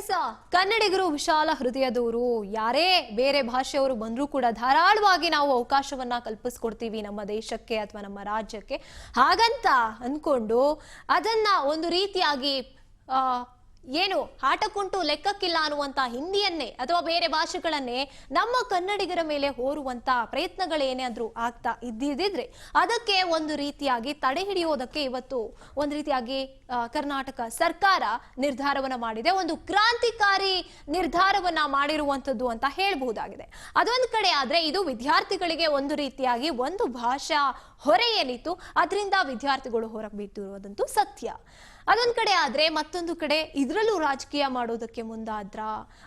S ಕನ್ನಡಿಗರು ವಿಶಾಲ ಹೃದಯದವರು. ಯಾರೇ ಬೇರೆ ಭಾಷೆಯವರು ಬಂದರೂ ಕೂಡ ಧಾರಾಳವಾಗಿ ನಾವು ಅವಕಾಶವನ್ನ ಕಲ್ಪಿಸ್ಕೊಡ್ತೀವಿ ನಮ್ಮ ದೇಶಕ್ಕೆ ಅಥವಾ ನಮ್ಮ ರಾಜ್ಯಕ್ಕೆ. ಹಾಗಂತ ಅನ್ಕೊಂಡು ಅದನ್ನ ಒಂದು ರೀತಿಯಾಗಿ ಏನು ಆಟಕ್ಕುಂಟು ಲೆಕ್ಕಕ್ಕಿಲ್ಲ ಅನ್ನುವಂತ ಹಿಂದಿಯನ್ನೇ ಅಥವಾ ಬೇರೆ ಭಾಷೆಗಳನ್ನೇ ನಮ್ಮ ಕನ್ನಡಿಗರ ಮೇಲೆ ಹೋರುವಂತ ಪ್ರಯತ್ನಗಳೇನಾದ್ರೂ ಆಗ್ತಾ ಇದ್ದಿದ್ರೆ ಅದಕ್ಕೆ ಒಂದು ರೀತಿಯಾಗಿ ತಡೆ ಹಿಡಿಯೋದಕ್ಕೆ ಇವತ್ತು ಒಂದು ರೀತಿಯಾಗಿ ಕರ್ನಾಟಕ ಸರ್ಕಾರ ನಿರ್ಧಾರವನ್ನ ಮಾಡಿದೆ. ಒಂದು ಕ್ರಾಂತಿಕಾರಿ ನಿರ್ಧಾರವನ್ನ ಮಾಡಿರುವಂತದ್ದು ಅಂತ ಹೇಳಬಹುದಾಗಿದೆ. ಅದೊಂದು ಕಡೆ ಆದ್ರೆ ಇದು ವಿದ್ಯಾರ್ಥಿಗಳಿಗೆ ಒಂದು ರೀತಿಯಾಗಿ ಒಂದು ಭಾಷಾ ಹೊರೆ ಏನಿತ್ತು ಅದರಿಂದ ವಿದ್ಯಾರ್ಥಿಗಳು ಹೊರಗೆ ಬಿಟ್ಟಿರುವುದಂತೂ ಸತ್ಯ. ಅದೊಂದು ಕಡೆ ಆದ್ರೆ ಮತ್ತೊಂದು ಕಡೆ ಇದರಲ್ಲೂ ರಾಜಕೀಯ ಮಾಡೋದಕ್ಕೆ ಮುಂದಾದ್ರ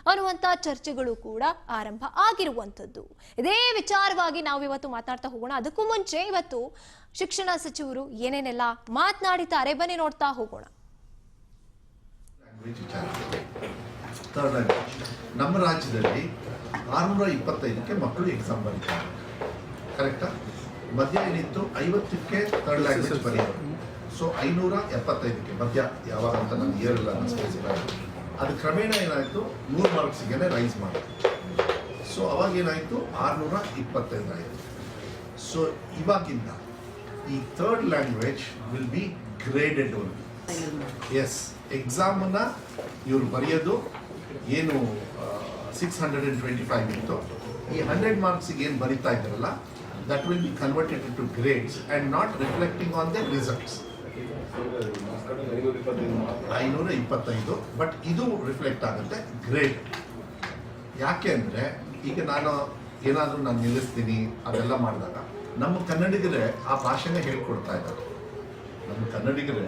ಅನ್ನುವಂತ ಚರ್ಚೆಗಳು ಕೂಡ ಆರಂಭ ಆಗಿರುವಂತದ್ದು. ಇದೇ ವಿಚಾರವಾಗಿ ನಾವು ಇವತ್ತು ಮಾತಾಡ್ತಾ ಹೋಗೋಣ. ಅದಕ್ಕೂ ಮುಂಚೆ ಇವತ್ತು ಶಿಕ್ಷಣ ಸಚಿವರು ಏನೇನೆಲ್ಲ ಮಾತನಾಡಿದ್ದಾರೆ ಬನ್ನಿ ನೋಡ್ತಾ ಹೋಗೋಣ. ನಮ್ಮ ರಾಜ್ಯದಲ್ಲಿ 625ಕ್ಕೆ ಮಕ್ಕಳು ಎಕ್ಸಾಮ್ ಬರೀತಾರೆ, ಕರೆಕ್ಟಾ? ಮಧ್ಯ ಏನಿತ್ತು 50ಕ್ಕೆ ಥರ್ಡ್ ಲ್ಯಾಂಗ್ವೇಜ್ ಬರೆಯೋದು. ಸೊ 575ಕ್ಕೆ ಮಧ್ಯ ಯಾವಾಗ ಅಂತ ನಾನು ಇಯರೆಲ್ಲ ಸ್ಪೆಸಿಫೈ. ಅದು ಕ್ರಮೇಣ ಏನಾಯಿತು 100 ಮಾರ್ಕ್ಸಿಗೆ ರೈಸ್ ಮಾಡಿತು. ಸೊ ಅವಾಗ ಏನಾಯಿತು 625 ಆಯಿತು. ಸೊ ಇವಾಗಿಂದ ಈ third language will be graded only. Yes, ಎಕ್ಸಾಮನ್ನ ಇವರು ಬರೆಯೋದು ಏನು 625 ಇತ್ತು, ಈ 100 ಮಾರ್ಕ್ಸಿಗೆ ಏನು ಬರಿತಾ ಇದ್ದಾರಲ್ಲ that will be converted into grades and not reflecting on the results. 525 but ಇದು ರಿಫ್ಲೆಕ್ಟ್ ಆಗುತ್ತೆ ಗ್ರೇಡ್. ಯಾಕೆ ಅಂದರೆ ಈಗ ನಾನು ನಿಲ್ಲಿಸ್ತೀನಿ ಅದೆಲ್ಲ ಮಾಡಿದಾಗ ನಮ್ಮ ಕನ್ನಡಿಗರೇ ಆ ಭಾಷೆನೇ ಹೇಳ್ಕೊಡ್ತಾ ಇದ್ದಾರೆ. ನಮ್ಮ ಕನ್ನಡಿಗರೇ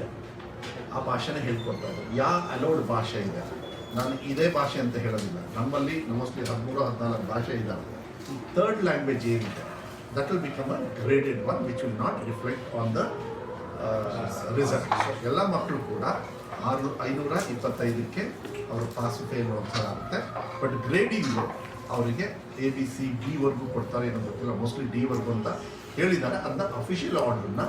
ಆ ಭಾಷೆನೇ ಹೇಳ್ಕೊಡ್ತಾ ಇದ್ದಾರೆ. ಅಲೋಡ್ ಭಾಷೆ ಇದೆ, ನಾನು ಇದೇ ಭಾಷೆ ಅಂತ ಹೇಳೋದಿಲ್ಲ. ನಮ್ಮಲ್ಲಿ ಮೋಸ್ಟ್ಲಿ 13-14 ಭಾಷೆ ಇದ್ದಾವೆ. ಈ ಥರ್ಡ್ ಲ್ಯಾಂಗ್ವೇಜ್ ಏನಿದೆ that will become a graded one which will not reflect on the result. So ಎಲ್ಲ ಮಕ್ಕಳು ಕೂಡ 525ಕ್ಕೆ ಅವರು ಪಾಸ್ ಫೇಲ್ ಅಂತ ಆಗುತ್ತೆ. ಬಟ್ ಗ್ರೇಡಿಂಗು ಅವರಿಗೆ ABC-D ವರ್ಗೂ ಕೊಡ್ತಾರೆ, ಏನೋ ಗೊತ್ತಿಲ್ಲ, ಮೋಸ್ಟ್ಲಿ D ವರ್ಗೂ ಅಂತ ಹೇಳಿದ್ದಾರೆ. ಅದನ್ನ ಅಫಿಷಿಯಲ್ ಆರ್ಡ್ರನ್ನ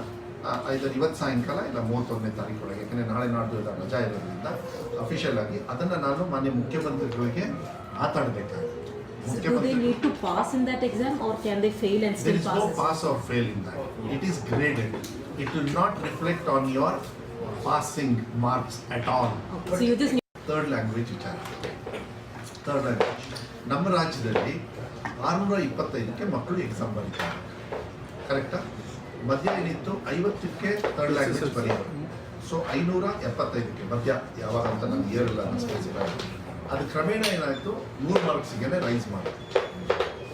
ಐದರ್ ಇವತ್ತು ಸಾಯಂಕಾಲ ಇಲ್ಲ 31ನೇ ತಾರೀಕೊಳಗೆ, ಯಾಕಂದರೆ ನಾಳೆ ನಾಡ್ದು ರಜಾ ಇರೋದ್ರಿಂದ ಅಫಿಷಿಯಲ್ ಆಗಿ ಅದನ್ನು ನಾನು ಮಾನ್ಯ ಮುಖ್ಯಮಂತ್ರಿಗಳಿಗೆ ಮಾತಾಡಬೇಕಾಗುತ್ತೆ. So do they need to pass in that exam or can they fail and still pass? There is no pass or fail in that. It is graded. It will not reflect on your passing marks at all. Okay. So you just need third language ವಿಚಾರ. Third language ನಮ್ಮ ರಾಜ್ಯದಲ್ಲಿ 625ಕ್ಕೆ ಮಕ್ಕಳು exam ಬರೀತಾರೆ, ಕರೆಕ್ಟಾ? ಮಧ್ಯ ಏನಿತ್ತು 50ಕ್ಕೆ third language ಬರೆಯೋದು. So 575ಕ್ಕೆ ಮಧ್ಯ ಯಾವಾಗ ಅಂತ ನಾನು ಇಯರೆಲ್ಲ ಸ್ಪೆಸಿಫೈ. ಅದು ಕ್ರಮೇಣ ಏನಾಯಿತು 100 ಮಾರ್ಕ್ಸಿಗೆ ರೈಸ್ ಮಾಡಿತು.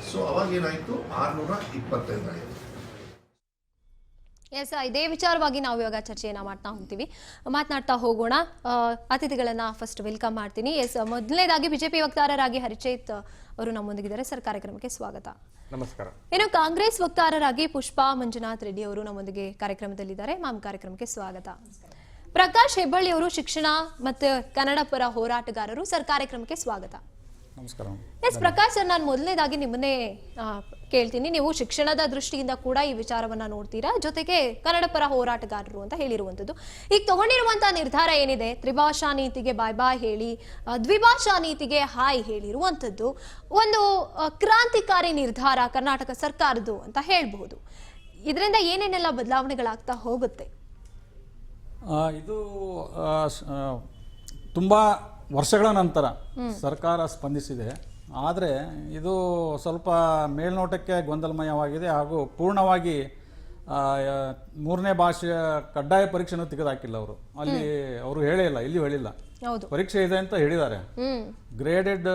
ಸೊ ಅವಾಗ ಏನಾಯಿತು 625 ಆಯಿತು. ಎಸ್, ಇದೇ ವಿಚಾರವಾಗಿ ನಾವು ಇವಾಗ ಚರ್ಚೆಯನ್ನ ಮಾತನಾಡ್ತಾ ಹೋಗೋಣ. ಅತಿಥಿಗಳನ್ನ ಫಸ್ಟ್ ವೆಲ್ಕಮ್ ಮಾಡ್ತೀನಿ. ಎಸ್, ಮೊದಲನೇದಾಗಿ ಬಿಜೆಪಿ ವಕ್ತಾರರಾಗಿ ಹರಿಚೇತ್ ಅವರು ನಮ್ಮೊಂದಿಗಿದ್ದಾರೆ. ಸರ್, ಕಾರ್ಯಕ್ರಮಕ್ಕೆ ಸ್ವಾಗತ. ನಮಸ್ಕಾರ. ಇನ್ನು ಕಾಂಗ್ರೆಸ್ ವಕ್ತಾರರಾಗಿ ಪುಷ್ಪಾ ಮಂಜುನಾಥ್ ರೆಡ್ಡಿ ಅವರು ನಮ್ಮೊಂದಿಗೆ ಕಾರ್ಯಕ್ರಮದಲ್ಲಿದ್ದಾರೆ. ಮ್ಯಾಮ್, ಕಾರ್ಯಕ್ರಮಕ್ಕೆ ಸ್ವಾಗತ. ಪ್ರಕಾಶ್ ಹೆಬ್ಬಳ್ಳಿ ಅವರು ಶಿಕ್ಷಣ ಮತ್ತು ಕನ್ನಡ ಪರ ಹೋರಾಟಗಾರರು. ಸರ್, ಕಾರ್ಯಕ್ರಮಕ್ಕೆ ಸ್ವಾಗತ. ನಮಸ್ಕಾರ. ಎಸ್ ಪ್ರಕಾಶ್ ಸರ್, ನಾನು ಮೊದಲನೇದಾಗಿ ನಿಮ್ಮನ್ನೇ ಕೇಳ್ತೀನಿ. ನೀವು ಶಿಕ್ಷಣದ ದೃಷ್ಟಿಯಿಂದ ಕೂಡ ಈ ವಿಚಾರವನ್ನ ನೋಡ್ತೀರಾ, ಜೊತೆಗೆ ಕನ್ನಡ ಪರ ಹೋರಾಟಗಾರರು ಅಂತ ಹೇಳಿರುವಂಥದ್ದು. ಈಗ ತಗೊಂಡಿರುವಂತಹ ನಿರ್ಧಾರ ಏನಿದೆ, ತ್ರಿಭಾಷಾ ನೀತಿಗೆ ಬಾಯ್ ಬಾಯ್ ಹೇಳಿ ದ್ವಿಭಾಷಾ ನೀತಿಗೆ ಹಾಯ್ ಹೇಳಿರುವಂಥದ್ದು ಒಂದು ಕ್ರಾಂತಿಕಾರಿ ನಿರ್ಧಾರ ಕರ್ನಾಟಕ ಸರ್ಕಾರದ್ದು ಅಂತ ಹೇಳ್ಬಹುದು. ಇದರಿಂದ ಏನೇನೆಲ್ಲ ಬದಲಾವಣೆಗಳಾಗ್ತಾ ಹೋಗುತ್ತೆ? ಇದು ತುಂಬ ವರ್ಷಗಳ ನಂತರ ಸರ್ಕಾರ ಸ್ಪಂದಿಸಿದೆ. ಆದರೆ ಇದು ಸ್ವಲ್ಪ ಮೇಲ್ನೋಟಕ್ಕೆ ಗೊಂದಲಮಯವಾಗಿದೆ ಹಾಗೂ ಪೂರ್ಣವಾಗಿ 3ನೇ ಭಾಷೆಯ ಕಡ್ಡಾಯ ಪರೀಕ್ಷೆನೂ ತೆಗೆದುಹಾಕಿಲ್ಲ ಅವರು. ಅವರು ಹೇಳಿಲ್ಲ, ಇಲ್ಲಿಯೂ ಹೇಳಿಲ್ಲ ಪರೀಕ್ಷೆ ಇದೆ ಅಂತ ಹೇಳಿದ್ದಾರೆ. ಗ್ರೇಡೆಡ್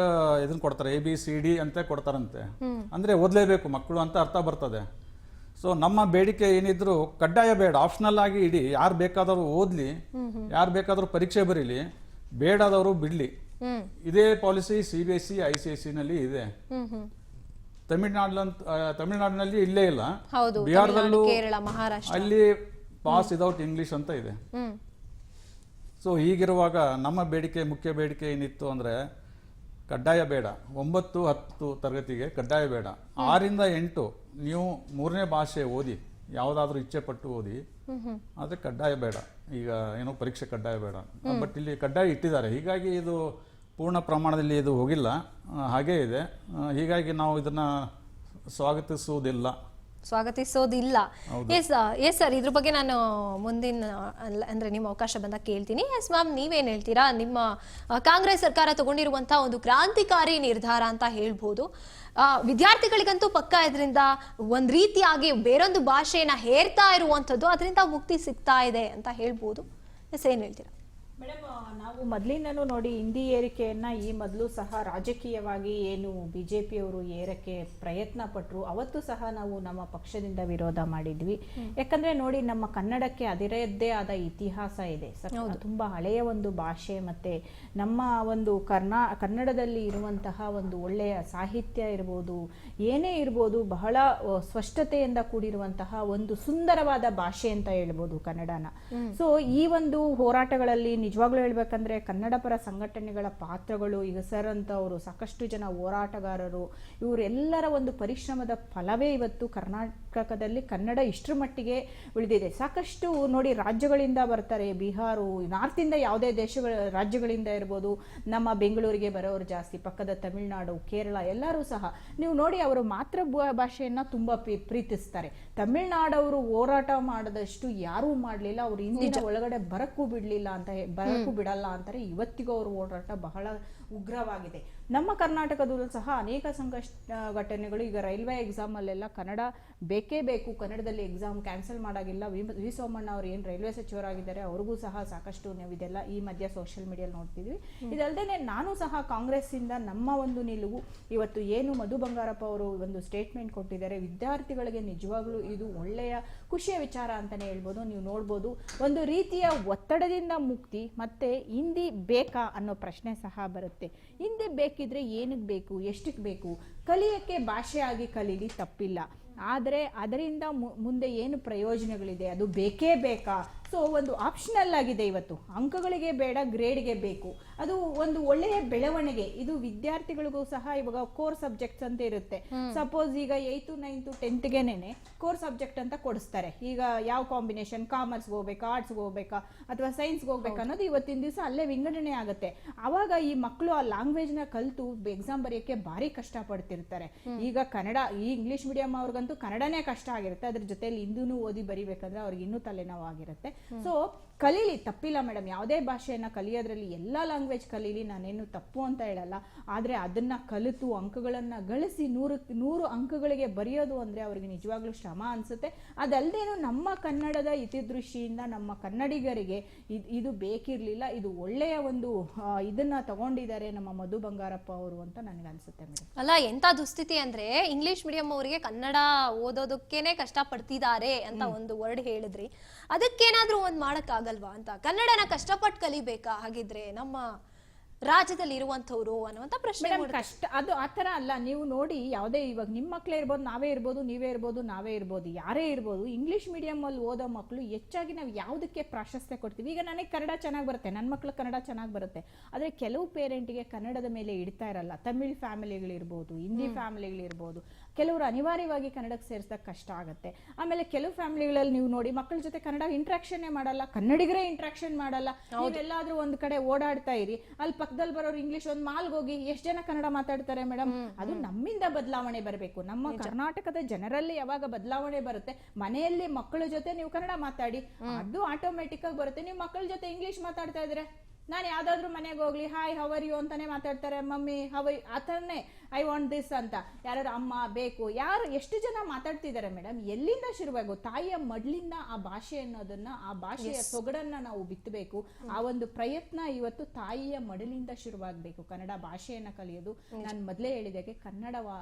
ಇದನ್ನು ಕೊಡ್ತಾರೆ, ABCD ಅಂತ ಕೊಡ್ತಾರಂತೆ. ಅಂದರೆ ಓದಲೇಬೇಕು ಮಕ್ಕಳು ಅಂತ ಅರ್ಥ ಬರ್ತದೆ. ಸೊ ನಮ್ಮ ಬೇಡಿಕೆ ಏನಿದ್ರು ಕಡ್ಡಾಯ ಬೇಡ, ಆಪ್ಷನಲ್ ಆಗಿ ಇಡಿ. ಯಾರು ಬೇಕಾದರೂ ಓದ್ಲಿ, ಯಾರು ಬೇಕಾದರೂ ಪರೀಕ್ಷೆ ಬರೀಲಿ, ಬೇಡಾದವರು ಬಿಡ್ಲಿ. ಇದೇ ಪಾಲಿಸಿ CBSE ICSE ನಲ್ಲಿ ಇದೆ. ತಮಿಳುನಾಡಿನಲ್ಲಿ ಇಲ್ಲೇ ಇಲ್ಲ, ಬಿಹಾರದಲ್ಲೂ ಅಲ್ಲಿ ಪಾಸ್ ವಿದೌಟ್ ಇಂಗ್ಲಿಷ್ ಅಂತ ಇದೆ. ಸೊ ಹೀಗಿರುವಾಗ ನಮ್ಮ ಬೇಡಿಕೆ, ಮುಖ್ಯ ಬೇಡಿಕೆ ಏನಿತ್ತು ಅಂದರೆ ಕಡ್ಡಾಯ ಬೇಡ. 9, 10 ತರಗತಿಗೆ ಕಡ್ಡಾಯ ಬೇಡ. 6ರಿಂದ 8 ನೀವು 3ನೇ ಭಾಷೆ ಓದಿ, ಯಾವುದಾದ್ರೂ ಇಚ್ಛೆ ಪಟ್ಟು ಓದಿ, ಆದರೆ ಕಡ್ಡಾಯ ಬೇಡ. ಈಗ ಏನೋ ಪರೀಕ್ಷೆ ಕಡ್ಡಾಯ ಬೇಡ, ಬಟ್ ಇಲ್ಲಿ ಕಡ್ಡಾಯ ಇಟ್ಟಿದ್ದಾರೆ. ಹೀಗಾಗಿ ಇದು ಪೂರ್ಣ ಪ್ರಮಾಣದಲ್ಲಿ ಇದು ಹೋಗಿಲ್ಲ, ಹಾಗೇ ಇದೆ. ಹೀಗಾಗಿ ನಾವು ಇದನ್ನು ಸ್ವಾಗತಿಸೋದಿಲ್ಲ. ಎಸ್ ಸರ್, ಇದ್ರ ಬಗ್ಗೆ ನಾನು ಮುಂದಿನ ಅಂದ್ರೆ ನಿಮ್ಮ ಅವಕಾಶ ಬಂದಾಗ ಕೇಳ್ತೀನಿ. ಎಸ್ ಮ್ಯಾಮ್, ನೀವೇನು ಹೇಳ್ತೀರಾ? ನಿಮ್ಮ ಕಾಂಗ್ರೆಸ್ ಸರ್ಕಾರ ತಗೊಂಡಿರುವಂತಹ ಒಂದು ಕ್ರಾಂತಿಕಾರಿ ನಿರ್ಧಾರ ಅಂತ ಹೇಳ್ಬೋದು. ವಿದ್ಯಾರ್ಥಿಗಳಿಗಂತೂ ಪಕ್ಕ ಇದರಿಂದ ಒಂದ್ ರೀತಿಯಾಗಿ ಬೇರೊಂದು ಭಾಷೆಯನ್ನ ಹೇರ್ತಾ ಇರುವಂಥದ್ದು, ಅದರಿಂದ ಮುಕ್ತಿ ಸಿಗ್ತಾ ಇದೆ ಅಂತ ಹೇಳ್ಬೋದು. ಎಸ್, ಏನ್ ಹೇಳ್ತೀರಾ? ಮೇಡಮ್, ನಾವು ಮೊದಲಿಂದನೂ ನೋಡಿ ಹಿಂದಿ ಏರಿಕೆಯನ್ನು ಈ ಮೊದಲು ಸಹ ರಾಜಕೀಯವಾಗಿ ಏನು BJPಯವರು ಏರಕ್ಕೆ ಪ್ರಯತ್ನ ಪಟ್ಟರು, ಅವತ್ತು ಸಹ ನಾವು ನಮ್ಮ ಪಕ್ಷದಿಂದ ವಿರೋಧ ಮಾಡಿದ್ವಿ. ಯಾಕಂದರೆ ನೋಡಿ, ನಮ್ಮ ಕನ್ನಡಕ್ಕೆ ಅದರದ್ದೇ ಆದ ಇತಿಹಾಸ ಇದೆ. ತುಂಬ ಹಳೆಯ ಒಂದು ಭಾಷೆ, ಮತ್ತು ನಮ್ಮ ಒಂದು ಕನ್ನಡದಲ್ಲಿ ಇರುವಂತಹ ಒಂದು ಒಳ್ಳೆಯ ಸಾಹಿತ್ಯ ಇರ್ಬೋದು, ಏನೇ ಇರ್ಬೋದು, ಬಹಳ ಸ್ಪಷ್ಟತೆಯಿಂದ ಕೂಡಿರುವಂತಹ ಒಂದು ಸುಂದರವಾದ ಭಾಷೆ ಅಂತ ಹೇಳ್ಬೋದು ಕನ್ನಡನ. ಸೊ ಈ ಒಂದು ಹೋರಾಟಗಳಲ್ಲಿ ನಿಜವಾಗ್ಲೂ ಹೇಳ್ಬೇಕಂದ್ರೆ ಕನ್ನಡ ಪರ ಸಂಘಟನೆಗಳ ಪಾತ್ರಗಳು, ಈಗ ಸರ್ ಅಂತ ಅವರು ಸಾಕಷ್ಟು ಜನ ಹೋರಾಟಗಾರರು, ಇವರೆಲ್ಲರ ಒಂದು ಪರಿಶ್ರಮದ ಫಲವೇ ಇವತ್ತು ಕರ್ನಾಟಕದಲ್ಲಿ ಕನ್ನಡ ಇಷ್ಟರ ಮಟ್ಟಿಗೆ ಉಳಿದಿದೆ. ಸಾಕಷ್ಟು ನೋಡಿ, ರಾಜ್ಯಗಳಿಂದ ಬರ್ತಾರೆ, ಬಿಹಾರು, ನಾರ್ತಿಂದ ಯಾವುದೇ ರಾಜ್ಯಗಳಿಂದ ಇರ್ಬೋದು, ನಮ್ಮ ಬೆಂಗಳೂರಿಗೆ ಬರೋರು ಜಾಸ್ತಿ, ಪಕ್ಕದ ತಮಿಳುನಾಡು, ಕೇರಳ, ಎಲ್ಲರೂ ಸಹ ನೀವು ನೋಡಿ ಅವರು ಮಾತೃ ಭಾಷೆಯನ್ನ ತುಂಬಾ ಪ್ರೀತಿಸ್ತಾರೆ. ತಮಿಳುನಾಡವರು ಹೋರಾಟ ಮಾಡದಷ್ಟು ಯಾರೂ ಮಾಡಲಿಲ್ಲ, ಅವರು ಇಂದಿನ ಒಳಗಡೆ ಬರಕ್ಕೂ ಬಿಡಲ್ಲ ಅಂತಾರೆ. ಇವತ್ತಿಗೂ ಅವ್ರ ಹೋರಾಟ ಬಹಳ ಉಗ್ರವಾಗಿದೆ. ನಮ್ಮ ಕರ್ನಾಟಕದಲ್ಲೂ ಸಹ ಅನೇಕ ಸಂಘಟನೆಗಳು, ಈಗ ರೈಲ್ವೆ ಎಕ್ಸಾಮ್ ಅಲ್ಲೆಲ್ಲ ಕನ್ನಡ ಬೇಕೇ ಬೇಕು, ಕನ್ನಡದಲ್ಲಿ ಎಕ್ಸಾಮ್ ಕ್ಯಾನ್ಸಲ್ ಮಾಡಾಗಿಲ್ಲ. ವಿ ಸೋಮಣ್ಣ ಅವರು ಏನು ರೈಲ್ವೆ ಸಚಿವರಾಗಿದ್ದಾರೆ, ಅವ್ರಿಗೂ ಸಹ ಸಾಕಷ್ಟು ನಾವು ಇದೆಲ್ಲ ಈ ಮಧ್ಯ ಸೋಷಿಯಲ್ ಮೀಡಿಯಲ್ಲಿ ನೋಡ್ತಿದ್ವಿ. ಇದಲ್ಲದೆ ನಾನು ಸಹ ಕಾಂಗ್ರೆಸ್ ಇಂದ ನಮ್ಮ ಒಂದು ನಿಲುವು, ಇವತ್ತು ಏನು ಮಧು ಬಂಗಾರಪ್ಪ ಅವರು ಒಂದು ಸ್ಟೇಟ್ಮೆಂಟ್ ಕೊಟ್ಟಿದ್ದಾರೆ, ವಿದ್ಯಾರ್ಥಿಗಳಿಗೆ ನಿಜವಾಗ್ಲೂ ಇದು ಒಳ್ಳೆಯ ಖುಷಿಯ ವಿಚಾರ ಅಂತಾನೆ ಹೇಳ್ಬೋದು. ನೀವು ನೋಡ್ಬೋದು, ಒಂದು ರೀತಿಯ ಒತ್ತಡದಿಂದ ಮುಕ್ತಿ, ಮತ್ತೆ ಹಿಂದಿ ಬೇಕಾ ಅನ್ನೋ ಪ್ರಶ್ನೆ ಸಹ ಬರುತ್ತೆ. ಹಿಂದಿ ಬೇಕಿದ್ರೆ ಏನಕ್ಕೆ ಬೇಕು, ಎಷ್ಟಕ್ಕೆ ಬೇಕು, ಕಲಿಯಕ್ಕೆ ಭಾಷೆಯಾಗಿ ಕಲೀಲಿ, ತಪ್ಪಿಲ್ಲ. ಆದರೆ ಅದರಿಂದ ಮುಂದೆ ಏನು ಪ್ರಯೋಜನಗಳಿದೆ, ಅದು ಬೇಕೇ ಬೇಕಾ? ಸೊ ಒಂದು ಆಪ್ಷನಲ್ ಆಗಿದೆ ಇವತ್ತು. ಅಂಕಗಳಿಗೆ ಬೇಡ, ಗ್ರೇಡ್ಗೆ ಬೇಕು. ಅದು ಒಂದು ಒಳ್ಳೆಯ ಬೆಳವಣಿಗೆ. ಇದು ವಿದ್ಯಾರ್ಥಿಗಳಿಗೂ ಸಹ ಇವಾಗ ಕೋರ್ ಸಬ್ಜೆಕ್ಟ್ಸ್ ಅಂತ ಇರುತ್ತೆ. ಸಪೋಸ್ ಈಗ 8th 9th 10th core subject ಅಂತ ಕೊಡಿಸ್ತಾರೆ. ಈಗ ಯಾವ ಕಾಂಬಿನೇಷನ್, ಕಾಮರ್ಸ್ಗೆ ಹೋಗ್ಬೇಕಾ, ಆರ್ಟ್ಸ್ಗೆ ಹೋಗ್ಬೇಕಾ, ಅಥವಾ ಸೈನ್ಸ್ಗೆ ಹೋಗ್ಬೇಕಾ ಅನ್ನೋದು ಇವತ್ತಿನ ದಿವಸ ಅಲ್ಲೇ ವಿಂಗಡಣೆ ಆಗುತ್ತೆ. ಆವಾಗ ಈ ಮಕ್ಕಳು ಆ ಲ್ಯಾಂಗ್ವೇಜ್ನ ಕಲಿತು ಎಕ್ಸಾಮ್ ಬರೆಯೋಕ್ಕೆ ಭಾರಿ ಕಷ್ಟಪಡ್ತಿರ್ತಾರೆ. ಈಗ ಕನ್ನಡ, ಈ ಇಂಗ್ಲಿಷ್ ಮೀಡಿಯಂ ಅವ್ರಿಗಂತೂ ಕನ್ನಡನೇ ಕಷ್ಟ ಆಗಿರುತ್ತೆ, ಅದ್ರ ಜೊತೆಲಿ ಹಿಂದೂನು ಓದಿ ಬರಿಬೇಕಂದ್ರೆ ಅವ್ರಿಗೆ ಇನ್ನೂ ತಲೆನೋವಾಗಿರುತ್ತೆ. ಸೊ ಕಲೀಲಿ, ತಪ್ಪಿಲ್ಲ ಮೇಡಮ್. ಯಾವುದೇ ಭಾಷೆಯನ್ನ ಕಲಿಯೋದ್ರಲ್ಲಿ ಎಲ್ಲ ಲ್ಯಾಂಗ್ವೇಜ್ ಕಲೀಲಿ, ನಾನೇನು ತಪ್ಪು ಅಂತ ಹೇಳಲ್ಲ. ಆದರೆ ಅದನ್ನ ಕಲಿತು ಅಂಕಗಳನ್ನ ಗಳಿಸಿ 100 ಅಂಕಗಳಿಗೆ ಬರೆಯೋದು ಅಂದ್ರೆ ಅವ್ರಿಗೆ ನಿಜವಾಗ್ಲೂ ಶ್ರಮ ಅನ್ಸುತ್ತೆ. ಅದಲ್ಲದೇನು ನಮ್ಮ ಕನ್ನಡದ ಹಿತದೃಷ್ಟಿಯಿಂದ ನಮ್ಮ ಕನ್ನಡಿಗರಿಗೆ ಇದು ಬೇಕಿರ್ಲಿಲ್ಲ. ಇದು ಒಳ್ಳೆಯ ಒಂದು ಇದನ್ನ ತಗೊಂಡಿದ್ದಾರೆ ನಮ್ಮ ಮಧು ಬಂಗಾರಪ್ಪ ಅವರು ಅಂತ ನನಗನ್ಸುತ್ತೆ ಮೇಡಮ್. ಅಲ್ಲ, ಎಂತ ದುಸ್ಥಿತಿ ಅಂದ್ರೆ ಇಂಗ್ಲಿಷ್ ಮೀಡಿಯಂ ಅವರಿಗೆ ಕನ್ನಡ ಓದೋದಕ್ಕೇನೆ ಕಷ್ಟ ಪಡ್ತಿದ್ದಾರೆ ಅಂತ ಒಂದು ವರ್ಡ್ ಹೇಳಿದ್ರಿ. ಅದಕ್ಕೇನಾದ್ರೂ ಒಂದ್ ಮಾಡಕ್ಕಾಗಲ್ವಾ ಅಂತ? ಕನ್ನಡನ ಕಷ್ಟಪಟ್ಟು ಕಲಿಬೇಕಾ ಹಾಗಿದ್ರೆ ನಮ್ಮ ರಾಜ್ಯದಲ್ಲಿ ಇರುವಂತವ್ರು ಅನ್ನುವಂತ ಪ್ರಶ್ನೆ. ಕಷ್ಟ ಅದು ಆತರ ಅಲ್ಲ. ನೀವು ನೋಡಿ, ಯಾವುದೇ ಇವಾಗ ನಿಮ್ಮ ಮಕ್ಕಳೇ ಇರ್ಬೋದು, ನಾವೇ ಇರ್ಬೋದು, ನೀವೇ ಇರ್ಬೋದು, ನಾವೇ ಇರ್ಬೋದು, ಯಾರೇ ಇರ್ಬೋದು, ಇಂಗ್ಲಿಷ್ ಮೀಡಿಯಂ ಅಲ್ಲಿ ಓದೋ ಮಕ್ಕಳು ಹೆಚ್ಚಾಗಿ ನಾವು ಯಾವುದಕ್ಕೆ ಪ್ರಾಶಸ್ತ್ಯ ಕೊಡ್ತೀವಿ? ಈಗ ನನಗೆ ಕನ್ನಡ ಚೆನ್ನಾಗಿ ಬರುತ್ತೆ, ನನ್ನ ಮಕ್ಕಳು ಕನ್ನಡ ಚೆನ್ನಾಗಿ ಬರುತ್ತೆ, ಆದರೆ ಕೆಲವು ಪೇರೆಂಟ್ಗೆ ಕನ್ನಡದ ಮೇಲೆ ಇಡ್ತಾ ಇರಲ್ಲ. ತಮಿಳ್ ಫ್ಯಾಮಿಲಿಗಳಿರ್ಬೋದು, ಹಿಂದಿ ಫ್ಯಾಮಿಲಿಗಳಿರ್ಬೋದು, ಕೆಲವರು ಅನಿವಾರ್ಯವಾಗಿ ಕನ್ನಡಕ್ಕೆ ಸೇರಿಸೋಕೆ ಕಷ್ಟ ಆಗುತ್ತೆ. ಆಮೇಲೆ ಕೆಲವು ಫ್ಯಾಮಿಲಿಗಳಲ್ಲಿ ನೀವು ನೋಡಿ, ಮಕ್ಕಳ ಜೊತೆ ಕನ್ನಡ ಇಂಟ್ರಾಕ್ಷನ್ನೇ ಮಾಡಲ್ಲ, ಕನ್ನಡಿಗರೇ ಇಂಟ್ರಾಕ್ಷನ್ ಮಾಡಲ್ಲ. ನೀವೆಲ್ಲಾದ್ರೂ ಒಂದ್ ಕಡೆ ಓಡಾಡ್ತಾ ಇರಿ, ಅಲ್ಲಿ ಪಕ್ಕದಲ್ಲಿ ಬರೋರು ಇಂಗ್ಲಿಷ್, ಒಂದು ಮಾಲ್ಗೆ ಹೋಗಿ ಎಷ್ಟು ಜನ ಕನ್ನಡ ಮಾತಾಡ್ತಾರೆ ಮೇಡಮ್? ಅದು ನಮ್ಮಿಂದ ಬದಲಾವಣೆ ಬರಬೇಕು. ನಮ್ಮ ಕರ್ನಾಟಕದ ಜನರಲ್ಲಿ ಯಾವಾಗ ಬದಲಾವಣೆ ಬರುತ್ತೆ, ಮನೆಯಲ್ಲಿ ಮಕ್ಕಳ ಜೊತೆ ನೀವು ಕನ್ನಡ ಮಾತಾಡಿ, ಅದು ಆಟೋಮೆಟಿಕ್ ಆಗಿ ಬರುತ್ತೆ. ನೀವು ಮಕ್ಕಳ ಜೊತೆ ಇಂಗ್ಲಿಷ್ ಮಾತಾಡ್ತಾ ಇದ್ರೆ, ನಾನು ಯಾವ್ದಾದ್ರು ಮನೆಗೆ ಹೋಗ್ಲಿ, ಹಾಯ್ ಹೌ ಆರ್ ಯು ಅಂತಾನೆ ಮಾತಾಡ್ತಾರೆ, ಮಮ್ಮಿ ಹೌ ಆ ಥರನೇ, ಐ ವಾಂಟ್ ದಿಸ್ ಅಂತ ಯಾರು ಅಮ್ಮ ಬೇಕು, ಯಾರು ಎಷ್ಟು ಜನ ಮಾತಾಡ್ತಿದ್ದಾರೆ ಮೇಡಮ್? ಎಲ್ಲಿಂದ ಶುರುವಾಗು? ತಾಯಿಯ ಮಡ್ಲಿಂದ ಆ ಭಾಷೆ ಅನ್ನೋದನ್ನ, ಆ ಭಾಷೆಯ ಸೊಗಡನ್ನ ನಾವು ಬಿತ್ತಬೇಕು. ಆ ಒಂದು ಪ್ರಯತ್ನ ಇವತ್ತು ತಾಯಿಯ ಮಡಲಿಂದ ಶುರುವಾಗಬೇಕು. ಕನ್ನಡ ಭಾಷೆಯನ್ನ ಕಲಿಯೋದು, ನಾನು ಮೊದಲೇ ಹೇಳಿದಾಗೆ ಕನ್ನಡ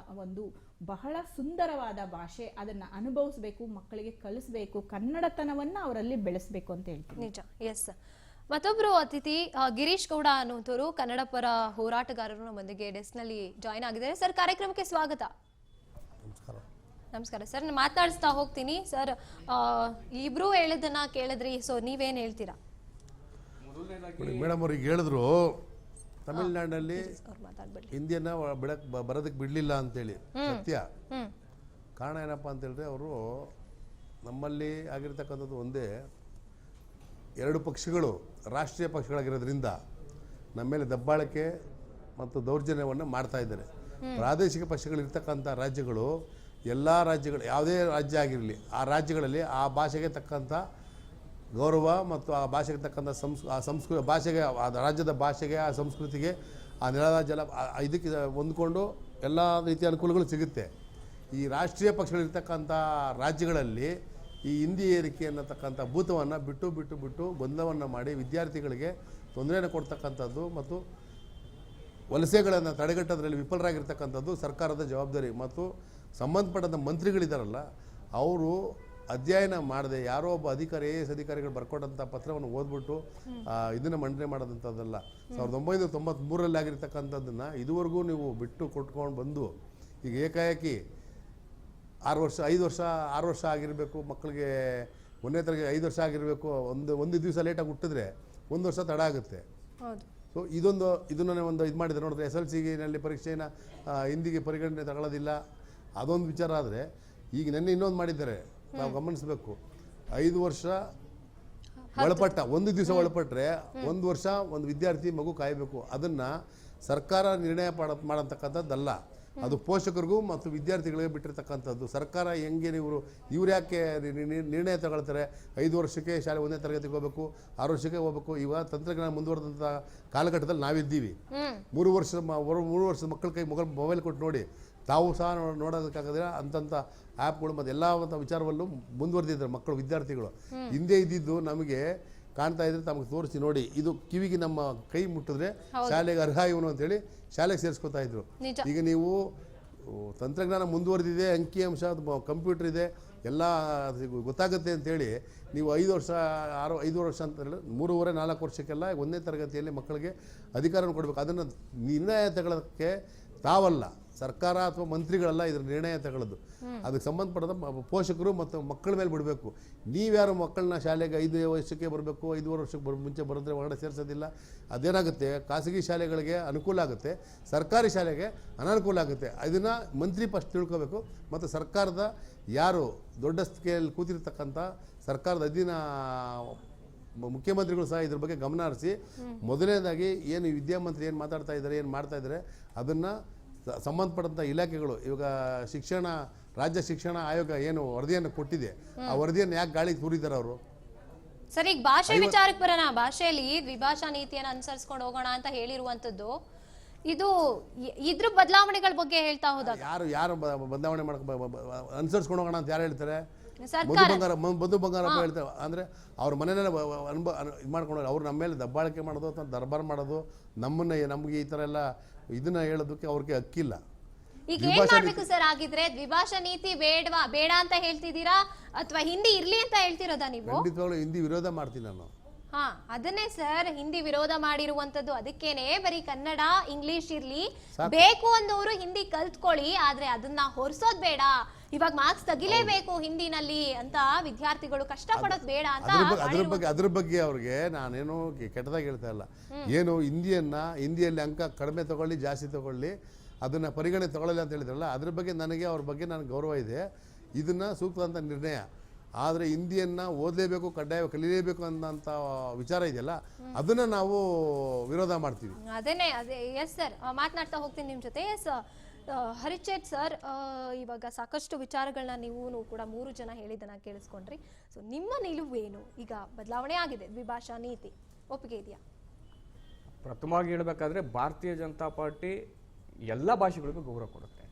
ಒಂದು ಬಹಳ ಸುಂದರವಾದ ಭಾಷೆ, ಅದನ್ನ ಅನುಭವಿಸ್ಬೇಕು, ಮಕ್ಕಳಿಗೆ ಕಲಿಸ್ಬೇಕು, ಕನ್ನಡತನವನ್ನ ಅವರಲ್ಲಿ ಬೆಳೆಸ್ಬೇಕು ಅಂತ ಹೇಳ್ತೀನಿ. ನಿಜ. ಎಸ್, ಮತ್ತೊಬ್ರು ಅತಿಥಿ ಗಿರೀಶ್ ಗೌಡ ಅನ್ನುವಂಥವ್ರು ಕನ್ನಡ ಪರ ಹೋರಾಟಗಾರರು ನಮ್ಮೊಂದಿಗೆ ಡೆಸ್ಕ್ನಲ್ಲಿ ಜಾಯ್ನ್ ಆಗಿದ್ದಾರೆ. ಸರ್, ಕಾರ್ಯಕ್ರಮಕ್ಕೆ ಸ್ವಾಗತ. ನಮಸ್ಕಾರ ಸರ್. ನಾನು ಮಾತನಾಡಿಸ್ತಾ ಹೋಗ್ತೀನಿ. ಸರ್, ಇಬ್ರು ಹೇಳಿದ್ದನ್ನ ಕೇಳಿದ್ರಿ, ಸೊ ನೀವೇನ್ ಹೇಳ್ತೀರಾ? ಮೇಡಮ್ ಅವ್ರಿಗೆ ಹೇಳಿದ್ರು ತಮಿಳ್ನಾಡಿನಲ್ಲಿ ಹಿಂದಿಯನ್ನ ಬರೋದಕ್ಕೆ ಬಿಡ್ಲಿಲ್ಲ ಅಂತೇಳಿ. ಸತ್ಯ. ಕಾರಣ ಏನಪ್ಪಾ ಅಂತ ಹೇಳಿದ್ರೆ, ಅವರು ನಮ್ಮಲ್ಲಿ ಆಗಿರ್ತಕ್ಕಂಥದ್ದು ಒಂದೇ, 2 ಪಕ್ಷಗಳು ರಾಷ್ಟ್ರೀಯ ಪಕ್ಷಗಳಾಗಿರೋದ್ರಿಂದ ನಮ್ಮ ಮೇಲೆ ದಬ್ಬಾಳಿಕೆ ಮತ್ತು ದೌರ್ಜನ್ಯವನ್ನು ಮಾಡ್ತಾ ಇದ್ದಾರೆ. ಪ್ರಾದೇಶಿಕ ಪಕ್ಷಗಳಿರ್ತಕ್ಕಂಥ ರಾಜ್ಯಗಳು ಎಲ್ಲ ರಾಜ್ಯಗಳು ಯಾವುದೇ ರಾಜ್ಯ ಆಗಿರಲಿ ಆ ರಾಜ್ಯಗಳಲ್ಲಿ ಆ ಭಾಷೆಗೆ ತಕ್ಕಂಥ ಗೌರವ ಮತ್ತು ಆ ಭಾಷೆಗೆ ತಕ್ಕಂಥ ಭಾಷೆಗೆ ಆ ರಾಜ್ಯದ ಭಾಷೆಗೆ ಆ ಸಂಸ್ಕೃತಿಗೆ ಆ ನೆಲದ ಜಲ ಇದಕ್ಕೆ ಹೊಂದ್ಕೊಂಡು ಎಲ್ಲ ರೀತಿಯ ಅನುಕೂಲಗಳು ಸಿಗುತ್ತೆ. ಈ ರಾಷ್ಟ್ರೀಯ ಪಕ್ಷಗಳಿರ್ತಕ್ಕಂಥ ರಾಜ್ಯಗಳಲ್ಲಿ ಈ ಹಿಂದಿ ಏರಿಕೆ ಅನ್ನತಕ್ಕಂಥ ಭೂತವನ್ನು ಬಿಟ್ಟು ಗೊಂದಲವನ್ನು ಮಾಡಿ ವಿದ್ಯಾರ್ಥಿಗಳಿಗೆ ತೊಂದರೆಯನ್ನು ಕೊಡ್ತಕ್ಕಂಥದ್ದು ಮತ್ತು ವಲಸೆಗಳನ್ನು ತಡೆಗಟ್ಟೋದ್ರಲ್ಲಿ ವಿಫಲರಾಗಿರ್ತಕ್ಕಂಥದ್ದು ಸರ್ಕಾರದ ಜವಾಬ್ದಾರಿ. ಮತ್ತು ಸಂಬಂಧಪಟ್ಟಂಥ ಮಂತ್ರಿಗಳಿದ್ದಾರಲ್ಲ ಅವರು ಅಧ್ಯಯನ ಮಾಡದೆ ಯಾರೋ ಒಬ್ಬ ಅಧಿಕಾರಿ AS ಅಧಿಕಾರಿಗಳು ಬರ್ಕೊಟ್ಟಂಥ ಪತ್ರವನ್ನು ಓದ್ಬಿಟ್ಟು ಇದನ್ನು ಮಂಡನೆ ಮಾಡೋದಂಥದ್ದಲ್ಲ. 1993ರಲ್ಲಿ ಆಗಿರ್ತಕ್ಕಂಥದ್ದನ್ನು ಇದುವರೆಗೂ ನೀವು ಬಿಟ್ಟು ಕೊಟ್ಕೊಂಡು ಬಂದು ಈಗ ಏಕಾಏಕಿ 6 ವರ್ಷ ಆಗಿರಬೇಕು ಮಕ್ಕಳಿಗೆ, 1ನೇ ತರಗತಿ 5 ವರ್ಷ ಆಗಿರಬೇಕು, ಒಂದು ದಿವಸ ಲೇಟಾಗಿ ಹುಟ್ಟಿದ್ರೆ 1 ವರ್ಷ ತಡ ಆಗುತ್ತೆ. ಸೊ ಇದನ್ನು ಒಂದು ಇದು ಮಾಡಿದ್ದಾರೆ ನೋಡಿದ್ರೆ SLCನಲ್ಲಿ ಪರೀಕ್ಷೆಯನ್ನು ಹಿಂದಿಗೆ ಪರಿಗಣನೆ ತಗೊಳ್ಳೋದಿಲ್ಲ, ಅದೊಂದು ವಿಚಾರ. ಆದರೆ ಈಗ ನೆನ್ನೆ ಇನ್ನೊಂದು ಮಾಡಿದ್ದಾರೆ, ನಾವು ಗಮನಿಸಬೇಕು. 5 ವರ್ಷ ಒಳಪಟ್ಟ, 1 ದಿವಸ ಒಳಪಟ್ಟರೆ 1 ವರ್ಷ ಒಂದು ವಿದ್ಯಾರ್ಥಿ ಮಗು ಕಾಯಬೇಕು. ಅದನ್ನು ಸರ್ಕಾರ ನಿರ್ಣಯ ಮಾಡತಕ್ಕಂಥದ್ದಲ್ಲ, ಅದು ಪೋಷಕರಿಗೂ ಮತ್ತು ವಿದ್ಯಾರ್ಥಿಗಳಿಗೆ ಬಿಟ್ಟಿರ್ತಕ್ಕಂಥದ್ದು. ಸರ್ಕಾರ ಹೆಂಗೆ ಇವ್ರು ಯಾಕೆ ನಿರ್ಣಯ ತಗೊಳ್ತಾರೆ? 5 ವರ್ಷಕ್ಕೆ ಶಾಲೆ 1ನೇ ತರಗತಿಗೆ ಹೋಗಬೇಕು, 6 ವರ್ಷಕ್ಕೆ ಹೋಗಬೇಕು. ಇವಾಗ ತಂತ್ರಜ್ಞಾನ ಮುಂದುವರೆದಂಥ ಕಾಲಘಟ್ಟದಲ್ಲಿ ನಾವಿದ್ದೀವಿ. 3 ವರ್ಷದ ಮಕ್ಕಳ ಕೈ ಮೊಬೈಲ್ ಕೊಟ್ಟು ನೋಡಿ, ತಾವು ಸಹ ನೋಡೋದಕ್ಕಾಗದಿಲ್ಲ ಅಂತಂಥ ಆ್ಯಪ್ಗಳು ಮತ್ತು ಎಲ್ಲ ವಿಚಾರವಲ್ಲೂ ಮುಂದುವರೆದಿದ್ದಾರೆ ಮಕ್ಕಳು ವಿದ್ಯಾರ್ಥಿಗಳು. ಹಿಂದೆ ಇದ್ದಿದ್ದು ನಮಗೆ ಕಾಣ್ತಾ ಇದ್ರೆ ತಮಗೆ ತೋರಿಸಿ ನೋಡಿ, ಇದು ಕಿವಿಗೆ ನಮ್ಮ ಕೈ ಮುಟ್ಟಿದ್ರೆ ಶಾಲೆಗೆ ಅರ್ಹ ಇವನು ಅಂತೇಳಿ ಶಾಲೆಗೆ ಸೇರಿಸ್ಕೊತಾ ಇದ್ರು. ಈಗ ನೀವು ತಂತ್ರಜ್ಞಾನ ಮುಂದುವರೆದಿದೆ, ಅಂಕಿಅಂಶ ಕಂಪ್ಯೂಟರ್ ಇದೆ, ಎಲ್ಲ ಗೊತ್ತಾಗುತ್ತೆ ಅಂತೇಳಿ ನೀವು 5 ವರ್ಷ ಅಂತ ಹೇಳಿ 3.5-4 ವರ್ಷಕ್ಕೆಲ್ಲ 1ನೇ ತರಗತಿಯಲ್ಲಿ ಮಕ್ಕಳಿಗೆ ಅಧಿಕಾರವನ್ನು ಕೊಡಬೇಕು. ಅದನ್ನು ನಿರ್ಣಯ ತಗೊಳ್ಳೋಕ್ಕೆ ತಾವಲ್ಲ, ಸರ್ಕಾರ ಅಥವಾ ಮಂತ್ರಿಗಳೆಲ್ಲ ಇದ್ರ ನಿರ್ಣಯ ತಗೊಳ್ಳೋದು. ಅದಕ್ಕೆ ಸಂಬಂಧಪಟ್ಟ ಪೋಷಕರು ಮತ್ತು ಮಕ್ಕಳ ಮೇಲೆ ಬಿಡಬೇಕು. ನೀವ್ಯಾರು ಮಕ್ಕಳನ್ನ ಶಾಲೆಗೆ 5 ವರ್ಷಕ್ಕೆ ಬರಬೇಕು, 5.5 ವರ್ಷಕ್ಕೆ ಮುಂಚೆ ಬರೆದ್ರೆ ಒಳಗಡೆ ಸೇರಿಸೋದಿಲ್ಲ. ಅದೇನಾಗುತ್ತೆ, ಖಾಸಗಿ ಶಾಲೆಗಳಿಗೆ ಅನುಕೂಲ ಆಗುತ್ತೆ, ಸರ್ಕಾರಿ ಶಾಲೆಗೆ ಅನಾನುಕೂಲ ಆಗುತ್ತೆ. ಇದನ್ನು ಮಂತ್ರಿ ಫಸ್ಟ್ ತಿಳ್ಕೋಬೇಕು. ಮತ್ತು ಸರ್ಕಾರದ ಯಾರು ದೊಡ್ಡ ಸ್ಕೇಲ್ ಕೂತಿರ್ತಕ್ಕಂಥ ಸರ್ಕಾರದ ಅಧೀನ ಮುಖ್ಯಮಂತ್ರಿಗಳು ಸಹ ಇದ್ರ ಬಗ್ಗೆ ಗಮನ ಹರಿಸಿ, ಮೊದಲನೇದಾಗಿ ಏನು ವಿದ್ಯಾಮಂತ್ರಿ ಏನು ಮಾತಾಡ್ತಾ ಇದ್ದಾರೆ, ಏನು ಮಾಡ್ತಾ ಇದ್ದಾರೆ, ಅದನ್ನು ಸಂಬಂಧಪಟ್ಟಂಥ ಇಲಾಖೆಗಳು ಇವಾಗ ರಾಜ್ಯ ಶಿಕ್ಷಣ ಆಯೋಗ ಏನು ವರದಿಯನ್ನು ಕೊಟ್ಟಿದೆ, ಆ ವರದಿಯನ್ನು ಯಾಕೆ ಗಾಳಿಗೆ ತೂರಿದ್ದಾರೆ ಅವರು? ಸರ್, ಈಗ ಭಾಷೆ ವಿಚಾರಕ್ಕೆ ಬರೋಣ. ಭಾಷೆಯಲ್ಲಿ ದ್ವಿಭಾಷಾ ನೀತಿಯನ್ನು ಅನುಸರಿಸ್ಕೊಂಡು ಹೋಗೋಣ ಅಂತ ಹೇಳಿರುವಂತದ್ದು, ಇದು ಇದ್ರ ಬದಲಾವಣೆಗಳ ಬಗ್ಗೆ ಹೇಳ್ತಾ ಹೋದಾಗ ಯಾರು ಬದಲಾವಣೆ ಅನುಸರಿಸ್ಕೊಂಡು ಹೋಗೋಣ ಅಂತ ಯಾರು ಹೇಳ್ತಾರೆ? ಮಧು ಬಂಗಾರಪ್ಪ ಹೇಳ್ತಾರೆ. ಅಂದರೆ ಅವ್ರ ಮನೆಯಲ್ಲೇ ಇದು ಮಾಡ್ಕೊಂಡು ಅವ್ರು ನಮ್ಮ ಮೇಲೆ ದಬ್ಬಾಳಿಕೆ ಮಾಡೋದು ಅಥವಾ ದರ್ಬಾರ್ ಮಾಡೋದು, ನಮಗೆ ಈ ಥರ ಎಲ್ಲ ಇದನ್ನ ಹೇಳೋದಕ್ಕೆ ಅವ್ರಿಗೆ ಹಕ್ಕಿಲ್ಲ. ಈಗ ಏನ್ ಮಾಡ್ಬೇಕು ಸರ್? ಆಗಿದ್ರೆ ದ್ವಿಭಾಷಾ ನೀತಿ ಬೇಡ ಅಂತ ಹೇಳ್ತಿದ್ದೀರಾ ಅಥವಾ ಹಿಂದಿ ಇರ್ಲಿ ಅಂತ ಹೇಳ್ತಿರೋದಾ ನೀವು? ಖಂಡಿತವಾಗ್ಲೂ ಹಿಂದಿ ವಿರೋಧ ಮಾಡ್ತೀನಿ ನಾನು. ಅದನ್ನೇ ಸರ್, ಹಿಂದಿ ವಿರೋಧ ಮಾಡಿರುವಂತದ್ದು. ಅದಕ್ಕೇನೆ ಬರೀ ಕನ್ನಡ ಇಂಗ್ಲಿಷ್ ಇರ್ಲಿ, ಬೇಕು ಅಂದವರು ಹಿಂದಿ ಕಲ್ತ್ಕೊಳ್ಳಿ, ಆದ್ರೆ ಅದನ್ನ ಹೊರಸೋದ್ ಬೇಡ. ಇವಾಗ ಮಾರ್ಕ್ಸ್ ತೆಗಿಲೇಬೇಕು ಹಿಂದಿನಲ್ಲಿ ಅಂತ ವಿದ್ಯಾರ್ಥಿಗಳು ಕಷ್ಟ ಪಡೋದ್ ಬೇಡ ಅಂತ. ಅದ್ರ ಬಗ್ಗೆ ಅವ್ರಿಗೆ ನಾನೇನು ಕೆಟ್ಟದಾಗಿ ಹೇಳ್ತಾ ಇಲ್ಲ. ಏನು ಹಿಂದಿಯಲ್ಲಿ ಅಂಕ ಕಡಿಮೆ ತಗೊಳ್ಳಿ ಜಾಸ್ತಿ ತಗೊಳ್ಳಿ, ಅದನ್ನ ಪರಿಗಣನೆ ತಗೊಳ್ಳಲ್ಲ ಅಂತ ಹೇಳಿದ್ರಲ್ಲ, ಅದ್ರ ಬಗ್ಗೆ ಅವ್ರ ಬಗ್ಗೆ ನನಗೆ ಗೌರವ ಇದೆ. ಇದನ್ನ ಸೂಕ್ತವಾದಂಥ ನಿರ್ಣಯ. ಆದರೆ ಹಿಂದಿಯನ್ನು ಓದಲೇಬೇಕು, ಕಡ್ಡಾಯ ಕಲಿಯಲೇಬೇಕು ಅನ್ನೋಂಥ ವಿಚಾರ ಇದೆಯಲ್ಲ, ಅದನ್ನು ನಾವು ವಿರೋಧ ಮಾಡ್ತೀವಿ. ಅದೇ ಎಸ್ ಸರ್, ಮಾತನಾಡ್ತಾ ಹೋಗ್ತೀನಿ ನಿಮ್ಮ ಜೊತೆ. ಎಸ್ ಹರಿಚೇತ್ ಸರ್, ಇವಾಗ ಸಾಕಷ್ಟು ವಿಚಾರಗಳನ್ನ ನೀವು ಕೂಡ 3 ಜನ ಹೇಳಿದ್ದನ್ನ ಕೇಳಿಸ್ಕೊಂಡ್ರಿ. ಸೊ ನಿಮ್ಮ ನಿಲುವೇನು? ಈಗ ಬದಲಾವಣೆ ಆಗಿದೆ, ದ್ವಿಭಾಷಾ ನೀತಿ ಒಪ್ಪಿಗೆ ಇದೆಯಾ? ಪ್ರಥಮವಾಗಿ ಹೇಳಬೇಕಾದ್ರೆ ಭಾರತೀಯ ಜನತಾ ಪಾರ್ಟಿ ಎಲ್ಲ ಭಾಷೆಗಳಿಗೂ ಗೌರವ ಕೊಡುತ್ತೆ.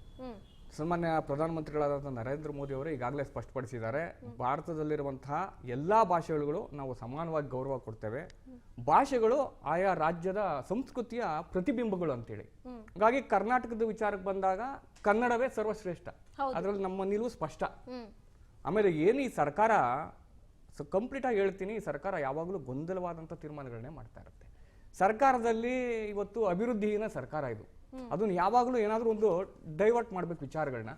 ಸನ್ಮಾನ್ಯ ಪ್ರಧಾನಮಂತ್ರಿಗಳಾದಂಥ ನರೇಂದ್ರ ಮೋದಿ ಅವರು ಈಗಾಗಲೇ ಸ್ಪಷ್ಟಪಡಿಸಿದ್ದಾರೆ, ಭಾರತದಲ್ಲಿರುವಂತಹ ಎಲ್ಲ ಭಾಷೆಗಳು ನಾವು ಸಮಾನವಾಗಿ ಗೌರವ ಕೊಡ್ತೇವೆ. ಭಾಷೆಗಳು ಆಯಾ ರಾಜ್ಯದ ಸಂಸ್ಕೃತಿಯ ಪ್ರತಿಬಿಂಬಗಳು ಅಂತೇಳಿ. ಹಾಗಾಗಿ ಕರ್ನಾಟಕದ ವಿಚಾರಕ್ಕೆ ಬಂದಾಗ ಕನ್ನಡವೇ ಸರ್ವಶ್ರೇಷ್ಠ, ಅದರಲ್ಲಿ ನಮ್ಮ ನಿಲುವು ಸ್ಪಷ್ಟ. ಆಮೇಲೆ ಏನು ಈ ಸರ್ಕಾರ ಕಂಪ್ಲೀಟ್ ಆಗಿ ಹೇಳ್ತೀನಿ, ಈ ಸರ್ಕಾರ ಯಾವಾಗಲೂ ಗೊಂದಲವಾದಂಥ ತೀರ್ಮಾನಗಳನ್ನೇ ಮಾಡ್ತಾ ಇರುತ್ತೆ. ಸರ್ಕಾರದಲ್ಲಿ ಇವತ್ತು ಅಭಿವೃದ್ಧಿಹೀನ ಸರ್ಕಾರ ಇದು. ಅದನ್ನ ಯಾವಾಗಲೂ ಏನಾದ್ರೂ ಒಂದು ಡೈವರ್ಟ್ ಮಾಡ್ಬೇಕು ವಿಚಾರಗಳನ್ನ.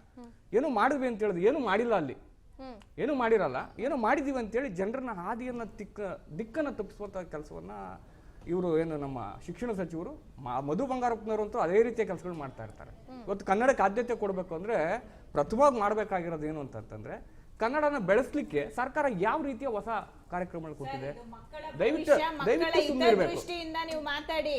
ಏನು ಮಾಡಿದ್ವಿ ಅಂತ ಹೇಳಿದ್ರೆ ಏನು ಮಾಡಿಲ್ಲ, ಅಲ್ಲಿ ಏನು ಮಾಡಿರಲ್ಲ, ಏನೋ ಮಾಡಿದೀವಿ ಅಂತೇಳಿ ಜನರನ್ನ ಹಾದಿಯನ್ನ ದಿಕ್ಕನ್ನು ತಪ್ಪಿಸುವಂತ ಕೆಲಸವನ್ನ ಇವರು ಏನು ನಮ್ಮ ಶಿಕ್ಷಣ ಸಚಿವರು ಮಧು ಬಂಗಾರಪ್ಪನವರು ಅಂತೂ ಅದೇ ರೀತಿಯ ಕೆಲಸಗಳು ಮಾಡ್ತಾ ಇರ್ತಾರೆ. ಇವತ್ತು ಕನ್ನಡಕ್ಕೆ ಆದ್ಯತೆ ಕೊಡಬೇಕು ಅಂದ್ರೆ ಪ್ರಥಮವಾಗಿ ಮಾಡಬೇಕಾಗಿರೋದು ಏನು ಅಂತಂದ್ರೆ, ಕನ್ನಡನ ಬೆಳೆಸಲಿಕ್ಕೆ ಸರ್ಕಾರ ಯಾವ ರೀತಿಯ ಹೊಸ ಕಾರ್ಯಕ್ರಮಗಳು ಕೊಟ್ಟಿದೆ, ದಯವಿಟ್ಟು ಸುಮ್ಮನೆ ಇರಬೇಕು. ಮಾತಾಡಿ.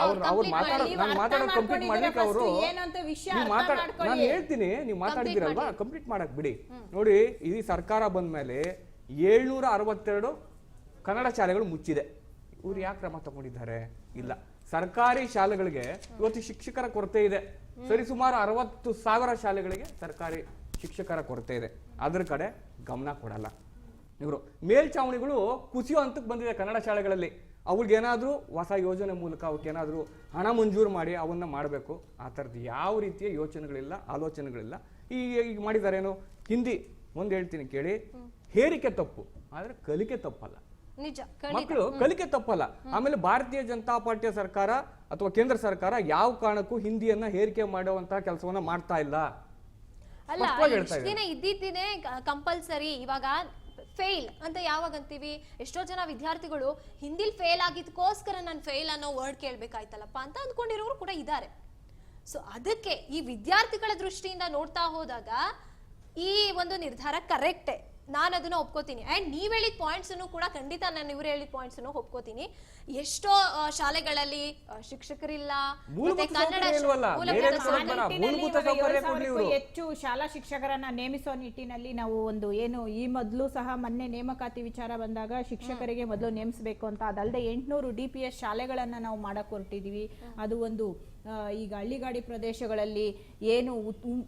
ಅವ್ರು ಮಾತಾಡೋದು ನೀವು ನಾನು ಅರ್ಥ ಮಾತಾಡೋದು ಕಂಪ್ಲೀಟ್ ಮಾಡ್ಕೊಂಡಿದ್ದೀರಾ ಮಾಡ್ಲಿಕ್ಕೆ ಅವರು first ಏನು ಅಂತ ವಿಷಯ ನೀವು ಅರ್ಥ ಮಾಡ್ಕೊಳ್ಳಿ. ನಾನು ಹೇಳ್ತೀನಿ, ನೀವು ಮಾತಾಡಿದ್ದೀರಲ್ವಾ, ಕಂಪ್ಲೀಟ್ ಮಾಡಕ್ ಬಿಡಿ. ನೋಡಿ, ಈ ಸರ್ಕಾರ ಬಂದ್ಮೇಲೆ 762 ಕನ್ನಡ ಶಾಲೆಗಳು ಮುಚ್ಚಿದೆ. ಇವ್ರು ಯಾಕೆ ಕ್ರಮ ತಗೊಂಡಿದ್ದಾರೆ? ಇಲ್ಲ. ಸರ್ಕಾರಿ ಶಾಲೆಗಳಿಗೆ ಇವತ್ತು ಶಿಕ್ಷಕರ ಕೊರತೆ ಇದೆ. ಸರಿಸುಮಾರು 60,000 ಶಾಲೆಗಳಿಗೆ ಸರ್ಕಾರಿ ಶಿಕ್ಷಕರ ಕೊರತೆ ಇದೆ. ಅದ್ರ ಕಡೆ ಗಮನ ಕೊಡಲ್ಲ ಇವರು. ಮೇಲ್ಛಾವಣಿಗಳು ಕುಸಿಯೋ ಹಂತಕ್ಕೆ ಬಂದಿದೆ ಕನ್ನಡ ಶಾಲೆಗಳಲ್ಲಿ. ಅವ್ರಿಗೇನಾದ್ರೂ ಹೊಸ ಯೋಜನೆ ಮೂಲಕ ಅವಕ್ಕೇನಾದ್ರೂ ಹಣ ಮಂಜೂರು ಮಾಡಿ ಅವನ್ನ ಮಾಡಬೇಕು. ಆ ಥರದ್ದು ಯಾವ ರೀತಿಯ ಯೋಚನೆಗಳಿಲ್ಲ, ಆಲೋಚನೆಗಳಿಲ್ಲ. ಈಗ ಮಾಡಿದಾರೇನು? ಹಿಂದಿ ಒಂದು ಹೇಳ್ತೀನಿ ಕೇಳಿ, ಹೇರಿಕೆ ತಪ್ಪು, ಆದ್ರೆ ಕಲಿಕೆ ತಪ್ಪಲ್ಲ. ನಿಜ, ಮಕ್ಕಳು ಕಲಿಕೆ ತಪ್ಪಲ್ಲ. ಆಮೇಲೆ ಭಾರತೀಯ ಜನತಾ ಪಾರ್ಟಿಯ ಸರ್ಕಾರ ಅಥವಾ ಕೇಂದ್ರ ಸರ್ಕಾರ ಯಾವ ಕಾರಣಕ್ಕೂ ಹಿಂದಿಯನ್ನ ಹೇರಿಕೆ ಮಾಡುವಂತಹ ಕೆಲಸವನ್ನ ಮಾಡ್ತಾ ಇಲ್ಲ. ಅಲ್ಲ, ಇಷ್ಟು ದಿನ ಇದ್ದಿದ್ದೇನೆ ಕಂಪಲ್ಸರಿ, ಇವಾಗ ಫೇಲ್ ಅಂತ ಯಾವಾಗ ಅಂತೀವಿ? ಎಷ್ಟೋ ಜನ ವಿದ್ಯಾರ್ಥಿಗಳು ಹಿಂದಿಲ್ ಫೇಲ್ ಆಗಿದ್ದಕ್ಕೋಸ್ಕರ ನಾನು ಫೇಲ್ ಅನ್ನೋ ವರ್ಡ್ ಕೇಳ್ಬೇಕಾಯ್ತಲ್ಲಪ್ಪ ಅಂತ ಅಂದ್ಕೊಂಡಿರೋರು ಕೂಡ ಇದ್ದಾರೆ. ಸೊ ಅದಕ್ಕೆ ಈ ವಿದ್ಯಾರ್ಥಿಗಳ ದೃಷ್ಟಿಯಿಂದ ನೋಡ್ತಾ ಹೋದಾಗ ಈ ಒಂದು ನಿರ್ಧಾರ ಕರೆಕ್ಟೇ, ನಾನು ಅದನ್ನ ಒಪ್ಕೋತೀನಿ. ಅಂಡ್ ನೀವ್ ಹೇಳಿದ ಪಾಯಿಂಟ್ಸ್ ಕೂಡ ಖಂಡಿತ ನಾನು ಇವ್ರು ಹೇಳಿದ ಪಾಯಿಂಟ್ಸ್ ಒಪ್ಕೋತೀನಿ. ಎಷ್ಟೋ ಶಾಲೆಗಳಲ್ಲಿ ಶಿಕ್ಷಕರಿಲ್ಲ, ಮತ್ತೆ ಕನ್ನಡ ಹೆಚ್ಚು ಶಾಲಾ ಶಿಕ್ಷಕರನ್ನ ನೇಮಿಸುವ ನಿಟ್ಟಿನಲ್ಲಿ ನಾವು ಒಂದು ಏನು ಈ ಮೊದಲು ಸಹ ಮೊನ್ನೆ ನೇಮಕಾತಿ ವಿಚಾರ ಬಂದಾಗ ಶಿಕ್ಷಕರಿಗೆ ಮೊದಲು ನೇಮಿಸಬೇಕು ಅಂತ, ಅದಲ್ಲದೆ 800 DPS ಶಾಲೆಗಳನ್ನ ನಾವು ಮಾಡಕ್ ಹೊರಟಿದೀವಿ. ಅದು ಒಂದು ಈಗ ಹಳ್ಳಿಗಾಡಿ ಪ್ರದೇಶಗಳಲ್ಲಿ ಏನು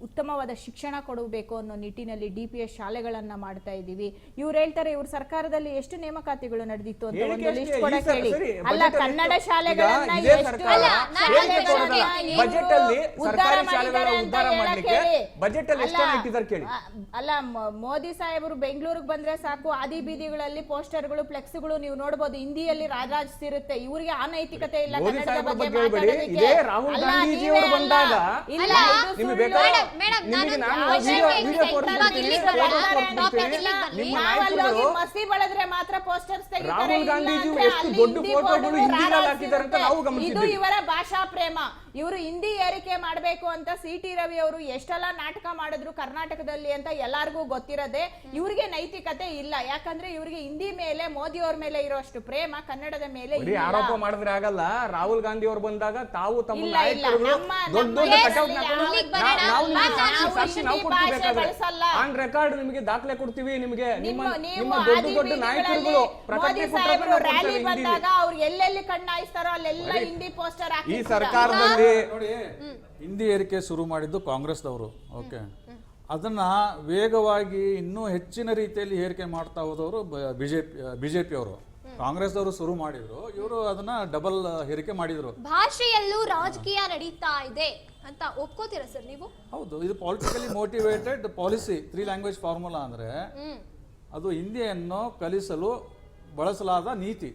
ಉತ್ತಮವಾದ ಶಿಕ್ಷಣ ಕೊಡಬೇಕು ಅನ್ನೋ ನಿಟ್ಟಿನಲ್ಲಿ DPS ಶಾಲೆಗಳನ್ನ ಮಾಡ್ತಾ ಇದೀವಿ. ಇವ್ರು ಹೇಳ್ತಾರೆ ಇವ್ರ ಸರ್ಕಾರದಲ್ಲಿ ಎಷ್ಟು ನೇಮಕಾತಿಗಳು ನಡೆದಿತ್ತು ಅಂತ ಒಂದು ಲಿಸ್ಟ್ ಕೊಡಕ್ಕೆ ಹೇಳಿ. ಅಲ್ಲ, ಕನ್ನಡ ಶಾಲೆಗಳನ್ನ ಬಜೆಟ್ ಅಲ್ಲಿ ಸರ್ಕಾರಿ ಶಾಲೆಗಳ ಉದ್ಧಾರ ಮಾಡ್ಲಿಕ್ಕೆ ಬಜೆಟ್ ಅಲ್ಲಿ ಎಷ್ಟು ಇಟ್ಟಿದ್ದಾರೆ ಕೇಳಿ. ಅಲ್ಲ, ಮೋದಿ ಸಾಹೇಬರು ಬೆಂಗಳೂರಿಗೆ ಬಂದ್ರೆ ಸಾಕು, ಆದಿ ಬೀದಿಗಳಲ್ಲಿ ಪೋಸ್ಟರ್ಗಳು, ಫ್ಲೆಕ್ಸ್ಗಳು ನೀವು ನೋಡಬಹುದು, ಹಿಂದಿಯಲ್ಲಿ ರಾಜಾಜಿಸಿರುತ್ತೆ. ಇವ್ರಿಗೆ ಆ ನೈತಿಕತೆ ಇಲ್ಲ ಕನ್ನಡದ ಬಗ್ಗೆ ಮಾತಾಡೋದಕ್ಕೆ. ರಾಹುಲ್ ಗಾಂಧೀಜಿ ಅವರು ಬಂದಾಗ ನಿಮಗೆ ಬೇಕಾದ್ರೆ ನಿಮಗೆ ನಾನು ವಿಡಿಯೋ ಮಸಿ ಬಳದ್ರೆ ಮಾತ್ರ ಪೋಸ್ಟರ್ಸ್ ತೆಗಿತಾರೆ. ರಾಹುಲ್ ಗಾಂಧೀಜಿ ಎಷ್ಟು ದೊಡ್ಡ ಫೋಟೋಗಳು ಹಿಂದಿಯಲ್ಲಿ ಹಾಕಿದ್ದಾರೆ ಅಂತ ನಾವು ಗಮನಿಸಿದ್ದೀವಿ. ಇದು ಇವರ ಭಾಷಾ ಪ್ರೇಮ. ಇವರು ಹಿಂದಿ ಏರಿಕೆ ಮಾಡಬೇಕು ಅಂತ CT ರವಿ ಅವರು ಎಷ್ಟೆಲ್ಲ ನಾಟಕ ಮಾಡಿದ್ರು ಕರ್ನಾಟಕದಲ್ಲಿ ಅಂತ ಎಲ್ಲಾರ್ಗೂ ಗೊತ್ತಿರದೆ. ಇವ್ರಿಗೆ ನೈತಿಕತೆ ಇಲ್ಲ, ಯಾಕಂದ್ರೆ ಇವ್ರಿಗೆ ಹಿಂದಿ ಮೇಲೆ ಮೋದಿ ಅವ್ರ ಮೇಲೆ ಇರೋಷ್ಟು ಪ್ರೇಮ ಕನ್ನಡದ ಮೇಲೆ ಇಲ್ಲ. ಆರೋಪ ಮಾಡಿದ್ರೆ ಆಗಲ್ಲ. ರಾಹುಲ್ ಗಾಂಧಿ ಅವರು ಬಂದಾಗ ತಾವು ತಮ್ಮ ಆನ್ ರೆಕಾರ್ಡ್ ನಿಮಗೆ ದಾಖಲೆ ಕೊಡ್ತೀವಿ. ನಿಮಗೆ ನಿಮ್ಮ ದೊಡ್ಡ ದೊಡ್ಡ ನಾಯಕರುಗಳು ರ್ಯಾಲಿ ಬಂದಾಗ ಅವ್ರು ಎಲ್ಲೆಲ್ಲಿ ಕಣ್ಣಾಯಿಸ್ತಾರೋ ಅಲ್ಲೆಲ್ಲ ಹಿಂದಿ ಪೋಸ್ಟರ್ ಹಾಕಿ. ಈ ಸರ್ಕಾರದಲ್ಲಿ ನೋಡಿ, ಹಿಂದಿ ಏರಿಕೆ ಶುರು ಮಾಡಿದ್ದು ಕಾಂಗ್ರೆಸ್ದವರು. ಓಕೆ, ಅದನ್ನ ವೇಗವಾಗಿ ಇನ್ನೂ ಹೆಚ್ಚಿನ ರೀತಿಯಲ್ಲಿ ಏರಿಕೆ ಮಾಡ್ತಾ ಹೋದವರು ಬಿಜೆಪಿ ಅವರು. ಕಾಂಗ್ರೆಸ್ದವರು ಶುರು ಮಾಡಿದ್ರು, ಇವರು ಅದನ್ನ ಡಬಲ್ ಏರಿಕೆ ಮಾಡಿದ್ರು. ಭಾಷೆಯಲ್ಲೂ ರಾಜಕೀಯ ನಡೀತಾ ಇದೆ ಅಂತ ಒಪ್ಕೋತೀರಾ ಸರ್ ನೀವು? ಹೌದು, ಇದು politically motivated policy. 3 language formula ಅಂದ್ರೆ ಅದು ಹಿಂದಿಯನ್ನು ಕಲಿಸಲು ಬಳಸಲಾದ ನೀತಿ,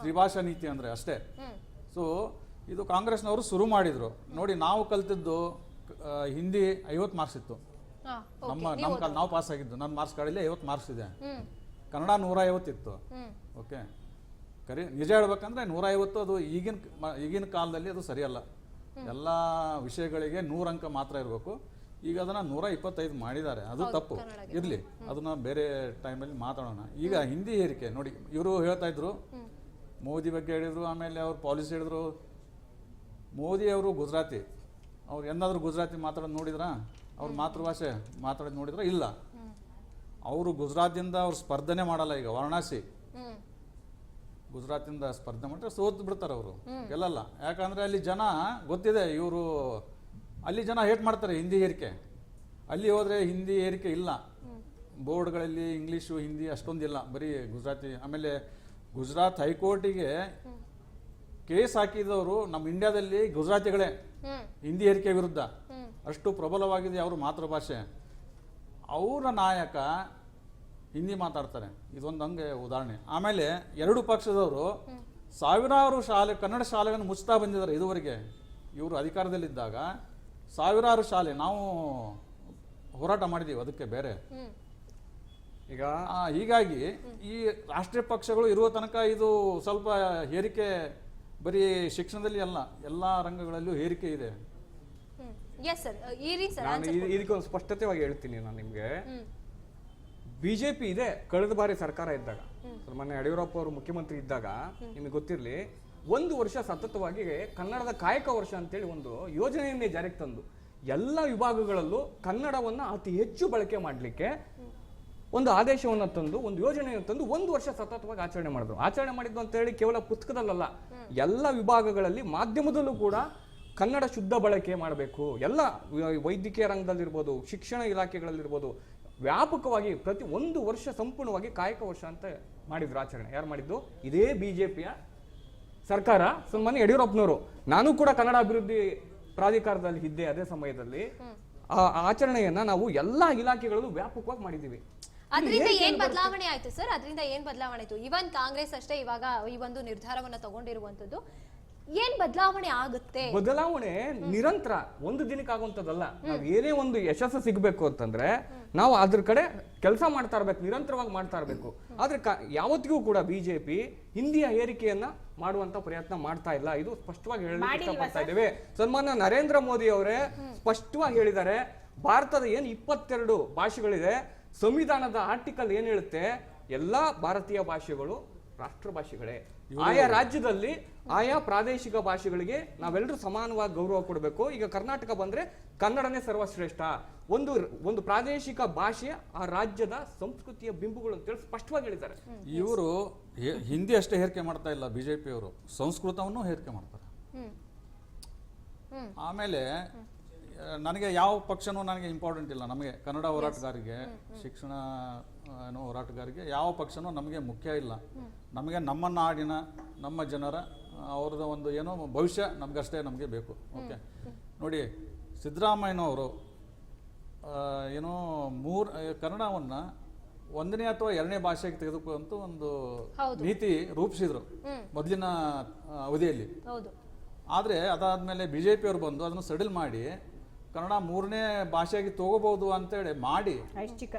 ತ್ರಿಭಾಷಾ ನೀತಿ ಅಂದ್ರೆ ಅಷ್ಟೇ. ಸೊ ಇದು ಕಾಂಗ್ರೆಸ್ನವರು ಶುರು ಮಾಡಿದ್ರು. ನೋಡಿ, ನಾವು ಕಲ್ತಿದ್ದು ಹಿಂದಿ 50 ಮಾರ್ಕ್ಸ್ ಇತ್ತು. ನಾವು ಪಾಸ್ ಆಗಿದ್ದು, ನನ್ನ ಮಾರ್ಕ್ಸ್ ಕಾರ್ಡಲ್ಲಿ 50 ಮಾರ್ಕ್ಸ್ ಇದೆ. ಕನ್ನಡ 150 ಇತ್ತು. ಓಕೆ, ನಿಜ ಹೇಳ್ಬೇಕಂದ್ರೆ 150 ಅದು ಈಗಿನ ಕಾಲದಲ್ಲಿ ಅದು ಸರಿಯಲ್ಲ. ಎಲ್ಲ ವಿಷಯಗಳಿಗೆ 100 ಅಂಕ ಮಾತ್ರ ಇರಬೇಕು. ಈಗ ಅದನ್ನ 125 ಮಾಡಿದ್ದಾರೆ, ಅದು ತಪ್ಪು. ಇರ್ಲಿ, ಅದನ್ನ ಬೇರೆ ಟೈಮಲ್ಲಿ ಮಾತಾಡೋಣ. ಈಗ ಹಿಂದಿ ಏರಿಕೆ ನೋಡಿ, ಇವರು ಹೇಳ್ತಾ ಇದ್ರು, ಮೋದಿ ಬಗ್ಗೆ ಹೇಳಿದ್ರು, ಆಮೇಲೆ ಅವ್ರ ಪಾಲಿಸಿ ಹೇಳಿದ್ರು. ಮೋದಿ ಅವರು ಗುಜರಾತಿ, ಅವ್ರು ಎಂದಾದ್ರೂ ಗುಜರಾತಿ ಮಾತಾಡೋದು ನೋಡಿದ್ರ? ಅವ್ರ ಮಾತೃಭಾಷೆ ಮಾತಾಡೋದು ನೋಡಿದ್ರ? ಇಲ್ಲ. ಅವರು ಗುಜರಾತಿಂದ ಅವ್ರು ಸ್ಪರ್ಧನೆ ಮಾಡಲ್ಲ. ಈಗ ವಾರಣಾಸಿ ಗುಜರಾತಿಂದ ಸ್ಪರ್ಧೆ ಮಾಡಿದ್ರೆ ಸೋತು ಬಿಡ್ತಾರೆ ಅವರು, ಗೆಲ್ಲಲ್ಲ. ಯಾಕಂದ್ರೆ ಅಲ್ಲಿ ಜನ ಗೊತ್ತಿದೆ, ಇವರು ಅಲ್ಲಿ ಜನ ಹೇಟ್ ಮಾಡ್ತಾರೆ ಹಿಂದಿ ಏರಿಕೆ. ಅಲ್ಲಿ ಹೋದ್ರೆ ಹಿಂದಿ ಏರಿಕೆ ಇಲ್ಲ, ಬೋರ್ಡ್ಗಳಲ್ಲಿ ಇಂಗ್ಲೀಷು ಹಿಂದಿ ಅಷ್ಟೊಂದಿಲ್ಲ, ಬರೀ ಗುಜರಾತಿ. ಆಮೇಲೆ ಗುಜರಾತ್ ಹೈಕೋರ್ಟಿಗೆ ಕೇಸ್ ಹಾಕಿದವರು ನಮ್ಮ ಇಂಡಿಯಾದಲ್ಲಿ ಗುಜರಾತಿಗಳೇ ಹಿಂದಿ ಏರಿಕೆ ವಿರುದ್ಧ. ಅಷ್ಟು ಪ್ರಬಲವಾಗಿದೆ ಅವ್ರ ಮಾತೃಭಾಷೆ. ಅವರ ನಾಯಕ ಹಿಂದಿ ಮಾತಾಡ್ತಾರೆ, ಇದೊಂದು ಹಂಗೆ ಉದಾಹರಣೆ. ಆಮೇಲೆ 2 ಪಕ್ಷದವರು ಸಾವಿರಾರು ಕನ್ನಡ ಶಾಲೆಗಳನ್ನು ಮುಚ್ತಾ ಬಂದಿದ್ದಾರೆ ಇದುವರೆಗೆ. ಇವರು ಅಧಿಕಾರದಲ್ಲಿದ್ದಾಗ ಸಾವಿರಾರು ಶಾಲೆ ನಾವು ಹೋರಾಟ ಮಾಡಿದೀವಿ ಅದಕ್ಕೆ ಬೇರೆ. ಈಗ ಹೀಗಾಗಿ ಈ ರಾಷ್ಟ್ರೀಯ ಪಕ್ಷಗಳು ಇರುವ ತನಕ ಇದು ಸ್ವಲ್ಪ ಏರಿಕೆ ಬರೀ ಶಿಕ್ಷಣದಲ್ಲಿ ಅಲ್ಲ, ಎಲ್ಲಾ ರಂಗಗಳಲ್ಲೂ ಏರಿಕೆ ಇದೆ. ಇದಕ್ಕೊಂದು ಸ್ಪಷ್ಟತೆವಾಗಿ ಹೇಳ್ತೀನಿ ನಾನು ನಿಮ್ಗೆ. ಬಿಜೆಪಿ ಇದೆ ಕಳೆದ ಬಾರಿ ಸರ್ಕಾರ ಇದ್ದಾಗ, ಮೊನ್ನೆ ಯಡಿಯೂರಪ್ಪ ಅವರು ಮುಖ್ಯಮಂತ್ರಿ ಇದ್ದಾಗ ನಿಮಗೆ ಗೊತ್ತಿರಲಿ, 1 ವರ್ಷ ಸತತವಾಗಿ ಕನ್ನಡದ ಕಾಯಕ ವರ್ಷ ಅಂತೇಳಿ ಒಂದು ಯೋಜನೆಯನ್ನೇ ಜಾರಿಗೆ ತಂದು ಎಲ್ಲ ವಿಭಾಗಗಳಲ್ಲೂ ಕನ್ನಡವನ್ನ ಅತಿ ಹೆಚ್ಚು ಬಳಕೆ ಮಾಡಲಿಕ್ಕೆ ಒಂದು ಆದೇಶವನ್ನು ತಂದು ಒಂದು ಯೋಜನೆಯನ್ನು ತಂದು 1 ವರ್ಷ ಸತತವಾಗಿ ಆಚರಣೆ ಮಾಡಿದ್ರು. ಆಚರಣೆ ಮಾಡಿದ್ದು ಅಂತ ಹೇಳಿ ಕೇವಲ ಪುಸ್ತಕದಲ್ಲ, ಎಲ್ಲ ವಿಭಾಗಗಳಲ್ಲಿ ಮಾಧ್ಯಮದಲ್ಲೂ ಕೂಡ ಕನ್ನಡ ಶುದ್ಧ ಬಳಕೆ ಮಾಡಬೇಕು. ಎಲ್ಲ ವೈದ್ಯಕೀಯ ರಂಗದಲ್ಲಿರ್ಬೋದು, ಶಿಕ್ಷಣ ಇಲಾಖೆಗಳಲ್ಲಿರ್ಬೋದು, ವ್ಯಾಪಕವಾಗಿ ಪ್ರತಿ 1 ವರ್ಷ ಸಂಪೂರ್ಣವಾಗಿ ಕಾಯಕ ವರ್ಷ ಅಂತ ಮಾಡಿದ್ರು ಆಚರಣೆ. ಯಾರು ಮಾಡಿದ್ದು? ಇದೇ ಬಿಜೆಪಿಯ ಸರ್ಕಾರ, ಸನ್ಮಾನ್ಯ ಯಡಿಯೂರಪ್ಪನವರು. ನಾನು ಕೂಡ ಕನ್ನಡ ಅಭಿವೃದ್ಧಿ ಪ್ರಾಧಿಕಾರದಲ್ಲಿ ಇದ್ದೆ ಅದೇ ಸಮಯದಲ್ಲಿ. ಆ ಆಚರಣೆಯನ್ನ ನಾವು ಎಲ್ಲಾ ಇಲಾಖೆಗಳಲ್ಲೂ ವ್ಯಾಪಕವಾಗಿ ಮಾಡಿದ್ದೀವಿ. ಅದರಿಂದ ಏನ್ ಬದಲಾವಣೆ ಆಯ್ತು ಸರ್? ಅದರಿಂದ ಏನ್ ಬದಲಾವಣೆ ಆಯ್ತು? ಇವನ್ ಕಾಂಗ್ರೆಸ್ ಅಷ್ಟೇ ಇವಾಗ ಈ ಒಂದು ನಿರ್ಧಾರವನ್ನ ತಗೊಂಡಿರುವಂತದ್ದು. ಏನ್ ಬದಲಾವಣೆ ಆಗುತ್ತೆ? ಬದಲಾವಣೆ ನಿರಂತರ, ಒಂದು ದಿನಕ್ಕೆ ಆಗುವಂತದ್ದಲ್ಲ. ನಾವು ಏನೇ ಒಂದು ಯಶಸ್ಸು ಸಿಗಬೇಕು ಅಂತಂದ್ರೆ ನಾವು ಅದ್ರ ಕಡೆ ಕೆಲಸ ಮಾಡ್ತಾ ಇರ್ಬೇಕು, ನಿರಂತರವಾಗಿ ಮಾಡ್ತಾ ಇರ್ಬೇಕು. ಆದ್ರೆ ಯಾವತ್ತಿಗೂ ಕೂಡ ಬಿಜೆಪಿ ಹಿಂದಿಯ ಏರಿಕೆಯನ್ನ ಮಾಡುವಂತ ಪ್ರಯತ್ನ ಮಾಡ್ತಾ ಇಲ್ಲ. ಇದು ಸ್ಪಷ್ಟವಾಗಿ ಹೇಳಲಿಕ್ಕೆ ಇಷ್ಟಪಡ್ತಾ ಇದ್ದೇವೆ. ಸನ್ಮಾನ್ಯ ನರೇಂದ್ರ ಮೋದಿ ಅವರೇ ಸ್ಪಷ್ಟವಾಗಿ ಹೇಳಿದ್ದಾರೆ, ಭಾರತದ ಏನು 22 ಭಾಷೆಗಳಿದೆ, ಸಂವಿಧಾನದ ಆರ್ಟಿಕಲ್ ಏನ್ ಹೇಳುತ್ತೆ, ಎಲ್ಲಾ ಭಾರತೀಯ ಭಾಷೆಗಳು ರಾಷ್ಟ್ರ ಭಾಷೆಗಳೇ. ಆಯಾ ರಾಜ್ಯದಲ್ಲಿ ಆಯಾ ಪ್ರಾದೇಶಿಕ ಭಾಷೆಗಳಿಗೆ ನಾವೆಲ್ಲರೂ ಸಮಾನವಾಗಿ ಗೌರವ ಕೊಡಬೇಕು. ಈಗ ಕರ್ನಾಟಕ ಬಂದ್ರೆ ಕನ್ನಡನೇ ಸರ್ವಶ್ರೇಷ್ಠ. ಒಂದು ಪ್ರಾದೇಶಿಕ ಭಾಷೆ ಆ ರಾಜ್ಯದ ಸಂಸ್ಕೃತಿಯ ಬಿಂಬುಗಳು ಅಂತೇಳಿ ಸ್ಪಷ್ಟವಾಗಿ ಹೇಳಿದ್ದಾರೆ. ಇವರು ಹಿಂದಿ ಅಷ್ಟೇ ಹೇರಿಕೆ ಮಾಡ್ತಾ ಇಲ್ಲ, ಬಿಜೆಪಿಯವರು ಸಂಸ್ಕೃತವನ್ನು ಹೇರಿಕೆ ಮಾಡ್ತಾರೆ. ಆಮೇಲೆ ನನಗೆ ಯಾವ ಪಕ್ಷನೂ ನನಗೆ ಇಂಪಾರ್ಟೆಂಟ್ ಇಲ್ಲ. ನಮಗೆ ಕನ್ನಡ ಹೋರಾಟಗಾರರಿಗೆ, ಶಿಕ್ಷಣ ಹೋರಾಟಗಾರರಿಗೆ ಯಾವ ಪಕ್ಷನೂ ನಮಗೆ ಮುಖ್ಯ ಇಲ್ಲ. ನಮಗೆ ನಮ್ಮ ನಾಡಿನ, ನಮ್ಮ ಜನರ ಅವ್ರದ್ದು ಒಂದು ಏನೋ ಭವಿಷ್ಯ ನಮಗಷ್ಟೇ ಬೇಕು. ಓಕೆ, ನೋಡಿ, ಸಿದ್ದರಾಮಯ್ಯನವರು ಏನೋ ಕನ್ನಡವನ್ನು 1ನೇ ಅಥವಾ 2ನೇ ಭಾಷೆಗೆ ತೆಗೆದುಕೊಂತ ಒಂದು ನೀತಿ ರೂಪಿಸಿದ್ರು ಮೊದಲಿನ ಅವಧಿಯಲ್ಲಿ. ಆದರೆ ಅದಾದ್ಮೇಲೆ ಬಿಜೆಪಿಯವರು ಬಂದು ಅದನ್ನು ಸಡಿಲ್ ಮಾಡಿ ಕನ್ನಡ 3ನೇ ಭಾಷೆಯಾಗಿ ತಗೋಬಹುದು ಅಂತೇಳಿ ಮಾಡಿ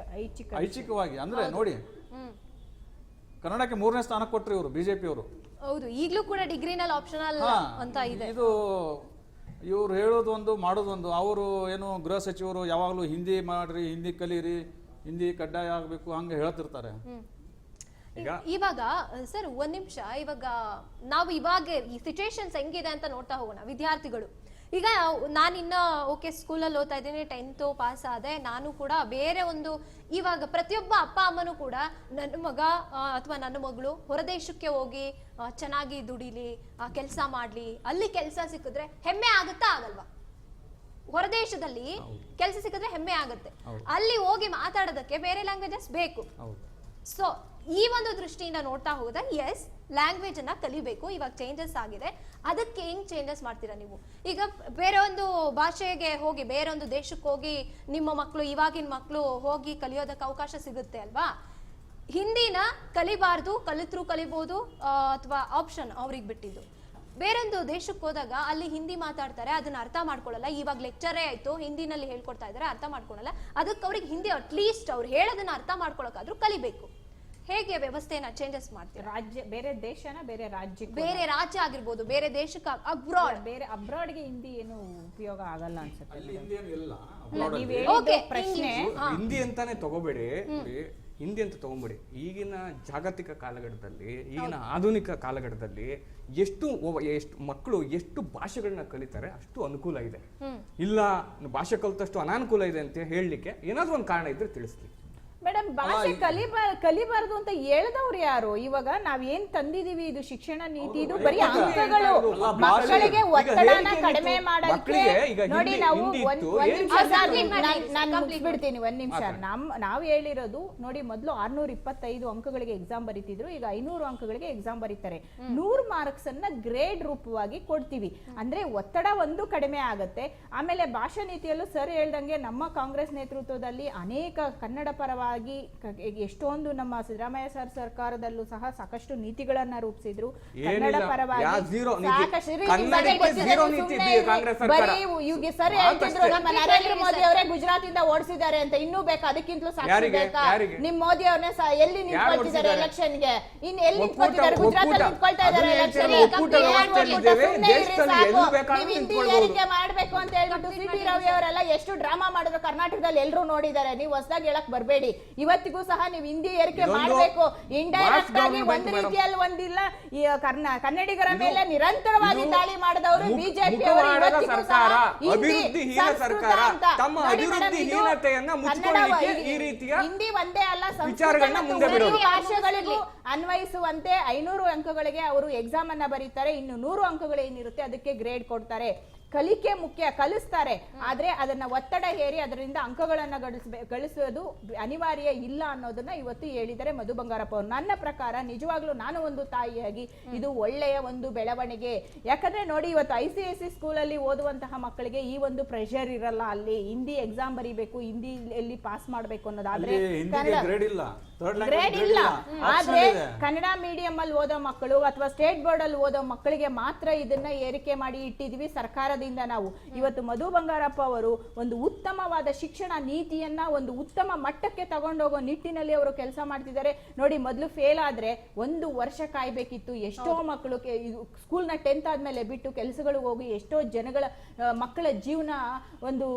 ಐಚ್ಛಿಕವಾಗಿ, ಅಂದ್ರೆ ನೋಡಿ, ಕನ್ನಡಕ್ಕೆ 3ನೇ ಸ್ಥಾನ ಕೊಟ್ರು ಇವರು ಬಿಜೆಪಿಯವರು. ಹೌದು, ಈಗಲೂ ಕೂಡ ಡಿಗ್ರಿನಲ್ಲಿ ಆಪ್ಷನಲ್ ಅಂತ ಇದೆ. ಇದು ಇವ್ರು ಹೇಳೋದು ಒಂದು, ಮಾಡೋದು ಒಂದು. ಅವರು ಏನು ಗೃಹ ಸಚಿವರು ಯಾವಾಗಲೂ ಹಿಂದಿ ಮಾಡ್ರಿ, ಹಿಂದಿ ಕಲೀರಿ, ಹಿಂದಿ ಕಡ್ಡಾಯ ಆಗಬೇಕು ಹಂಗೆ ಹೇಳ್ತಿರ್ತಾರೆ. ಇವಾಗ ಸರ್ ಒಂದ್ ನಿಮಿಷ, ಇವಾಗ ನಾವು ಇವಾಗ ಈ ಸಿಚುವೇಶನ್ಸ್ ಹೆಂಗಿದೆ ಅಂತ ನೋಡ್ತಾ ಹೋಗೋಣ. ವಿದ್ಯಾರ್ಥಿಗಳು ಈಗ ನಾನಿನ್ನ ಓಕೆ ಸ್ಕೂಲಲ್ಲಿ ಓದ್ತಾ ಇದ್ದೀನಿ, 10th ಪಾಸ್ ಆದೆ, ನಾನು ಕೂಡ ಬೇರೆ ಒಂದು, ಇವಾಗ ಪ್ರತಿಯೊಬ್ಬ ಅಪ್ಪ ಅಮ್ಮನೂ ಕೂಡ ನನ್ನ ಮಗ ಅಥವಾ ನನ್ನ ಮಗಳು ಹೊರದೇಶಕ್ಕೆ ಹೋಗಿ ಚೆನ್ನಾಗಿ ದುಡಿಲಿ, ಕೆಲಸ ಮಾಡ್ಲಿ, ಅಲ್ಲಿ ಕೆಲಸ ಸಿಕ್ಕಿದ್ರೆ ಹೆಮ್ಮೆ ಆಗುತ್ತಾ ಆಗಲ್ವಾ? ಹೊರದೇಶದಲ್ಲಿ ಕೆಲಸ ಸಿಕ್ಕಿದ್ರೆ ಹೆಮ್ಮೆ ಆಗುತ್ತೆ. ಅಲ್ಲಿ ಹೋಗಿ ಮಾತಾಡೋದಕ್ಕೆ ಬೇರೆ ಲ್ಯಾಂಗ್ವೇಜಸ್ ಬೇಕು. ಸೊ ಈ ಒಂದು ದೃಷ್ಟಿಯಿಂದ ನೋಡ್ತಾ ಹೋದ್ರೆ ಎಸ್, ಲ್ಯಾಂಗ್ವೇಜ್ ಅನ್ನ ಕಲಿಬೇಕು. ಇವಾಗ ಚೇಂಜಸ್ ಆಗಿದೆ, ಅದಕ್ಕೆ ಹೆಂಗ್ ಚೇಂಜಸ್ ಮಾಡ್ತೀರಾ ನೀವು? ಈಗ ಬೇರೆ ಒಂದು ಭಾಷೆಗೆ ಹೋಗಿ, ಬೇರೆ ಒಂದು ದೇಶಕ್ಕೆ ಹೋಗಿ ನಿಮ್ಮ ಮಕ್ಕಳು, ಇವಾಗಿನ ಮಕ್ಕಳು ಹೋಗಿ ಕಲಿಯೋದಕ್ಕೆ ಅವಕಾಶ ಸಿಗುತ್ತೆ ಅಲ್ವಾ? ಹಿಂದಿನ ಕಲಿಬಾರ್ದು, ಕಲಿತ್ರು ಕಲಿಬಹುದು ಅಥವಾ ಆಪ್ಷನ್ ಅವ್ರಿಗೆ ಬಿಟ್ಟಿದ್ದು. ಬೇರೊಂದು ದೇಶಕ್ಕೆ ಹೋದಾಗ ಅಲ್ಲಿ ಹಿಂದಿ ಮಾತಾಡ್ತಾರೆ, ಅದನ್ನ ಅರ್ಥ ಮಾಡ್ಕೊಳ್ಳಲ್ಲ. ಇವಾಗ ಲೆಕ್ಚರೇ ಆಯ್ತು, ಹಿಂದಿನಲ್ಲಿ ಹೇಳ್ಕೊಡ್ತಾ ಇದಾರೆ, ಅರ್ಥ ಮಾಡ್ಕೊಳ್ಳಲ್ಲ. ಅದಕ್ಕೆ ಅವ್ರಿಗೆ ಹಿಂದಿ ಅಟ್ಲೀಸ್ಟ್ ಅವ್ರು ಹೇಳೋದನ್ನ ಅರ್ಥ ಮಾಡ್ಕೊಳಕಾದ್ರೂ ಕಲಿಬೇಕು. ಹೇಗೆ ವ್ಯವಸ್ಥೆಯನ್ನ ಚೇಂಜಸ್ ಮಾಡ್ತೀರಾ? ರಾಜ್ಯ, ಬೇರೆ ದೇಶನ ಬೇರೆ ರಾಜ್ಯಕ್ಕೆ, ಬೇರೆ ರಾಜ್ಯ ಆಗಿರ್ಬೋದು, ಬೇರೆ ದೇಶಕ್ಕೆ, ಅಬ್ರಾಡ್, ಬೇರೆ ಅಬ್ರಾಡ್ಗೆ ಹಿಂದಿ ಏನು ಉಪಯೋಗ ಆಗಲ್ಲ ಅನ್ಸುತ್ತೆ. ಪ್ರಶ್ನೆ ಹಿಂದಿ ಅಂತಾನೆ ತಗೋಬೇಡಿ, ಹಿಂದಿ ಅಂತ ತಗೊಂಬಿಡಿ. ಈಗಿನ ಜಾಗತಿಕ ಕಾಲಘಟ್ಟದಲ್ಲಿ, ಈಗಿನ ಆಧುನಿಕ ಕಾಲಘಟ್ಟದಲ್ಲಿ ಎಷ್ಟು ಮಕ್ಕಳು ಎಷ್ಟು ಭಾಷೆಗಳನ್ನ ಕಲಿತಾರೆ ಅಷ್ಟು ಅನುಕೂಲ ಇದೆ. ಇಲ್ಲ ಭಾಷೆ ಕಲಿತಷ್ಟು ಅನಾನುಕೂಲ ಇದೆ ಅಂತ ಹೇಳಲಿಕ್ಕೆ ಏನಾದ್ರೂ ಒಂದು ಕಾರಣ ಇದ್ರೆ ತಿಳಿಸ್ಲಿ ಮೇಡಮ್. ಭಾಷೆ ಕಲಿಬಾರದು ಅಂತ ಹೇಳ್ದವ್ರು ಯಾರು? ಇವಾಗ ನಾವೇನ್ ತಂದಿದೀವಿ, ಇದು ಶಿಕ್ಷಣ ನೀತಿ, ಇದು ಬರೀ ಅಂಕಗಳು. ಮಕ್ಕಳಿಗೆ ಒತ್ತಡನ ಕಡಿಮೆ ಮಾಡಕ್ಕೆ ನೋಡಿ, ನಾವು ನಾನು ಮುಗಿಸ್ಬಿಡ್ತೀನಿ ಒಂದ್ ನಿಮಿಷ. ನಾವ್ ಹೇಳಿರೋದು ನೋಡಿ, ಮೊದ್ಲು 625 ಅಂಕಗಳಿಗೆ ಎಕ್ಸಾಮ್ ಬರೀತಿದ್ರು, ಈಗ 500 ಅಂಕಗಳಿಗೆ ಎಕ್ಸಾಮ್ ಬರೀತಾರೆ. 100 ಮಾರ್ಕ್ಸ್ ಅನ್ನ ಗ್ರೇಡ್ ರೂಪವಾಗಿ ಕೊಡ್ತೀವಿ. ಅಂದ್ರೆ ಒತ್ತಡ ಒಂದು ಕಡಿಮೆ ಆಗತ್ತೆ. ಆಮೇಲೆ ಭಾಷಾ ನೀತಿಯಲ್ಲೂ ಸರ್ ಹೇಳ್ದಂಗೆ ನಮ್ಮ ಕಾಂಗ್ರೆಸ್ ನೇತೃತ್ವದಲ್ಲಿ ಅನೇಕ ಕನ್ನಡ ಪರವಾಗಿ ಎಷ್ಟೊಂದು, ನಮ್ಮ ಸಿದ್ದರಾಮಯ್ಯ ಸರ್ ಸರ್ಕಾರದಲ್ಲೂ ಸಹ ಸಾಕಷ್ಟು ನೀತಿಗಳನ್ನ ರೂಪಿಸಿದ್ರು ಕನ್ನಡ ಪರವಾಗಿ. ಸರ್ ಹೇಳ್ತಿದ್ರು ನಮ್ಮ ನರೇಂದ್ರ ಮೋದಿ ಅವರೇ ಗುಜರಾತ್ ಇಂದ ಓಡಿಸಿದ್ದಾರೆ ಅಂತ. ಇನ್ನೂ ಬೇಕಾ? ಅದಕ್ಕಿಂತಲೂ ಸಾಕ್ಷಿ ಬೇಕಾ? ನಿಮ್ ಮೋದಿ ಅವ್ರನ್ನ ಎಲ್ಲಿ ನಿಂತ್ಕೊಳ್ತಿದ್ದಾರೆ ಎಲೆಕ್ಷನ್ಗೆ? ಇನ್ ಎಲ್ಲಿ ನಿಂತ್ಕೊಳ್ತಿದ್ದಾರೆ? ಗುಜರಾತ್ ಅಲ್ಲಿ ನಿಂತ್ಕೊಳ್ತಾ ಇದ್ದಾರೆ ಎಲೆಕ್ಷನ್. ಹಿಂದಿ ಏರಿಕೆ ಮಾಡ್ಬೇಕು ಅಂತ ಹೇಳ್ಬಿಟ್ಟು ಸಿ ಟಿ ರವಿ ಅವರೆಲ್ಲ ಎಷ್ಟು ಡ್ರಾಮಾ ಮಾಡಿದ್ರು ಕರ್ನಾಟಕದಲ್ಲಿ ಎಲ್ರು ನೋಡಿದ್ದಾರೆ. ನೀವು ಹೊಸದಾಗಿ ಹೇಳಕ್ ಬರ್ಬೇಡಿ. ಇವತ್ತಿಗೂ ಸಹ ನೀವು ಹಿಂದಿ ಏರಿಕೆ ಇದೊಂದು ಮಾಡಬೇಕು. ಇಂಡೈರೆಕ್ಟ್ mass ಆಗಿ government ಒಂದು madam. ರೀತಿಯಲ್ಲಿ ಒಂದಿಲ್ಲ ಈ ಕನ್ನಡಿಗರ ಮೇಲೆ ನಿರಂತರವಾಗಿ ಇದು ದಾಳಿ ಮಾಡಿದವರು ಬಿಜೆಪಿ ಮುಖವಾಡದ ಸರ್ಕಾರ, ಅಭಿವೃದ್ಧಿಹೀನ ಸರ್ಕಾರ ತಮ್ಮ ಅಭಿವೃದ್ಧಿಹೀನತೆಯನ್ನ ಮುಚ್ಚಿಕೊಳ್ಳಲಿಕ್ಕೆ ಈ ರೀತಿಯ ಹಿಂದಿ ಒಂದೇ ಅಲ್ಲ ವಿಚಾರಗಳನ್ನ ಮುಂದೆ ಬಿಡೋದು. ಭಾಷೆಗಳಿಗೂ ಅನ್ವಯಿಸುವಂತೆ 500 ಅಂಕಗಳಿಗೆ ಅವರು ಎಕ್ಸಾಮ್ ಅನ್ನ ಬರೀತಾರೆ. ಇನ್ನು 100 ಅಂಕಗಳು ಏನಿರುತ್ತೆ ಅದಕ್ಕೆ ಗ್ರೇಡ್ ಕೊಡ್ತಾರೆ. ಕಲಿಕೆ ಮುಖ್ಯ, ಕಲಿಸ್ತಾರೆ, ಆದ್ರೆ ಅದನ್ನ ಒತ್ತಡ ಹೇರಿ ಅದರಿಂದ ಅಂಕಗಳನ್ನ ಗಳಿಸೋದು ಅನಿವಾರ್ಯ ಇಲ್ಲ ಅನ್ನೋದನ್ನ ಇವತ್ತು ಹೇಳಿದ್ದಾರೆ ಮಧು ಬಂಗಾರಪ್ಪ ಅವರು. ನನ್ನ ಪ್ರಕಾರ ನಿಜವಾಗ್ಲೂ ನಾನು ಒಂದು ತಾಯಿಯಾಗಿ ಇದು ಒಳ್ಳೆಯ ಒಂದು ಬೆಳವಣಿಗೆ. ಯಾಕಂದ್ರೆ ನೋಡಿ, ಇವತ್ತು ICSE ಸ್ಕೂಲಲ್ಲಿ ಓದುವಂತಹ ಮಕ್ಕಳಿಗೆ ಈ ಒಂದು ಪ್ರೆಷರ್ ಇರಲ್ಲ. ಅಲ್ಲಿ ಹಿಂದಿ ಎಕ್ಸಾಮ್ ಬರೀಬೇಕು, ಹಿಂದಿಯಲ್ಲಿ ಪಾಸ್ ಮಾಡ್ಬೇಕು ಅನ್ನೋದಾದ್ರೆ ಗ್ರೇಡ್ ಇಲ್ಲ. ಆದ್ರೆ ಕನ್ನಡ ಮೀಡಿಯಂ ಅಲ್ಲಿ ಓದೋ ಮಕ್ಕಳು ಅಥವಾ ಸ್ಟೇಟ್ ಬೋರ್ಡ್ ಅಲ್ಲಿ ಓದೋ ಮಕ್ಕಳಿಗೆ ಮಾತ್ರ ಇದನ್ನ ಏರಿಕೆ ಮಾಡಿ ಇಟ್ಟಿದ್ವಿ ಸರ್ಕಾರದಿಂದ. ನಾವು ಇವತ್ತು ಮಧು ಬಂಗಾರಪ್ಪ ಅವರು ಒಂದು ಉತ್ತಮವಾದ ಶಿಕ್ಷಣ ನೀತಿಯನ್ನ ಒಂದು ಉತ್ತಮ ಮಟ್ಟಕ್ಕೆ ತಗೊಂಡೋಗೋ ನಿಟ್ಟಿನಲ್ಲಿ ಅವರು ಕೆಲಸ ಮಾಡ್ತಿದ್ದಾರೆ. ನೋಡಿ, ಮೊದಲು ಫೇಲ್ ಆದ್ರೆ 1 ವರ್ಷ ಕಾಯ್ಬೇಕಿತ್ತು. ಎಷ್ಟೋ ಮಕ್ಕಳು ಸ್ಕೂಲ್ನ 10th ಆದ್ಮೇಲೆ ಬಿಟ್ಟು ಕೆಲಸಗಳು ಹೋಗಿ ಎಷ್ಟೋ ಜನಗಳ ಮಕ್ಕಳ ಜೀವನ ಒಂದು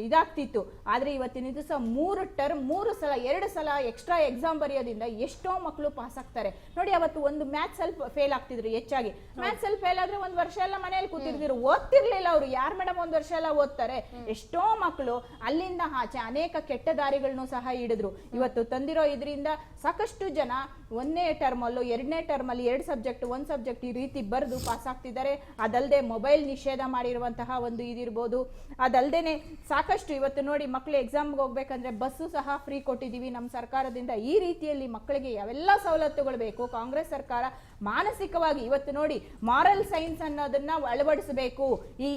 ಇದಾಗ್ತಿತ್ತು. ಆದ್ರೆ ಇವತ್ತಿನ ದಿವಸ 3 ಟರ್ಮ್ 2 ಸಲ ಎಕ್ಸ್ಟ್ರಾ ಎಕ್ಸಾಮ್ ಬರೆಯೋದ್ರಿಂದ ಎಷ್ಟೋ ಮಕ್ಕಳು ಪಾಸ್ ಆಗ್ತಾರೆ. ನೋಡಿ, ಅವತ್ತು ಒಂದು ಮ್ಯಾಥ್ಸ್ ಅಲ್ಲಿ ಫೇಲ್ ಆಗ್ತಿದ್ರು. ಹೆಚ್ಚಾಗಿ ಮ್ಯಾಥ್ಸ್ ಅಲ್ಲಿ ಫೇಲ್ ಆದ್ರೆ 1 ವರ್ಷ ಎಲ್ಲ ಮನೆಯಲ್ಲಿ ಕೂತಿರ್ತಿದ್ರು, ಓದ್ತಿರ್ಲಿಲ್ಲ ಅವರು. ಯಾರು ಮೇಡಮ್ 1 ವರ್ಷ ಎಲ್ಲ ಓದ್ತಾರೆ? ಎಷ್ಟೋ ಮಕ್ಕಳು ಅಲ್ಲಿಂದ ಆಚೆ ಅನೇಕ ಕೆಟ್ಟ ದಾರಿಗಳನ್ನು ಸಹ ಹಿಡಿದ್ರು. ಇವತ್ತು ತಂದಿರೋ ಇದರಿಂದ ಸಾಕಷ್ಟು ಜನ 1ನೇ ಟರ್ಮ್ ಅಲ್ಲೂ 2ನೇ ಟರ್ಮ್ ಅಲ್ಲಿ 2 ಸಬ್ಜೆಕ್ಟ್ 1 ಸಬ್ಜೆಕ್ಟ್ ಈ ರೀತಿ ಬರೆದು ಪಾಸ್ ಆಗ್ತಿದ್ದಾರೆ. ಅದಲ್ಲದೆ ಮೊಬೈಲ್ ನಿಷೇಧ ಮಾಡಿರುವಂತಹ ಒಂದು ಇದಿರ್ಬೋದು. ಅದಲ್ದೇನೆ ಸಾಕಷ್ಟು ಇವತ್ತು ನೋಡಿ, ಮಕ್ಕಳು ಎಕ್ಸಾಮ್ಗೆ ಹೋಗ್ಬೇಕಂದ್ರೆ ಬಸ್ಸು ಸಹ ಫ್ರೀ ಕೊಟ್ಟಿದ್ದೀವಿ ನಮ್ಮ ಸರ್ಕಾರದಿಂದ. ಈ ರೀತಿಯಲ್ಲಿ ಮಕ್ಕಳಿಗೆ ಯಾವೆಲ್ಲ ಸವಲತ್ತುಗಳು ಬೇಕು ಕಾಂಗ್ರೆಸ್ ಸರ್ಕಾರ ಮಾನಸಿಕವಾಗಿ ಇವತ್ತು ನೋಡಿ, ಮಾರಲ್ ಸೈನ್ಸ್ ಅನ್ನೋದನ್ನ ಅಳವಡಿಸಬೇಕು. ಈ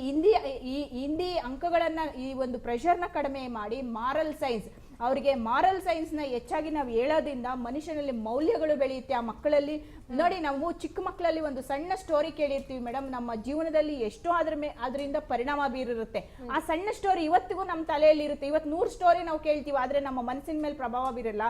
ಹಿಂದಿ ಅಂಕಗಳನ್ನ ಈ ಒಂದು ಪ್ರೆಷರ್ನ ಕಡಿಮೆ ಮಾಡಿ ಮಾರಲ್ ಸೈನ್ಸ್ ಅವರಿಗೆ ಮಾರಲ್ ಸೈನ್ಸ್ ನ ಹೆಚ್ಚಾಗಿ ನಾವು ಹೇಳೋದ್ರಿಂದ ಮನುಷ್ಯನಲ್ಲಿ ಮೌಲ್ಯಗಳು ಬೆಳೆಯುತ್ತೆ ಆ ಮಕ್ಕಳಲ್ಲಿ. ನೋಡಿ, ನಾವು ಚಿಕ್ಕ ಮಕ್ಕಳಲ್ಲಿ ಒಂದು ಸಣ್ಣ ಸ್ಟೋರಿ ಕೇಳಿರ್ತೀವಿ ಮೇಡಮ್, ನಮ್ಮ ಜೀವನದಲ್ಲಿ ಎಷ್ಟೋ ಅದರಿಂದ ಪರಿಣಾಮ ಬೀರಿರುತ್ತೆ. ಆ ಸಣ್ಣ ಸ್ಟೋರಿ ಇವತ್ತಿಗೂ ನಮ್ಮ ತಲೆಯಲ್ಲಿ ಇರುತ್ತೆ. ಇವತ್ತು 100 ಸ್ಟೋರಿ ನಾವು ಕೇಳ್ತೀವಿ, ಆದ್ರೆ ನಮ್ಮ ಮನಸ್ಸಿನ ಮೇಲೆ ಪ್ರಭಾವ ಬೀರಲ್ಲ.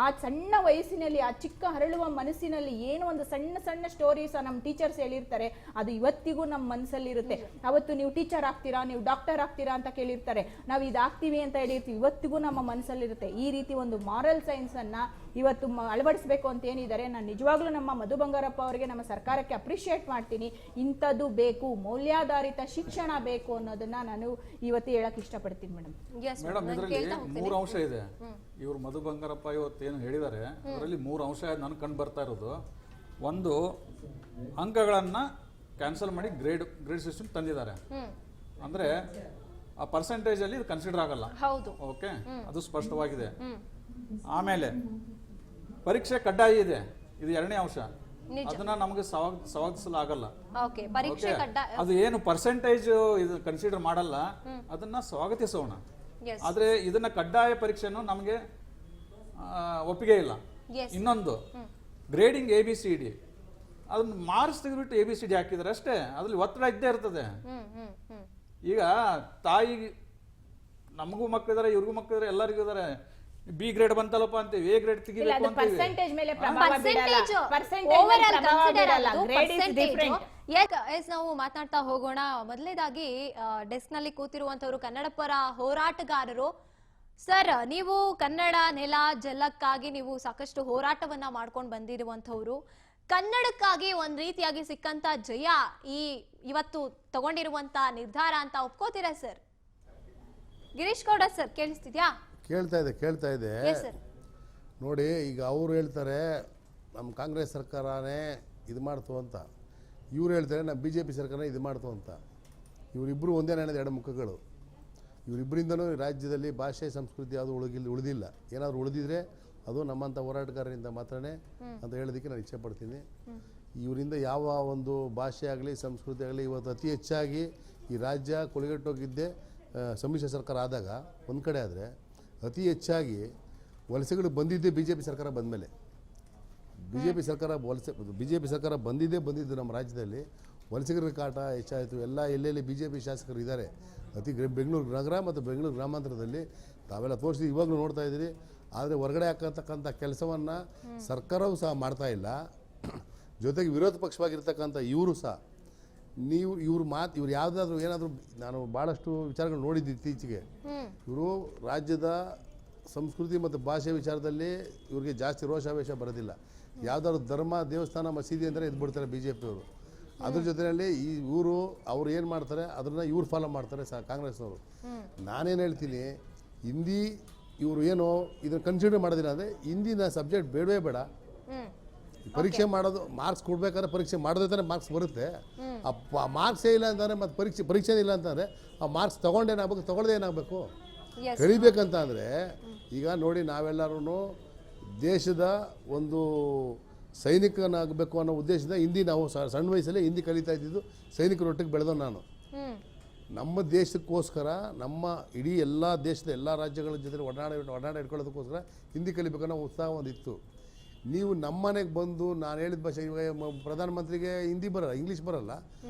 ಆ ಸಣ್ಣ ವಯಸ್ಸಿನಲ್ಲಿ ಆ ಚಿಕ್ಕ ಹರಳುವ ಮನಸ್ಸಿನಲ್ಲಿ ಏನೋ ಒಂದು ಸಣ್ಣ ಸಣ್ಣ ಸ್ಟೋರೀಸ್ ನಮ್ಮ ಟೀಚರ್ಸ್ ಹೇಳಿರ್ತಾರೆ, ಅದು ಇವತ್ತಿಗೂ ನಮ್ಮ ಮನಸ್ಸಲ್ಲಿ ಇರುತ್ತೆ. ಅವತ್ತು ನೀವು ಟೀಚರ್ ಆಗ್ತೀರಾ, ನೀವು ಡಾಕ್ಟರ್ ಆಗ್ತೀರಾ ಅಂತ ಕೇಳಿರ್ತಾರೆ, ನಾವು ಇದಾಗ್ತೀವಿ ಅಂತ ಹೇಳಿರ್ತೀವಿ, ಇವತ್ತಿಗೂ ನಮ್ಮ ಮನಸ್ಸಲ್ಲಿರುತ್ತೆ. ಈ ರೀತಿ ಒಂದು ಮಾರಲ್ ಸೈನ್ಸ್ ಅನ್ನ ಇವತ್ತು ಅಳವಡಿಸಬೇಕು ಅಂತ ಏನಿದ್ದಾರೆ. ನಾನು ನಿಜವಾಗ್ಲೂ ನಮ್ಮ ಮಧು ಬಂಗಾರಪ್ಪ ಅವರಿಗೆ, ನಮ್ಮ ಸರ್ಕಾರಕ್ಕೆ ಅಪ್ರಿಷಿಯೇಟ್ ಮಾಡ್ತೀನಿ. ಇಂಥದ್ದು ಬೇಕು, ಮೌಲ್ಯಾಧಾರಿತ ಶಿಕ್ಷಣ ಬೇಕು ಅನ್ನೋದನ್ನ ನಾನು ಇವತ್ತು ಹೇಳಕ್ ಇಷ್ಟಪಡ್ತೀನಿ ಮೇಡಮ್. ಮೇಡಮ್, ಇದರಲ್ಲಿ 3 ಅಂಶ ಇದೆ. ಇವರು ಮಧು ಬಂಗಾರಪ್ಪ ಇವತ್ತೇನು ಹೇಳಿದ್ದಾರೆ ಅದರಲ್ಲಿ 3 ಅಂಶ ನನಗೆ ಕಂಡು ಬರ್ತಾ ಇರೋದು. ಒಂದು, ಅಂಕಗಳನ್ನ ಕ್ಯಾನ್ಸಲ್ ಮಾಡಿ ಗ್ರೇಡ್ ಸಿಸ್ಟಮ್ ತಂದಿದ್ದಾರೆ. ಅಂದ್ರೆ ಆ ಪರ್ಸೆಂಟೇಜ್ ಅಲ್ಲಿ ಇದು ಕನ್ಸಿಡರ್ ಆಗಲ್ಲ. ಓಕೆ, ಅದು ಸ್ಪಷ್ಟವಾಗಿದೆ. ಆಮೇಲೆ ಪರೀಕ್ಷೆ ಕಡ್ಡಾಯ ಇದೆ, ಇದು 2ನೇ ಅಂಶ. ಅದನ್ನ ನಮಗೆ ಸ್ವಾಗತಿಸಲಾಗಲ್ಲ. ಅದು ಏನು ಪರ್ಸೆಂಟೇಜ್ ಇದು ಕನ್ಸಿಡರ್ ಮಾಡಲ್ಲ, ಅದನ್ನ ಸ್ವಾಗತಿಸೋಣ. ಆದ್ರೆ ಇದನ್ನ ಕಡ್ಡಾಯ ಪರೀಕ್ಷೆಯನ್ನು ನಮಗೆ ಒಪ್ಪಿಗೆ ಇಲ್ಲ. ಇನ್ನೊಂದು, ಗ್ರೇಡಿಂಗ್ ABCD ಅದನ್ನ ಮಾರ್ಕ್ಸ್ ತೆಗೆದ್ಬಿಟ್ಟು ABCD ಹಾಕಿದ್ರೆ ಅಷ್ಟೇ, ಅದ್ರಲ್ಲಿ ಒತ್ತಡ ಇದ್ದೇ ಇರ್ತದೆ. ಈಗ ತಾಯಿ ನಮಗೂ ಮಕ್ಕಳಿದ್ದಾರೆ, ಇವ್ರಿಗೂ ಮಕ್ಕಳಿದ್ದಾರೆ, ಎಲ್ಲರಿಗೂ ಇದಾರೆ. B ಗ್ರೇಡ್ ಬಂತಲ್ಲಪ್ಪ ಅಂತೀವಿ, A ಗ್ರೇಡ್ ತೆಗಿಬೇಕು ಅಂತೀವಿ. ನಾವು ಮಾತನಾಡ್ತಾ ಹೋಗೋಣ. ಮೊದಲನೇದಾಗಿ ಡೆಸ್ಕ್ ನಲ್ಲಿ ಕೂತಿರುವಂತವರು ಕನ್ನಡ ಪರ ಹೋರಾಟಗಾರರು. ಸರ್, ನೀವು ಕನ್ನಡ ನೆಲ ಜಲಕ್ಕಾಗಿ ನೀವು ಸಾಕಷ್ಟು ಹೋರಾಟವನ್ನ ಮಾಡ್ಕೊಂಡು ಬಂದಿರುವಂತವ್ರು. ಕನ್ನಡಕ್ಕಾಗಿ ಒಂದ್ ರೀತಿಯಾಗಿ ಸಿಕ್ಕಂತ ಜಯ ಇವತ್ತು ತಗೊಂಡಿರುವಂತ ನಿರ್ಧಾರ ಅಂತ ಒಪ್ಕೋತೀರಾ ಸರ್? ಗಿರೀಶ್ ಗೌಡ ಸರ್, ಕೇಳಿಸ್ತಿದ್ಯಾ? ಕೇಳ್ತಾ ಇದೆ. ನೋಡಿ, ಈಗ ಅವ್ರು ಹೇಳ್ತಾರೆ ನಮ್ಮ ಕಾಂಗ್ರೆಸ್ ಸರ್ಕಾರನೇ ಇದು ಮಾಡ್ತು ಅಂತ, ಇವ್ರು ಹೇಳ್ತಾರೆ ನಮ್ಮ BJP ಸರ್ಕಾರ ಇದು ಮಾಡ್ತು ಅಂತ. ಇವರಿಬ್ಬರು ಒಂದೇ ನಾಣ್ಯದ 2 ಮುಖಗಳು. ಇವರಿಬ್ಬರಿಂದನೂ ರಾಜ್ಯದಲ್ಲಿ ಭಾಷೆ ಸಂಸ್ಕೃತಿ ಯಾವುದು ಉಳಿದಿಲ್ಲ. ಏನಾದರೂ ಉಳಿದಿದ್ರೆ ಅದು ನಮ್ಮಂಥ ಹೋರಾಟಗಾರರಿಂದ ಮಾತ್ರನೇ ಅಂತ ಹೇಳೋದಕ್ಕೆ ನಾನು ಇಚ್ಛೆಪಡ್ತೀನಿ. ಇವರಿಂದ ಯಾವ ಒಂದು ಭಾಷೆ ಆಗಲಿ ಸಂಸ್ಕೃತಿ ಆಗಲಿ ಇವತ್ತು ಅತಿ ಹೆಚ್ಚಾಗಿ ಈ ರಾಜ್ಯ ಕೊಳಗೆಟ್ಟೋಗಿದ್ದೆ ಸಮ್ಮಿಶ್ರ ಸರ್ಕಾರ ಆದಾಗ ಒಂದು ಕಡೆ. ಆದರೆ ಅತಿ ಹೆಚ್ಚಾಗಿ ವಲಸೆಗಳು ಬಂದಿದ್ದೇ BJP ಸರ್ಕಾರ ಬಂದ ಮೇಲೆ. BJP ಸರ್ಕಾರ ಬಂದಿದ್ದು ನಮ್ಮ ರಾಜ್ಯದಲ್ಲಿ ವಲಸಿಗರ ಕಾಟ ಹೆಚ್ಚಾಯಿತು. ಎಲ್ಲೆಲ್ಲಿ BJP ಶಾಸಕರು ಇದ್ದಾರೆ, ಬೆಂಗಳೂರು ನಗರ ಮತ್ತು ಬೆಂಗಳೂರು ಗ್ರಾಮಾಂತರದಲ್ಲಿ ತಾವೆಲ್ಲ ತೋರಿಸಿ ಇವಾಗಲೂ ನೋಡ್ತಾ ಇದ್ದೀರಿ. ಆದರೆ ಹೊರಗಡೆ ಹಾಕತಕ್ಕಂಥ ಕೆಲಸವನ್ನು ಸರ್ಕಾರವೂ ಸಹ ಮಾಡ್ತಾ ಇಲ್ಲ. ಜೊತೆಗೆ ವಿರೋಧ ಪಕ್ಷವಾಗಿರ್ತಕ್ಕಂಥ ಇವರು ಸಹ ಇವ್ರು ಯಾವುದಾದ್ರೂ ಏನಾದರೂ, ನಾನು ಭಾಳಷ್ಟು ವಿಚಾರಗಳು ನೋಡಿದ್ದು ಇತ್ತೀಚೆಗೆ. ಇವರು ರಾಜ್ಯದ ಸಂಸ್ಕೃತಿ ಮತ್ತು ಭಾಷೆ ವಿಚಾರದಲ್ಲಿ ಇವ್ರಿಗೆ ಜಾಸ್ತಿ ರೋಷಾವೇಶ ಬರೋದಿಲ್ಲ. ಯಾವುದಾದ್ರು ಧರ್ಮ ದೇವಸ್ಥಾನ ಮಸೀದಿ ಅಂದರೆ ಎದ್ಬಿಡ್ತಾರೆ ಬಿ ಜೆ ಪಿಯವರು. ಅದ್ರ ಜೊತೆಯಲ್ಲಿ ಇವರು ಅವ್ರು ಏನು ಮಾಡ್ತಾರೆ ಅದನ್ನು ಇವ್ರು ಫಾಲೋ ಮಾಡ್ತಾರೆ ಕಾಂಗ್ರೆಸ್ನವರು. ನಾನೇನು ಹೇಳ್ತೀನಿ, ಹಿಂದಿ ಇವರು ಏನು ಇದನ್ನು ಕನ್ಸಿಡರ್ ಮಾಡೋದಿಲ್ಲ ಅಂದರೆ ಹಿಂದಿನ ಸಬ್ಜೆಕ್ಟ್ ಬೇಡವೇ ಬೇಡ. ಪರೀಕ್ಷೆ ಮಾಡೋದು ಮಾರ್ಕ್ಸ್ ಕೊಡ್ಬೇಕಾದ್ರೆ ಪರೀಕ್ಷೆ ಮಾಡೋದೇ ಮಾರ್ಕ್ಸ್ ಬರುತ್ತೆ. ಆ ಮಾರ್ಕ್ಸೇ ಇಲ್ಲ ಅಂತಂದರೆ ಮತ್ತು ಪರೀಕ್ಷೆ ಇಲ್ಲ ಅಂತಂದರೆ ಆ ಮಾರ್ಕ್ಸ್ ತೊಗೊಂಡೇನಾಗಬೇಕು, ತೊಗೊಳ್ದೇ ಏನಾಗಬೇಕು, ಕಲಿಬೇಕಂತ ಅಂದರೆ. ಈಗ ನೋಡಿ, ನಾವೆಲ್ಲರೂ ದೇಶದ ಒಂದು ಸೈನಿಕನಾಗಬೇಕು ಅನ್ನೋ ಉದ್ದೇಶದಿಂದ ಹಿಂದಿ ನಾವು ಸಣ್ಣ ವಯಸ್ಸಲ್ಲೇ ಹಿಂದಿ ಕಲಿತಾ ಇದ್ದಿದ್ದು. ಸೈನಿಕರೊಟ್ಟಿಗೆ ಬೆಳೆದೋ ನಾನು. ನಮ್ಮ ದೇಶಕ್ಕೋಸ್ಕರ, ನಮ್ಮ ಇಡೀ ಎಲ್ಲ ದೇಶದ ಎಲ್ಲ ರಾಜ್ಯಗಳ ಜೊತೆ ಒಡನಾಡ ಇಟ್ಕೊಳ್ಳೋದಕ್ಕೋಸ್ಕರ ಹಿಂದಿ ಕಲಿಬೇಕನ್ನೋ ಉತ್ಸಾಹ ಒಂದಿತ್ತು. ನೀವು ನಮ್ಮ ಮನೆಗೆ ಬಂದು ನಾನು ಹೇಳಿದ ಭಾಷೆ, ಇವಾಗ ಪ್ರಧಾನಮಂತ್ರಿಗೆ ಹಿಂದಿ ಬರಲ್ಲ, ಇಂಗ್ಲೀಷ್ ಬರಲ್ಲ,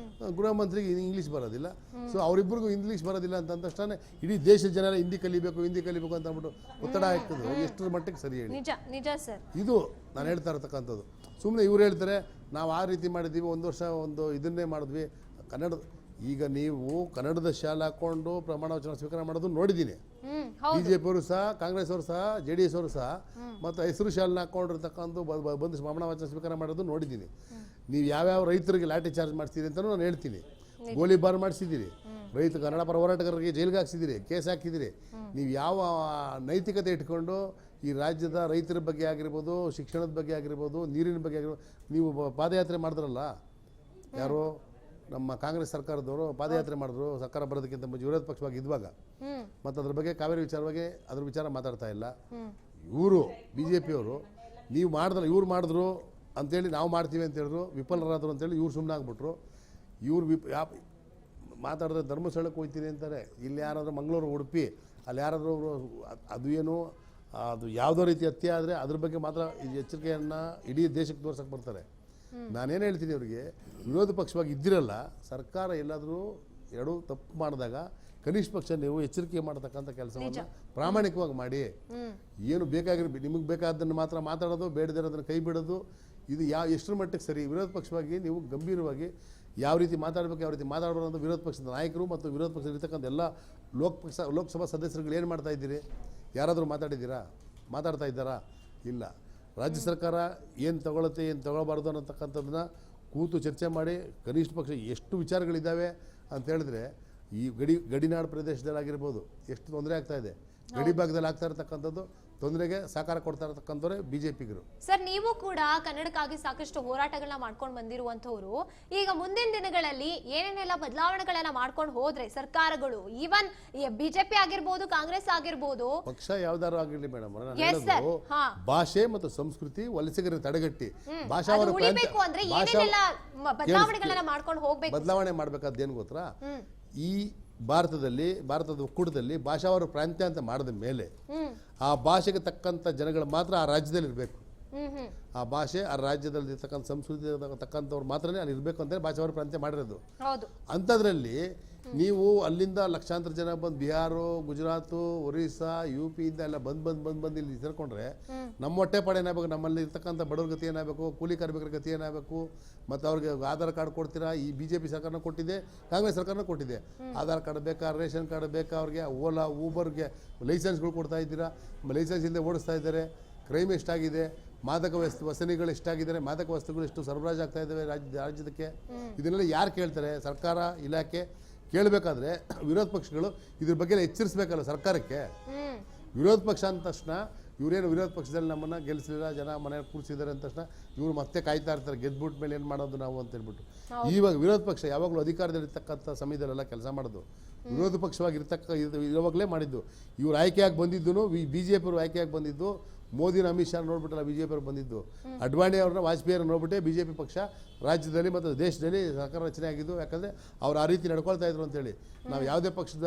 ಗೃಹ ಮಂತ್ರಿಗೆ ಇಂಗ್ಲೀಷ್ ಬರೋದಿಲ್ಲ. ಸೊ ಅವರಿಬ್ಬರಿಗೂ ಇಂಗ್ಲೀಷ್ ಬರೋದಿಲ್ಲ ಅಂತ ತಕ್ಷಣ ಇಡೀ ದೇಶದ ಜನರ ಹಿಂದಿ ಕಲಿಬೇಕು ಅಂತ ಅಂದ್ಬಿಟ್ಟು ಒತ್ತಡ ಹಾಕ್ತದೆ. ಎಷ್ಟರ ಮಟ್ಟಿಗೆ ಸರಿ ಹೇಳಿ? ನಿಜ ಸರ್. ಇದು ನಾನು ಹೇಳ್ತಾ ಇರ್ತಕ್ಕಂಥದ್ದು. ಸುಮ್ಮನೆ ಇವ್ರು ಹೇಳ್ತಾರೆ ನಾವು ಆ ರೀತಿ ಮಾಡಿದ್ದೀವಿ, ಒಂದು ವರ್ಷ ಒಂದು ಇದನ್ನೇ ಮಾಡಿದ್ವಿ ಕನ್ನಡ. ಈಗ ನೀವು ಕನ್ನಡದ ಶಾಲೆ ಹಾಕ್ಕೊಂಡು ಪ್ರಮಾಣ ವಚನ ಸ್ವೀಕಾರ ಮಾಡೋದು ನೋಡಿದ್ದೀನಿ. ಬಿಜೆಪಿ ಅವರು ಸಹ, ಕಾಂಗ್ರೆಸ್ ಅವರು ಸಹ, JDS ಅವರು ಸಹ ಮತ್ತು ಹೆಸರು ಶಾಲೆನ ಹಾಕೊಂಡಿರ್ತಕ್ಕಂಥ ಬಂದು ಪ್ರಮಾಣ ವಚನ ಸ್ವೀಕಾರ ಮಾಡೋದು ನೋಡಿದ್ದೀನಿ. ನೀವು ಯಾವ್ಯಾವ ರೈತರಿಗೆ ಲಾಠಿ ಚಾರ್ಜ್ ಮಾಡಿಸ್ತೀರಿ ಅಂತಲೂ ನಾನು ಹೇಳ್ತೀನಿ. ಗೋಲಿಬಾರ್ ಮಾಡಿಸಿದ್ದೀರಿ, ರೈತ ಕನ್ನಡ ಪರ ಹೋರಾಟಗಾರರಿಗೆ ಜೈಲಿಗೆ ಹಾಕ್ಸಿದ್ದೀರಿ, ಕೇಸ್ ಹಾಕಿದ್ದೀರಿ. ನೀವು ಯಾವ ನೈತಿಕತೆ ಇಟ್ಕೊಂಡು ಈ ರಾಜ್ಯದ ರೈತರ ಬಗ್ಗೆ ಆಗಿರ್ಬೋದು, ಶಿಕ್ಷಣದ ಬಗ್ಗೆ ಆಗಿರ್ಬೋದು, ನೀರಿನ ಬಗ್ಗೆ ಆಗಿರ್ಬೋದು, ನೀವು ಪಾದಯಾತ್ರೆ ಮಾಡಿದ್ರಲ್ಲ, ಯಾರು ನಮ್ಮ ಕಾಂಗ್ರೆಸ್ ಸರ್ಕಾರದವರು ಪಾದಯಾತ್ರೆ ಮಾಡಿದ್ರು ಸರ್ಕಾರ ಬರೋದಕ್ಕಿಂತ ಮುಂಚೆ ವಿರೋಧ ಪಕ್ಷವಾಗಿ ಇದ್ದಾಗ. ಮತ್ತು ಅದ್ರ ಬಗ್ಗೆ ಕಾವೇರಿ ವಿಚಾರವಾಗಿ ಅದ್ರ ವಿಚಾರ ಮಾತಾಡ್ತಾ ಇಲ್ಲ. ಇವರು BJPಯವರು ನೀವು ಮಾಡಿದ್ರೆ ಇವ್ರು ಮಾಡಿದ್ರು ಅಂತೇಳಿ ನಾವು ಮಾಡ್ತೀವಿ ಅಂತ ಹೇಳಿದ್ರು, ವಿಫಲರಾದರು ಅಂತೇಳಿ ಇವ್ರು ಸುಮ್ಮನೆ ಆಗ್ಬಿಟ್ರು. ಇವ್ರು ಮಾತಾಡಿದ್ರೆ ಧರ್ಮಸ್ಥಳಕ್ಕೆ ಹೋಗ್ತೀನಿ ಅಂತಾರೆ. ಇಲ್ಲಿ ಯಾರಾದರೂ ಮಂಗಳೂರು, ಉಡುಪಿ, ಅಲ್ಲಿ ಯಾರಾದರೂ ಅದು ಏನು ಅದು ಯಾವುದೋ ರೀತಿ ಹತ್ಯೆ ಆದರೆ ಅದ್ರ ಬಗ್ಗೆ ಮಾತ್ರ ಎಚ್ಚರಿಕೆಯನ್ನು ಇಡೀ ದೇಶಕ್ಕೆ ತೋರ್ಸಕ್ಕೆ ಬರ್ತಾರೆ. ನಾನೇನು ಹೇಳ್ತೀನಿ ಅವರಿಗೆ, ವಿರೋಧ ಪಕ್ಷವಾಗಿ ಇದ್ದಿರಲ್ಲ, ಸರ್ಕಾರ ಎಲ್ಲಾದರೂ ಎರಡೂ ತಪ್ಪು ಮಾಡಿದಾಗ ಕನಿಷ್ಠ ಪಕ್ಷ ನೀವು ಎಚ್ಚರಿಕೆ ಮಾಡತಕ್ಕಂಥ ಕೆಲಸವನ್ನು ಪ್ರಾಮಾಣಿಕವಾಗಿ ಮಾಡಿ. ಏನು ನಿಮಗೆ ಬೇಕಾದ್ದನ್ನು ಮಾತ್ರ ಮಾತಾಡೋದು, ಬೇಡದಿರೋದನ್ನು ಕೈ ಬಿಡೋದು, ಇದು ಎಷ್ಟರ ಮಟ್ಟಿಗೆ ಸರಿ? ವಿರೋಧ ಪಕ್ಷವಾಗಿ ನೀವು ಗಂಭೀರವಾಗಿ ಯಾವ ರೀತಿ ಮಾತಾಡಬೇಕು, ಯಾವ ರೀತಿ ಮಾತಾಡಬಾರ್ದು ಅಂತ ವಿರೋಧ ಪಕ್ಷದ ನಾಯಕರು ಮತ್ತು ವಿರೋಧ ಪಕ್ಷದಲ್ಲಿ ಇರ್ತಕ್ಕಂಥ ಎಲ್ಲ ಲೋಕಸಭಾ ಸದಸ್ಯರುಗಳು ಏನು ಮಾಡ್ತಾ ಇದ್ದೀರಿ? ಯಾರಾದರೂ ಮಾತಾಡ್ತಾ ಇದ್ದಾರಾ? ಇಲ್ಲ. ರಾಜ್ಯ ಸರ್ಕಾರ ಏನು ತಗೊಳುತ್ತೆ, ಏನು ತಗೊಳ್ಬಾರ್ದು ಅನ್ನೋತಕ್ಕಂಥದ್ದನ್ನ ಕೂತು ಚರ್ಚೆ ಮಾಡಿ ಕನಿಷ್ಠ ಪಕ್ಷ ಎಷ್ಟು ವಿಚಾರಗಳಿದ್ದಾವೆ ಅಂತ ಹೇಳಿದ್ರೆ, ಈ ಗಡಿನಾಡು ಪ್ರದೇಶದಲ್ಲಾಗಿರ್ಬೋದು ಎಷ್ಟು ತೊಂದರೆ ಆಗ್ತಾ ಇದೆ, ಗಡಿ ಭಾಗದಲ್ಲಿ ಆಗ್ತಾ ಇರತಕ್ಕಂಥದ್ದು ತೊಂದರೆಗೆ ಸಹಕಾರ ಕೊಡ್ತಾ ಇರತಕ್ಕಂಥವ್ರೆ BJPಗರು. ಸರ್, ನೀವು ಕೂಡ ಕನ್ನಡಕ್ಕಾಗಿ ಸಾಕಷ್ಟು ಹೋರಾಟಗಳನ್ನ ಮಾಡ್ಕೊಂಡು ಬಂದಿರುವಂತವ್ರು. ಈಗ ಮುಂದಿನ ದಿನಗಳಲ್ಲಿ ಏನೇನೆಲ್ಲ ಬದಲಾವಣೆಗಳನ್ನ ಮಾಡ್ಕೊಂಡು ಹೋದ್ರೆ ಸರ್ಕಾರಗಳು, ಈವನ್ BJP ಆಗಿರ್ಬೋದು, ಕಾಂಗ್ರೆಸ್ ಆಗಿರ್ಬೋದು, ಪಕ್ಷ ಯಾವ್ದಾರು ಆಗಿರ್ಲಿ ಮೇಡಮ್, ಭಾಷೆ ಮತ್ತು ಸಂಸ್ಕೃತಿ ವಲಸಿಗರ ತಡೆಗಟ್ಟಿ ಬದಲಾವಣೆ ಮಾಡ್ಬೇಕಾದ್ದೇನು ಗೊತ್ತಾ? ಈ ಭಾರತದ ಒಕ್ಕೂಟದಲ್ಲಿ ಭಾಷಾವಾರು ಪ್ರಾಂತ್ಯ ಅಂತ ಮಾಡಿದ ಮೇಲೆ ಆ ಭಾಷೆಗೆ ತಕ್ಕಂಥ ಜನಗಳು ಮಾತ್ರ ಆ ರಾಜ್ಯದಲ್ಲಿ ಇರಬೇಕು. ಆ ಭಾಷೆ ಆ ರಾಜ್ಯದಲ್ಲಿ ಇರ್ತಕ್ಕಂಥ ಸಂಸ್ಕೃತಿ ತಕ್ಕಂಥವ್ರು ಮಾತ್ರನೇ ಅಲ್ಲಿ ಇರಬೇಕು ಅಂತ ಭಾಷಾವಾರು ಪ್ರಾಂತ್ಯ ಮಾಡಿರೋದು. ಅಂಥದ್ರಲ್ಲಿ ನೀವು ಅಲ್ಲಿಂದ ಲಕ್ಷಾಂತರ ಜನ ಬಂದು ಬಿಹಾರ, ಗುಜರಾತು, ಒರಿಸ್ಸಾ, UP ಇಂದ ಎಲ್ಲ ಬಂದು ಇಲ್ಲಿ ಸೇರ್ಕೊಂಡ್ರೆ ನಮ್ಮ ಹೊಟ್ಟೆ ಪಾಡು ಏನಾಗಬೇಕು? ನಮ್ಮಲ್ಲಿ ಇರ್ತಕ್ಕಂಥ ಬಡವ್ರ ಗತಿ ಏನಾಗಬೇಕು? ಕೂಲಿ ಕಾರ್ಮಿಕರ ಗತಿ ಏನಾಗಬೇಕು? ಮತ್ತು ಅವ್ರಿಗೆ ಆಧಾರ್ ಕಾರ್ಡ್ ಕೊಡ್ತೀರಾ? ಈ BJP ಸರ್ಕಾರನ ಕೊಟ್ಟಿದೆ, ಕಾಂಗ್ರೆಸ್ ಸರ್ಕಾರನ ಕೊಟ್ಟಿದೆ. ಆಧಾರ್ ಕಾರ್ಡ್ ಬೇಕಾ, ರೇಷನ್ ಕಾರ್ಡ್ ಬೇಕಾ? ಅವ್ರಿಗೆ ಓಲಾ, ಊಬರ್ಗೆ ಲೈಸೆನ್ಸ್ಗಳು ಕೊಡ್ತಾ ಇದ್ದೀರಾ, ಲೈಸೆನ್ಸ್ ಇಲ್ಲದೆ ಓಡಿಸ್ತಾ ಇದ್ದಾರೆ. ಕ್ರೈಮ್ ಎಷ್ಟಾಗಿದೆ, ಮಾದಕ ವ್ಯಸನಿಗಳು ಎಷ್ಟಾಗಿದ್ದಾರೆ, ಮಾದಕ ವಸ್ತುಗಳು ಎಷ್ಟು ಸರಬರಾಜು ಆಗ್ತಾ ಇದ್ದಾವೆ ರಾಜ್ಯದಕ್ಕೆ. ಇದನ್ನೆಲ್ಲ ಯಾರು ಕೇಳ್ತಾರೆ? ಸರ್ಕಾರ, ಇಲಾಖೆ ಕೇಳಬೇಕಾದ್ರೆ ವಿರೋಧ ಪಕ್ಷಗಳು ಇದ್ರ ಬಗ್ಗೆ ಎಚ್ಚರಿಸಬೇಕಲ್ಲ ಸರ್ಕಾರಕ್ಕೆ. ವಿರೋಧ ಪಕ್ಷ ಅಂದ ತಕ್ಷಣ ಇವರೇನು ವಿರೋಧ ಪಕ್ಷದಲ್ಲಿ ನಮ್ಮನ್ನು ಗೆಲ್ಲಿಸಲಿಲ್ಲ, ಜನ ಮನೆಯಲ್ಲಿ ಕೂರಿಸಿದ್ದಾರೆ ಅಂದ ತಕ್ಷಣ ಇವರು ಮತ್ತೆ ಕಾಯ್ತಾ ಇರ್ತಾರೆ, ಗೆದ್ಬಿಟ್ಟ ಮೇಲೆ ಏನು ಮಾಡೋದು ನಾವು ಅಂತ ಹೇಳ್ಬಿಟ್ಟು. ಇವಾಗ ವಿರೋಧ ಪಕ್ಷ ಯಾವಾಗಲೂ ಅಧಿಕಾರದಲ್ಲಿರ್ತಕ್ಕಂಥ ಸಮಯದಲ್ಲೆಲ್ಲ ಕೆಲಸ ಮಾಡೋದು, ವಿರೋಧ ಪಕ್ಷವಾಗಿ ಇರುವಾಗಲೇ ಮಾಡಿದ್ದು. ಇವ್ರು ಆಯ್ಕೆಯಾಗಿ ಬಂದಿದ್ದು, BJPಯವರು ಆಯ್ಕೆಯಾಗಿ ಬಂದಿದ್ದು, ಮೋದಿನ ಅಮಿತ್ ಶಾ ನೋಡ್ಬಿಟ್ಟಲ್ಲ BJPಯವರು ಬಂದಿದ್ದು. ಅಡ್ವಾಣಿ ಅವ್ರನ್ನ, ವಾಜಪೇಯಿಯವ್ರನ್ನ ನೋಡ್ಬಿಟ್ಟೆ BJP ಪಕ್ಷ ರಾಜ್ಯದಲ್ಲಿ ಮತ್ತು ದೇಶದಲ್ಲಿ ಸರ್ಕಾರ ರಚನೆ ಆಗಿದ್ದು. ಯಾಕಂದರೆ ಅವ್ರು ಆ ರೀತಿ ನಡ್ಕೊಳ್ತಾ ಇದ್ರು ಅಂತೇಳಿ. ನಾವು ಯಾವುದೇ ಪಕ್ಷದ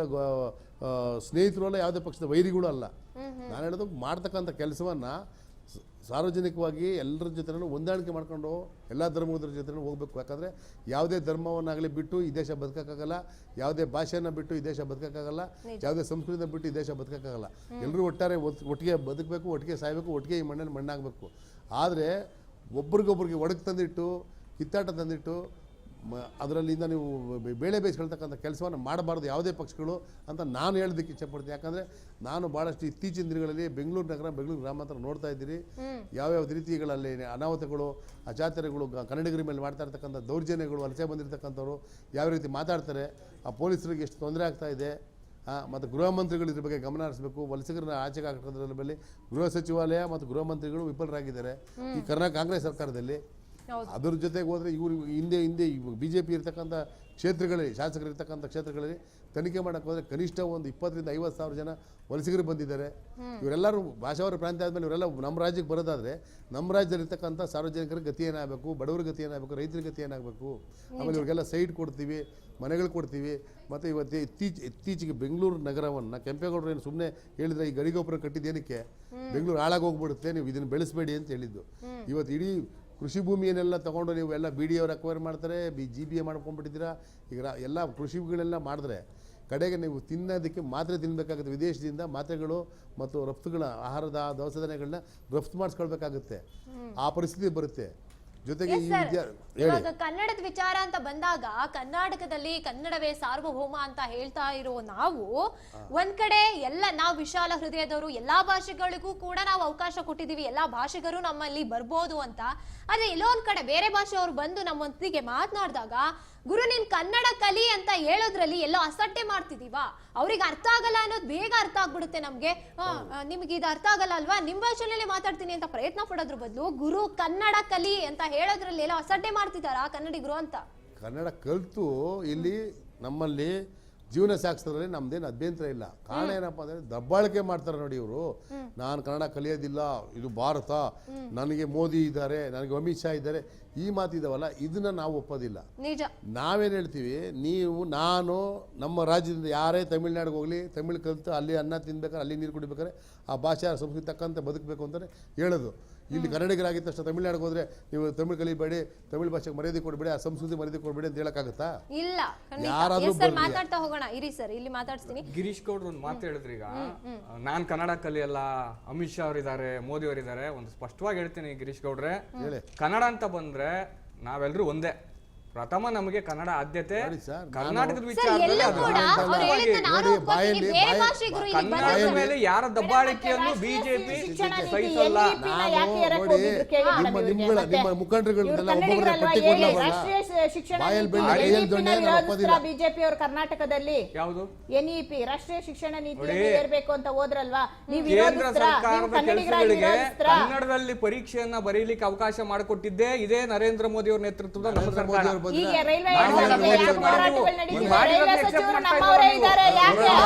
ಸ್ನೇಹಿತರು ಅಲ್ಲ, ಯಾವುದೇ ಪಕ್ಷದ ವೈರಿಗಳು ಅಲ್ಲ. ನಾನು ಹೇಳೋದು ಮಾಡ್ತಕ್ಕಂಥ ಕೆಲಸವನ್ನು ಸಾರ್ವಜನಿಕವಾಗಿ ಎಲ್ಲರ ಜೊತೆನೂ ಹೊಂದಾಣಿಕೆ ಮಾಡ್ಕೊಂಡು ಎಲ್ಲ ಧರ್ಮದ ಜೊತೆ ಹೋಗಬೇಕು. ಯಾಕಂದರೆ ಯಾವುದೇ ಧರ್ಮವನ್ನಾಗಲಿ ಬಿಟ್ಟು ಈ ದೇಶ ಬದುಕೋಕ್ಕಾಗಲ್ಲ, ಯಾವುದೇ ಭಾಷೆಯನ್ನು ಬಿಟ್ಟು ಈ ದೇಶ ಬದುಕೋಕ್ಕಾಗಲ್ಲ, ಯಾವುದೇ ಸಂಸ್ಕೃತಿನ ಬಿಟ್ಟು ಈ ದೇಶ ಬದುಕೋಕ್ಕಾಗಲ್ಲ. ಎಲ್ಲರೂ ಒಟ್ಟಿಗೆ ಬದುಕಬೇಕು, ಒಟ್ಟಿಗೆ ಸಾಯಬೇಕು, ಒಟ್ಟಿಗೆ ಈ ಮಣ್ಣಲ್ಲಿ ಮಣ್ಣಾಗಬೇಕು. ಆದರೆ ಒಬ್ರಿಗೊಬ್ರಿಗೆ ಒಡಕು ತಂದಿಟ್ಟು, ಕಿತ್ತಾಟ ತಂದಿಟ್ಟು ಅದರಲ್ಲಿಂದ ನೀವು ಬೇಳೆ ಬೇಯಿಸ್ಕೊಳ್ತಕ್ಕಂಥ ಕೆಲಸವನ್ನು ಮಾಡಬಾರ್ದು ಯಾವುದೇ ಪಕ್ಷಗಳು ಅಂತ ನಾನು ಹೇಳೋದಕ್ಕೆ ಇಷ್ಟಪಡ್ತೀನಿ. ಯಾಕಂದರೆ ನಾನು ಭಾಳಷ್ಟು ಇತ್ತೀಚಿನ ದಿನಗಳಲ್ಲಿ ಬೆಂಗಳೂರು ನಗರ, ಬೆಂಗಳೂರು ಗ್ರಾಮಾಂತರ ನೋಡ್ತಾ ಇದ್ದೀರಿ. ಯಾವ್ಯಾವ ರೀತಿಗಳಲ್ಲಿ ಅನಾಹುತಗಳು, ಅಚಾತುರ್ಯಗಳು, ಕನ್ನಡಿಗರ ಮೇಲೆ ಮಾಡ್ತಾ ಇರ್ತಕ್ಕಂಥ ದೌರ್ಜನ್ಯಗಳು, ವಲಸೆ ಬಂದಿರತಕ್ಕಂಥವ್ರು ಯಾವ ರೀತಿ ಮಾತಾಡ್ತಾರೆ, ಆ ಪೊಲೀಸರಿಗೆ ಎಷ್ಟು ತೊಂದರೆ ಆಗ್ತಾ ಇದೆ. ಮತ್ತು ಗೃಹ ಮಂತ್ರಿಗಳು ಇದ್ರ ಬಗ್ಗೆ ಗಮನ ಹರಿಸಬೇಕು. ವಲಸಿಗರನ್ನ ಆಚೆಗೆ ಹಾಕೋದ್ರ ಮೇಲೆ ಗೃಹ ಸಚಿವಾಲಯ ಮತ್ತು ಗೃಹ ಮಂತ್ರಿಗಳು ವಿಫಲರಾಗಿದ್ದಾರೆ ಈ ಕಾಂಗ್ರೆಸ್ ಸರ್ಕಾರದಲ್ಲಿ. ಅದ್ರ ಜೊತೆಗೆ ಹೋದರೆ ಇವರು ಹಿಂದೆ BJP ಇರ್ತಕ್ಕಂಥ ಕ್ಷೇತ್ರಗಳಲ್ಲಿ, ಶಾಸಕರು ಇರ್ತಕ್ಕಂಥ ಕ್ಷೇತ್ರಗಳಲ್ಲಿ ತನಿಖೆ ಮಾಡೋಕ್ಕೆ ಹೋದರೆ ಕನಿಷ್ಠ ಒಂದು 20,000 to 50,000 ಜನ ವಲಸಿಗರು ಬಂದಿದ್ದಾರೆ. ಇವರೆಲ್ಲರೂ ಭಾಷಾವರ ಪ್ರಾಂತ್ಯ ಆದಮೇಲೆ ಇವರೆಲ್ಲ ನಮ್ಮ ರಾಜ್ಯಕ್ಕೆ ಬರೋದಾದರೆ ನಮ್ಮ ರಾಜ್ಯದಲ್ಲಿರ್ತಕ್ಕಂಥ ಸಾರ್ವಜನಿಕರ ಗತಿ ಏನಾಗಬೇಕು, ಬಡವರ ಗತಿ ಏನಾಗಬೇಕು, ರೈತರ ಗತಿ ಏನಾಗಬೇಕು. ಆಮೇಲೆ ಇವ್ರಿಗೆಲ್ಲ ಸೈಟ್ ಕೊಡ್ತೀವಿ, ಮನೆಗಳು ಕೊಡ್ತೀವಿ. ಮತ್ತು ಇವತ್ತು ಇತ್ತೀಚೆಗೆ ಬೆಂಗಳೂರು ನಗರವನ್ನು ಕೆಂಪೇಗೌಡರು ಏನು ಸುಮ್ಮನೆ ಹೇಳಿದ್ರೆ ಈ ಗಡಿಗೋಪುರ ಕಟ್ಟಿದ್ದೇನಕ್ಕೆ ಬೆಂಗಳೂರು ಹಾಳಾಗೋಗ್ಬಿಡುತ್ತೆ, ನೀವು ಇದನ್ನು ಬೆಳೆಸಬೇಡಿ ಅಂತ ಹೇಳಿದ್ದು. ಇವತ್ತು ಇಡೀ ಕೃಷಿ ಭೂಮಿಯನ್ನೆಲ್ಲ ತೊಗೊಂಡು ನೀವು ಎಲ್ಲ BD ಅವರು ಅಕ್ವೈರ್ ಮಾಡ್ತಾರೆ, GBA ಮಾಡ್ಕೊಂಡ್ಬಿಟ್ಟಿದ್ದೀರಾ. ಈಗ ಎಲ್ಲ ಕೃಷಿಗಳೆಲ್ಲ ಮಾಡಿದ್ರೆ ಕಡೆಗೆ ನೀವು ತಿನ್ನೋದಕ್ಕೆ ಮಾತ್ರೆ ತಿನ್ನಬೇಕಾಗುತ್ತೆ. ವಿದೇಶದಿಂದ ಮಾತ್ರೆಗಳು ಮತ್ತು ರಫ್ತುಗಳ ಆಹಾರದ ಔಷಧಗಳನ್ನ ರಫ್ತು ಮಾಡಿಸ್ಕೊಳ್ಬೇಕಾಗುತ್ತೆ. ಆ ಪರಿಸ್ಥಿತಿ ಬರುತ್ತೆ. ಜೊತೆಗೆ ಈ ಇವಾಗ ಕನ್ನಡದ ವಿಚಾರ ಅಂತ ಬಂದಾಗ ಕರ್ನಾಟಕದಲ್ಲಿ ಕನ್ನಡವೇ ಸಾರ್ವಭೌಮ ಅಂತ ಹೇಳ್ತಾ ಇರೋ ನಾವು ಒಂದ್ ಕಡೆ ಎಲ್ಲ ನಾವು ವಿಶಾಲ ಹೃದಯದವರು, ಎಲ್ಲಾ ಭಾಷೆಗಳಿಗೂ ಕೂಡ ನಾವು ಅವಕಾಶ ಕೊಟ್ಟಿದೀವಿ, ಎಲ್ಲಾ ಭಾಷೆಗರು ನಮ್ಮಲ್ಲಿ ಬರ್ಬೋದು ಅಂತ. ಆದ್ರೆ ಎಲ್ಲೋ ಒಂದ್ ಕಡೆ ಬೇರೆ ಭಾಷೆಯವರು ಬಂದು ನಮ್ಮೊಂದಿಗೆ ಮಾತನಾಡಿದಾಗ ಗುರು ನೀನ್ ಕನ್ನಡ ಕಲಿ ಅಂತ ಹೇಳೋದ್ರಲ್ಲಿ ಎಲ್ಲೋ ಅಸಡ್ಡೆ ಮಾಡ್ತಿದೀವಾ, ಅವ್ರಿಗೆ ಅರ್ಥ ಆಗಲ್ಲ ಅನ್ನೋದು ಬೇಗ ಅರ್ಥ ಆಗ್ಬಿಡುತ್ತೆ ನಮ್ಗೆ. ನಿಮ್ಗೆ ಇದು ಅರ್ಥ ಆಗಲ್ಲ ಅಲ್ವಾ, ನಿಮ್ ಭಾಷೆನಲ್ಲೇ ಮಾತಾಡ್ತೀನಿ ಅಂತ ಪ್ರಯತ್ನ ಪಡೋದ್ರ ಬದಲು ಗುರು ಕನ್ನಡ ಕಲಿ ಅಂತ ಹೇಳೋದ್ರಲ್ಲಿ ಎಲ್ಲೋ ಅಸಡ್ಡೆ ಮಾಡ್ತಿದಾರಾ ಕನ್ನಡಿಗರು ಅಂತ. ಕನ್ನಡ ಕಲಿತು ಇಲ್ಲಿ ನಮ್ಮಲ್ಲಿ ಜೀವನ ಸಾಗಿಸೋದ್ರಲ್ಲಿ ನಮ್ದೇನು ಅಭ್ಯಂತರ ಇಲ್ಲ. ಕಾರಣ ಏನಪ್ಪ ಅಂದರೆ ದಬ್ಬಾಳಿಕೆ ಮಾಡ್ತಾರೆ ನೋಡಿ ಇವರು. ನಾನು ಕನ್ನಡ ಕಲಿಯೋದಿಲ್ಲ, ಇದು ಭಾರತ, ನನಗೆ ಮೋದಿ ಇದ್ದಾರೆ, ನನಗೆ ಅಮಿತ್ ಶಾ ಇದ್ದಾರೆ, ಈ ಮಾತಿದಾವಲ್ಲ, ಇದನ್ನ ನಾವು ಒಪ್ಪೋದಿಲ್ಲ. ನಿಜ. ನಾವೇನು ಹೇಳ್ತೀವಿ, ನಾನು ನಮ್ಮ ರಾಜ್ಯದಿಂದ ಯಾರೇ ತಮಿಳ್ನಾಡಿಗೆ ಹೋಗಲಿ, ತಮಿಳು ಕಲಿತು ಅಲ್ಲಿ ಅನ್ನ ತಿನ್ಬೇಕಾದ್ರೆ, ಅಲ್ಲಿ ನೀರು ಕುಡಿಬೇಕಾದ್ರೆ ಆ ಭಾಷೆ ಸಂಸ್ಕೃತಿ ತಕ್ಕಂತೆ ಬದುಕಬೇಕು ಅಂತಲೇ ಹೇಳೋದು. ಇಲ್ಲಿ ಕನ್ನಡಿಗರಾಗಿದ್ದ ತಕ್ಷಣ ತಮಿಳ್ನಾಡಿಗೆ ಹೋದ್ರೆ ನೀವು ತಮಿಳು ಕಲಿಬೇಡಿ, ತಮಿಳು ಭಾಷೆಗೆ ಮರ್ಯಾದೆ ಕೊಡಬೇಡಿ, ಆ ಸಂಸ್ಕೃತಿ ಮರ್ಯಾದೆ ಕೊಡಬೇಡಿ ಅಂತ ಹೇಳಕ್ಕಾಗತ್ತಾ? ಇಲ್ಲ. ಯಾರಾದ್ರೂ ಮಾತಾಡ್ತಾ ಹೋಗೋಣ ಇರಿ ಸರ್, ಇಲ್ಲಿ ಮಾತಾಡ್ತೀನಿ. ಗಿರೀಶ್ ಗೌಡ್ರು ಒಂದು ಮಾತು ಹೇಳಿದ್ರು ಈಗ, ನಾನ್ ಕನ್ನಡ ಕಲಿಯಲ್ಲ, ಅಮಿತ್ ಶಾ ಅವರಿದ್ದಾರೆ, ಮೋದಿ ಅವರಿದ್ದಾರೆ. ಒಂದು ಸ್ಪಷ್ಟವಾಗಿ ಹೇಳ್ತೀನಿ ಗಿರೀಶ್ ಗೌಡ್ರೆ, ಕನ್ನಡ ಅಂತ ಬಂದ್ರೆ ನಾವೆಲ್ಲರೂ ಒಂದೇ. ಪ್ರಥಮ ನಮಗೆ ಕನ್ನಡ ಆದ್ಯತೆ. ಕರ್ನಾಟಕದ ವಿಚಾರದಲ್ಲಿ ಕನ್ನಡದ ಮೇಲೆ ಯಾರ ದಬ್ಬಾಳಿಕೆಯನ್ನು BJP ಸಹಿಸಲ್ಲ. ನಿಮ್ಮ ಮುಖಂಡರುಗಳನ್ನೆಲ್ಲ ಒಬ್ಬೊಬ್ಬರ ಪಟ್ಟಿ ಬಿಜೆಪಿ ಅವರು ಕರ್ನಾಟಕದಲ್ಲಿ ಯಾವುದು NEP ರಾಷ್ಟ್ರೀಯ ಶಿಕ್ಷಣ ನೀತಿ ಏರ್ಬೇಕು ಅಂತ ಹೋದ್ರಲ್ವಾ, ಕೇಂದ್ರ ಸರ್ಕಾರದ ಕೆಲಸಗಳಿಗೆ ಕನ್ನಡದಲ್ಲಿ ಪರೀಕ್ಷೆಯನ್ನ ಬರೀಲಿಕ್ಕೆ ಅವಕಾಶ ಮಾಡಿಕೊಟ್ಟಿದ್ದೇ ಇದೇ ನರೇಂದ್ರ ಮೋದಿ ಅವರ ನೇತೃತ್ವದ ನಮ್ಮ ಸರ್ಕಾರ.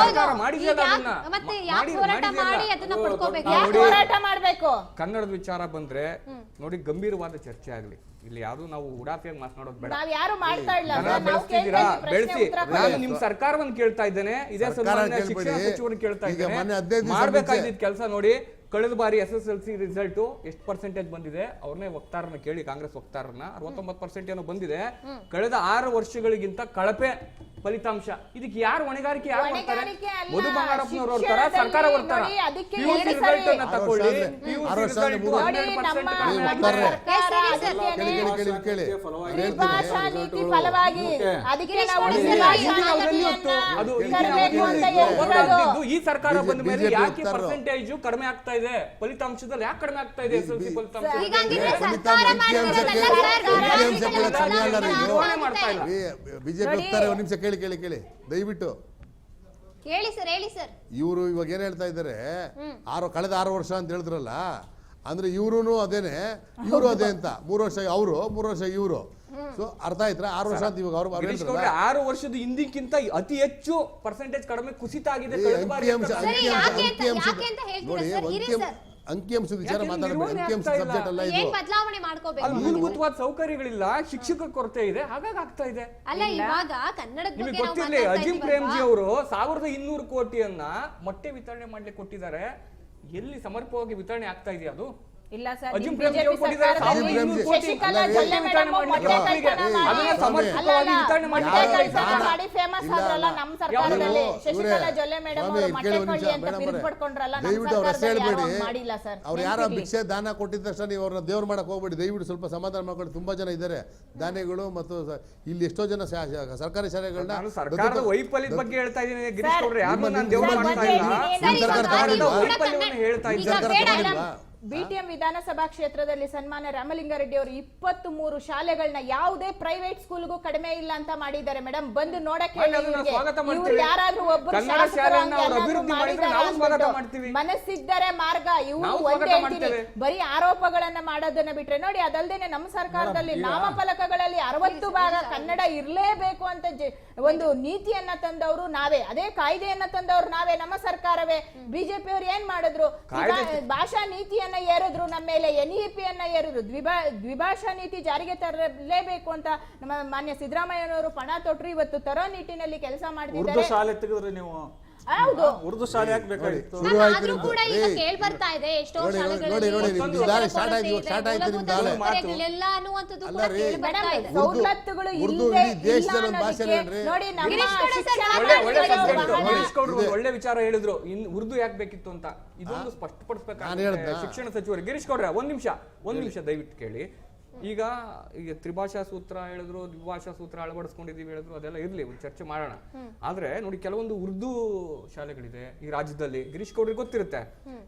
ಕನ್ನಡದ ವಿಚಾರ ಬಂದ್ರೆ ನೋಡಿ, ಗಂಭೀರವಾದ ಚರ್ಚೆ ಆಗ್ಲಿ. ಇಲ್ಲಿ ಯಾವ್ದು ನಾವು ಉಡಾಫಿಯಾಗಿ ಮಾತನಾಡೋದು ಬೇಡ. ಬೆಳೆಸಿ. ನಾನು ನಿಮ್ ಸರ್ಕಾರವನ್ನು ಕೇಳ್ತಾ ಇದ್ದೇನೆ, ಇದೇ ಸನ್ಮಾನ್ಯ ಶಿಕ್ಷಣ ಸಚಿವರನ್ನು ಕೇಳ್ತಾ ಇದ್ದೇನೆ, ಮಾಡ್ಬೇಕಾಗಿದ್ದ ಕೆಲಸ ನೋಡಿ. ಕಳೆದ ಬಾರಿ SSLC ರಿಸಲ್ಟ್ ಎಷ್ಟು ಪರ್ಸೆಂಟೇಜ್ ಬಂದಿದೆ, ಅವ್ರನ್ನೇ ವಕ್ತಾರನ್ನ ಕೇಳಿ, ಕಾಂಗ್ರೆಸ್ ವಕ್ತಾರನ್ನ 69% ಏನೋ ಬಂದಿದೆ. ಕಳೆದ 6 ವರ್ಷಗಳಿಗಿಂತ ಕಳಪೆ ಫಲಿತಾಂಶ. ಇದಕ್ಕೆ ಯಾರು ಹೊಣೆಗಾರಿಕೆ ಯಾರು ಮಾಡ್ತಾರೆ? ಮಧು ಬಂಗಾರಪ್ಪನವರು ಅವ್ರ ಸರ್ಕಾರ ಬರ್ತಾರ. PUC ರಿಸಲ್ಟ್ ಅನ್ನ ತಕೊಳ್ಳಿ, PUC ರಿಸಲ್ಟ್ 100% ಕಡಿಮೆ ಆಗಿದೆ. ಈ ಸರ್ಕಾರ ಬಂದ ಮೇಲೆ ಯಾಕೆ ಪರ್ಸೆಂಟೇಜ್ ಕಡಿಮೆ ಆಗ್ತಾ ಇದೆ? ಫಲಿತಾಂಶದಲ್ಲಿ ಯಾಕೆ ಕಡಿಮೆ ಆಗ್ತಾ ಇದೆ? SSLC ಫಲಿತಾಂಶ ಬಿಜೆಪಿ ಹೋಗ್ತಾರೆ. ಒಂದು ನಿಮಿಷ ಕೇಳಿ ದಯವಿಟ್ಟು ಹೇಳಿ ಸರ್, ಹೇಳಿ ಸರ್. ಇವರು ಇವಾಗ ಏನ್ ಹೇಳ್ತಾ ಇದ್ದಾರೆ, ಕಳೆದ 6 ವರ್ಷ ಅಂತ ಹೇಳಿದ್ರಲ್ಲ, ಅಂದ್ರೆ ಇವ್ರು ಅದೇನೆ, ಇವರು ಅದೇ ಅಂತ. 3 ವರ್ಷ ಅವರು, 3 ವರ್ಷ ಇವರು. ಸೊ ಅರ್ಥ ಆಯ್ತಾ? 6 ವರ್ಷ ಅಂತ ಇವಾಗ ಅವ್ರು 6 ವರ್ಷದ ಹಿಂದಿಕ್ಕಿಂತ ಅತಿ ಹೆಚ್ಚು ಪರ್ಸೆಂಟೇಜ್ ಕಡಿಮೆ ಕುಸಿತ ಆಗಿದೆ. ಅಂಕಿಅಂಶದ ವಿಚಾರ ಮಾತಾಡಬೇಕು. ಅಂಕಿಅಂಶದ ಸಬ್ಜೆಕ್ಟ್ ಅಲ್ಲ ಇದು. ಬದಲಾವಣೆ ಮಾಡ್ಕೋಬೇಕು. ಮೂಲಭೂತವಾದ ಸೌಕರ್ಯಗಳಿಲ್ಲ, ಶಿಕ್ಷಕರ ಕೊರತೆ ಇದೆ, ಹಾಗಾಗಿ ಆಗ್ತಾ ಇದೆ. ಅಲ್ಲ, ಇವಾಗ ಕನ್ನಡದ ನಿಮಗೆ ಗೊತ್ತಿರಲಿ, ಅಜಿಂ ಪ್ರೇಮ್ಜಿ ಅವರು 1200 ಕೋಟಿಯನ್ನ ಮೊಟ್ಟೆ ವಿತರಣೆ ಮಾಡ್ಲಿಕ್ಕೆ ಕೊಟ್ಟಿದ್ದಾರೆ. ಎಲ್ಲಿ ಸಮರ್ಪಕವಾಗಿ ವಿತರಣೆ ಆಗ್ತಾ ಇದೆಯಾ? ಅದು ಇಲ್ಲ ಸರ್, ಅಜಿಂ ನಿಮ್ ಪ್ರೇಮ್ BJP ಕೊಟ್ಟಿದ್ದಾರೆ ಸರ್ಕಾರದಲ್ಲಿ 1200 ಕೋಟಿ. ಶಶಿಕಲಾ ಅಲ್ಲ, ಜೊಲ್ಲೆ ಮೇಡಮ್ ಮೊಟ್ಟೆ ಕಳ್ತನ ಮಾಡಿ- ಅದನ್ನ ಸಮರ್ಪಕವಾಗಿ ವಿತರಣೆ ಮಾಡಿ ಮೊಟ್ಟೆ ಯಾರು ಕಳ್ತನ ದಾನ- ಮಾಡಿ ಫೇಮಸ್ ಇಲ್ಲ, ಆದ್ರಲ್ಲ ಇಲ್ಲ. ನಮ್ಮ ಸರ್ಕಾರದಲ್ಲಿ. ಇವ್ರೇ- ಶಶಿಕಲಾ ಜೊಲ್ಲೆ ಮೇಡಮ್ ಸ್ವಾಮಿ, ಅವರು ಮೊಟ್ಟೆ ಕೇಳಿ ಒಂದು ಕೊಳ್ಳಿ ನಿಮಿಷ, ಅಂತ ಮೇಡಮ್ ಬಿರುದು ಅವರೇ. ಪಡ್ಕೊಂಡ್ರಲ್ಲ, ನಮ್ಮ ದಯವಿಟ್ಟು ಅವ್ರ ಹೆಸರು ಸರ್ಕಾರದಲ್ಲಿ ಯಾರು ಹೇಳ್ಬೇಡಿ. ಮಾಡಿಲ್ಲ ಸರ್. ಅವ್ರು ಯಾರ ನೆನ್ಪಿರ್ಲಿ. ಭಿಕ್ಷೆ ದಾನ ಕೊಟ್ಟಿದ ತಕ್ಷಣ ನೀವು ಅವ್ರನ್ನ ದೇವ್ರು ಮಾಡಕ್ ಹೋಗ್ಬೇಡಿ. ದಯವಿಟ್ಟು ಸ್ವಲ್ಪ ಸಮಾಧಾನ ಮಾಡ್ಕೊಂಡು. ತುಂಬಾ ಜನ ಇದ್ದಾರೆ ದಾನಿಗಳು, ಮತ್ತು ಇಲ್ಲಿ ಎಷ್ಟೋ ಜನ ಸರ್ಕಾರಿ ಶಾಲೆಗಳನ್ನ ನಾನು ಸರ್ಕಾರದ ವೈಫಲ್ಯದ ಬಗ್ಗೆ ಹೇಳ್ತಾ ಇದ್ದೀನಿ ಗಿರೀಶ್ ಸರ್, ಗೌಡ್ರೆ, ಯಾರನ್ನೂ ನಾನು ನಿಮ್ಮ ದೇವ್ರು ನಿಮ್ಮ ಮಾಡ್ತಾ ಇಲ್ಲ. ಸರ್, ಇವಾಗ ಸರ್ಕಾರದ ನೀವು ಕೂಡ ವೈಫಲ್ಯವನ್ನು ಹೇಳ್ತಾ ಈಗ ಇದ್ದೀನಿ. ಸರ್ಕಾರ ಬೇಡ ತಗೊಂಡಿಲ್ವಾ? BTM ವಿಧಾನಸಭಾ ಕ್ಷೇತ್ರದಲ್ಲಿ ಸನ್ಮಾನ್ಯ ರಾಮಲಿಂಗಾರೆಡ್ಡಿ ಅವರು 23 ಶಾಲೆಗಳನ್ನ ಯಾವುದೇ ಪ್ರೈವೇಟ್ ಸ್ಕೂಲ್ಗೂ ಕಡಿಮೆ ಇಲ್ಲ ಅಂತ ಮಾಡಿದ್ದಾರೆ ಮೇಡಮ್. ಬಂದು ನೋಡಕ್ಕೆ ಹೇಳಿ ಅದನ್ನ ಇವ್ರಿಗೆ. ಸ್ವಾಗತ ಇವ್ರು ಮಾಡ್ತೀವಿ. ಯಾರಾದ್ರೂ ಒಬ್ಬರು ಕನ್ನಡ ಶಾಸಕರು ಶಾಲೆಯನ್ನ ಹಂಗೆ ಅವ್ರು ಏನಾದ್ರೂ ಅಭಿವೃದ್ಧಿ ಮಾಡಿದ್ರೆ ಮಾಡಿದಾರಾ ನಾವು ಸ್ವಾಗತ ಅಂದ್ಬಿಟ್ಟು ಮಾಡ್ತೀವಿ. ಮನಸ್ಸಿದ್ದರೆ ಮಾರ್ಗ. ಇವ್ರು ನಾವು ಒಂದೇ ಸ್ವಾಗತ ಹೇಳ್ತೀನಿ, ಮಾಡ್ತೇವೆ. ಬರೀ ಆರೋಪಗಳನ್ನ ಮಾಡೋದನ್ನ ಬಿಟ್ರೆ ನೋಡಿ, ಅದಲ್ದೇನೆ ನಮ್ಮ ಸರ್ಕಾರದಲ್ಲಿ ನಾಮಫಲಕಗಳಲ್ಲಿ 60 ಭಾಗ ಕನ್ನಡ ಇರ್ಲೇಬೇಕು ಅಂತ ಒಂದು ನೀತಿಯನ್ನ ತಂದವರು ನಾವೇ, ಅದೇ ಕಾಯ್ದೆಯನ್ನ ತಂದವರು ನಾವೇ, ನಮ್ಮ ಸರ್ಕಾರವೇ. ಬಿಜೆಪಿ ಅವರು ಏನ್ ಮಾಡಿದ್ರು? ಭಾಷಾ ನೀತಿಯನ್ನ ಏರಿದ್ರು, ನಮ್ಮ ಮೇಲೆ NEP ಯನ್ನ ಏರಿದ್ರು. ದ್ವಿಭಾಷಾ ನೀತಿ ಜಾರಿಗೆ ತರಲೇಬೇಕು ಅಂತ ನಮ್ಮ ಮಾನ್ಯ ಸಿದ್ದರಾಮಯ್ಯನವರು ಪಣ ತೊಟ್ರು. ಇವತ್ತು ತರೋ ನಿಟ್ಟಿನಲ್ಲಿ ಕೆಲಸ ಉರ್ದು ಮಾಡಿದ್ದಾರೆ. ಶಾಲೆ ತೆಗೆದ್ರೆ ನೀವು ಹೌದು. ಉರ್ದು ಶಾಲೆ ಹಾಕ್ಬೇಕಾಗಿತ್ತು. ಶುರು ಆಯ್ತು ಆದ್ರೂ ಕೂಡ ಈಗ ಕೇಳ್ ಬರ್ತಾ ಇದೆ ಎಷ್ಟೋ ನೋಡಿ, ಶಾಲೆಗಳಲ್ಲಿ ನೋಡಿ, ಶಿಕ್ಷಕರ ನಿಮ್ದು ದಾರಿ ಕೊರತೆ ಸ್ಟಾರ್ಟ್ ಆಯ್ತು, ಇದೆ, ಸ್ಟಾರ್ಟ್ ಆಯ್ತು ಮೂಲಭೂತ ನಿಮ್ದು ದಾರಿ. ಸೌಕರ್ಯಗಳಿಲ್ಲ ಅನ್ನುವಂಥದ್ದು ಕೂಡ ಅಲ್ಲ ರೀ, ಕೇಳಿ ಬರ್ತಾ ಇದೆ. ಸವಲತ್ತುಗಳು ಉರ್ದು ಇಲ್ಲದೆ ಇಡೀ ದೇಶದಲ್ಲಿ ಒಂದು ಇಲ್ಲ ಭಾಷೆ ಅನ್ನೋದಕ್ಕೆ ನೋಡ್ರಿ. ನೋಡಿ, ನಮ್ಮ ಗಿರೀಶ್ ಗೌಡ ಸರ್, ಶಿಕ್ಷಣ ಒಳ್ಳೆ ಮಂತ್ರಿಗಳು ಸಬ್ಜೆಕ್ಟ್. ಬಹಳ- ಗಿರೀಶ್ ಗೌಡ್ರು ಒಂದು ಒಳ್ಳೆ ವಿಚಾರ ಹೇಳಿದ್ರು. ಇನ್ನು ಉರ್ದು ಯಾಕೆ ಬೇಕಿತ್ತು ಅಂತ ಇದೊಂದು ನಾನು ಸ್ಪಷ್ಟಪಡಿಸಬೇಕಾಗುತ್ತೆ ಹೇಳ್ದಾ? ಶಿಕ್ಷಣ ಸಚಿವರು. ಗಿರೀಶ್ ಗೌಡ್ರೆ, ಒಂದ್ ನಿಮಿಷ ದಯವಿಟ್ಟು ಕೇಳಿ. ಈಗ ತ್ರಿಭಾಷಾ ಸೂತ್ರ ಹೇಳಿದ್ರು, ದ್ವಿಭಾಷಾ ಸೂತ್ರ ಅಳವಡಿಸ್ಕೊಂಡಿದೀವಿ ಹೇಳಿದ್ರು, ಅದೆಲ್ಲ ಇರ್ಲಿ, ಒಂದು ಚರ್ಚೆ ಮಾಡೋಣ. ಆದ್ರೆ ನೋಡಿ, ಕೆಲವೊಂದು ಉರ್ದು ಶಾಲೆಗಳಿದೆ ಈ ರಾಜ್ಯದಲ್ಲಿ, ಗಿರೀಶ್ ಗೌಡ್ರಿಗೆ ಗೊತ್ತಿರುತ್ತೆ.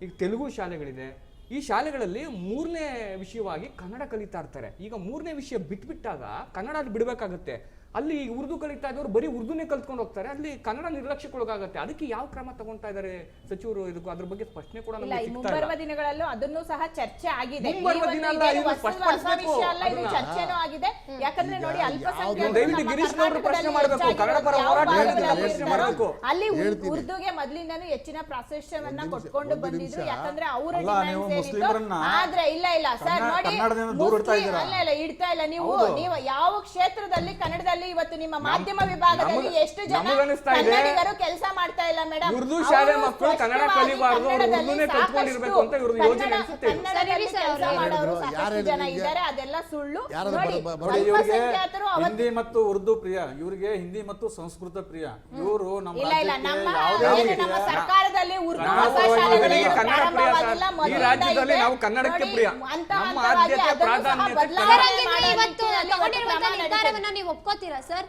ಈಗ ತೆಲುಗು ಶಾಲೆಗಳಿದೆ. ಈ ಶಾಲೆಗಳಲ್ಲಿ 3ನೇ ವಿಷಯವಾಗಿ ಕನ್ನಡ ಕಲಿತಾ ಇರ್ತಾರೆ. ಈಗ 3ನೇ ವಿಷಯ ಬಿಟ್ಬಿಟ್ಟಾಗ ಕನ್ನಡ ಅಲ್ಲಿ ಬಿಡ್ಬೇಕಾಗತ್ತೆ. ಅಲ್ಲಿ ಉರ್ದು ಕಲಿತಾ ಇದ್ದವರು ಬರೀ ಉರ್ದುನೇ ಕಲ್ತ್ಕೊಂಡು ಹೋಗ್ತಾರೆ. ಅಲ್ಲಿ ಕನ್ನಡ ನಿರ್ಲಕ್ಷ್ಯಕ್ಕೊಳಗಾಗತ್ತೆ. ಅದಕ್ಕೆ ಯಾವ ಕ್ರಮ ತಗೊಂತಾ ಇದ್ದಾರೆ ಸಚಿವರು? ಇದಕ್ಕೂ ಅದ್ರ ಬಗ್ಗೆ ಸ್ಪಷ್ಟನೆ ಕೂಡ ಇಲ್ಲ, ನಮಗೆ ಈ ಸಿಗ್ತಾ ಮುಂಬರುವ ಇಲ್ಲ. ದಿನಗಳಲ್ಲೂ ಅದನ್ನು ಸಹ ಚರ್ಚೆ ಆಗಿದೆ. ಮುಂಬರುವ ದಿನ ಅಲ್ಲ, ಇದು ಸ್ಪಷ್ಟಪಡಿಸ್ಬೇಕು ವಿಷಯ ಅಲ್ಲ, ಇದು ಅದನ್ನ. ಚರ್ಚೆನೂ ಆಗಿದೆ. ಯಾಕಂದ್ರೆ ನೋಡಿ, ಅಲ್ಪಸಂಖ್ಯಾತರು ದಯವಿಟ್ಟು ನಮ್ಮ ಗಿರೀಶ್ ಗೌಡ್ರು ಪ್ರಶ್ನೆ ಕರ್ನಾಟಕದಲ್ಲಿ ಮಾಡ್ಬೇಕು. ಹೆಚ್ಚಾಗಿ ಕನ್ನಡ ಪರ ಯಾವ ಹೋರಾಟ ಭಾಗದಲ್ಲಿ ಪ್ರಶ್ನೆ ಇರ್ತಾರೋ ಮಾಡ್ಬೇಕು. ಅಲ್ಲಿ ಹೇಳ್ತೀನಿ. ಉರ್ದುಗೆ ಮೊದಲಿಂದನೂ ಹೆಚ್ಚಿನ ಪ್ರಾಶಸ್ತ್ಯವನ್ನ ಒಂದು ಕೊಟ್ಕೊಂಡು ನಿಮಿಷ. ಬಂದಿದ್ರು. ಯಾಕಂದ್ರೆ ಅವರ ಅಲ್ಲ, ನೀವು ಡಿಮ್ಯಾಂಡ್ಸ್ ಏನಿತ್ತು. ಮುಸ್ಲಿಮರನ್ನ ಆದ್ರೆ ಇಲ್ಲ ಸರ್, ನೋಡಿ, ಕನ್ನಡದಿಂದ ದೂರ ಇಡ್ತಾ ಇದ್ದೀರಾ? ಅಲ್ಲ ಇಡ್ತಾ ಇಲ್ಲ. ನೀವು ಯಾವ ಕ್ಷೇತ್ರದಲ್ಲಿ ಕನ್ನಡದಲ್ಲಿ ಇವತ್ತು ನಿಮ್ಮ ಮಾಧ್ಯಮ ವಿಭಾಗದಲ್ಲಿ ಎಷ್ಟು ಜನ ನಮಗನಿಸ್ತಾ ಇದೆ, ಕನ್ನಡಿಗರು ಕೆಲಸ ಮಾಡ್ತಾ ಇಲ್ಲ ಮೇಡಮ್. ಉರ್ದು ಶಾಲೆ ಮಕ್ಕಳು ಕನ್ನಡ ಕಲಿಬಾರ್ದು, ಅವ್ರು ಉರ್ದುನೇ ಕಲ್ತ್ಕೊಂಡಿರ್ಬೇಕು ಅಂತ ಇವ್ರದ್ದು ಯೋಜನೆ ಅನ್ಸುತ್ತೆ. ಕನ್ನಡದಲ್ಲಿ ಕೆಲಸ ಮಾಡೋರು ಯಾರು ಸಾಕಷ್ಟು ಹೇಳಿದ್ರು ಜನ ನಿಮ್ಗೆ? ಇದ್ದಾರೆ, ಅದೆಲ್ಲ ಸುಳ್ಳು. ಯಾರಾದ್ರು ನೋಡಿ, ನೋಡಿ, ಇವ್ರಿಗೆ ಅಲ್ಪಸಂಖ್ಯಾತರು ಹಿಂದಿ ಮತ್ತು ಉರ್ದು ಪ್ರಿಯ, ಇವ್ರಿಗೆ ಹಿಂದಿ ಮತ್ತು ಸಂಸ್ಕೃತ ಪ್ರಿಯ. ಇವರು ನಮ್ಮ ಇಲ್ಲ ರಾಜ್ಯಕ್ಕೆ ನಮ್ಮ ಯಾವುದೇ ಏನು ರೀತಿಯ ನಮ್ಮ ಸರ್ಕಾರದಲ್ಲಿ ಉರ್ದು ನಾವು ಭಾಷಾ ಶಾಲೆಗಳು ಮೊದಲಿಗೆ ಕನ್ನಡ ಪ್ರಿಯ ಸರ್. ಪ್ರಾರಂಭವಾಗಿಲ್ಲ, ಈ ಮೊದಲಿಂದ ರಾಜ್ಯದಲ್ಲಿ ಇದೆ. ನಾವು ಕನ್ನಡಕ್ಕೆ ನೋಡಿ, ಪ್ರಿಯ. ಹಂತ ನಮ್ಮ ಹಂತವಾಗಿ ಆದ್ಯತೆ ಅದನ್ನು ಸಹ ಪ್ರಾಧಾನ್ಯತೆ ಬದಲಾವಣೆ ಸರ್, ಹಂಗಿದ್ರೆ ಮಾಡೋ ಇವತ್ತು ನಿಟ್ಟಿನಲ್ಲಿ ತಗೊಂಡಿರುವಂತಹ ಕ್ರಮ ನಡೀತದೆ. ನಿರ್ಧಾರವನ್ನ ನೀವು ಒಪ್ಕೋತೀರಾ ಸರ್?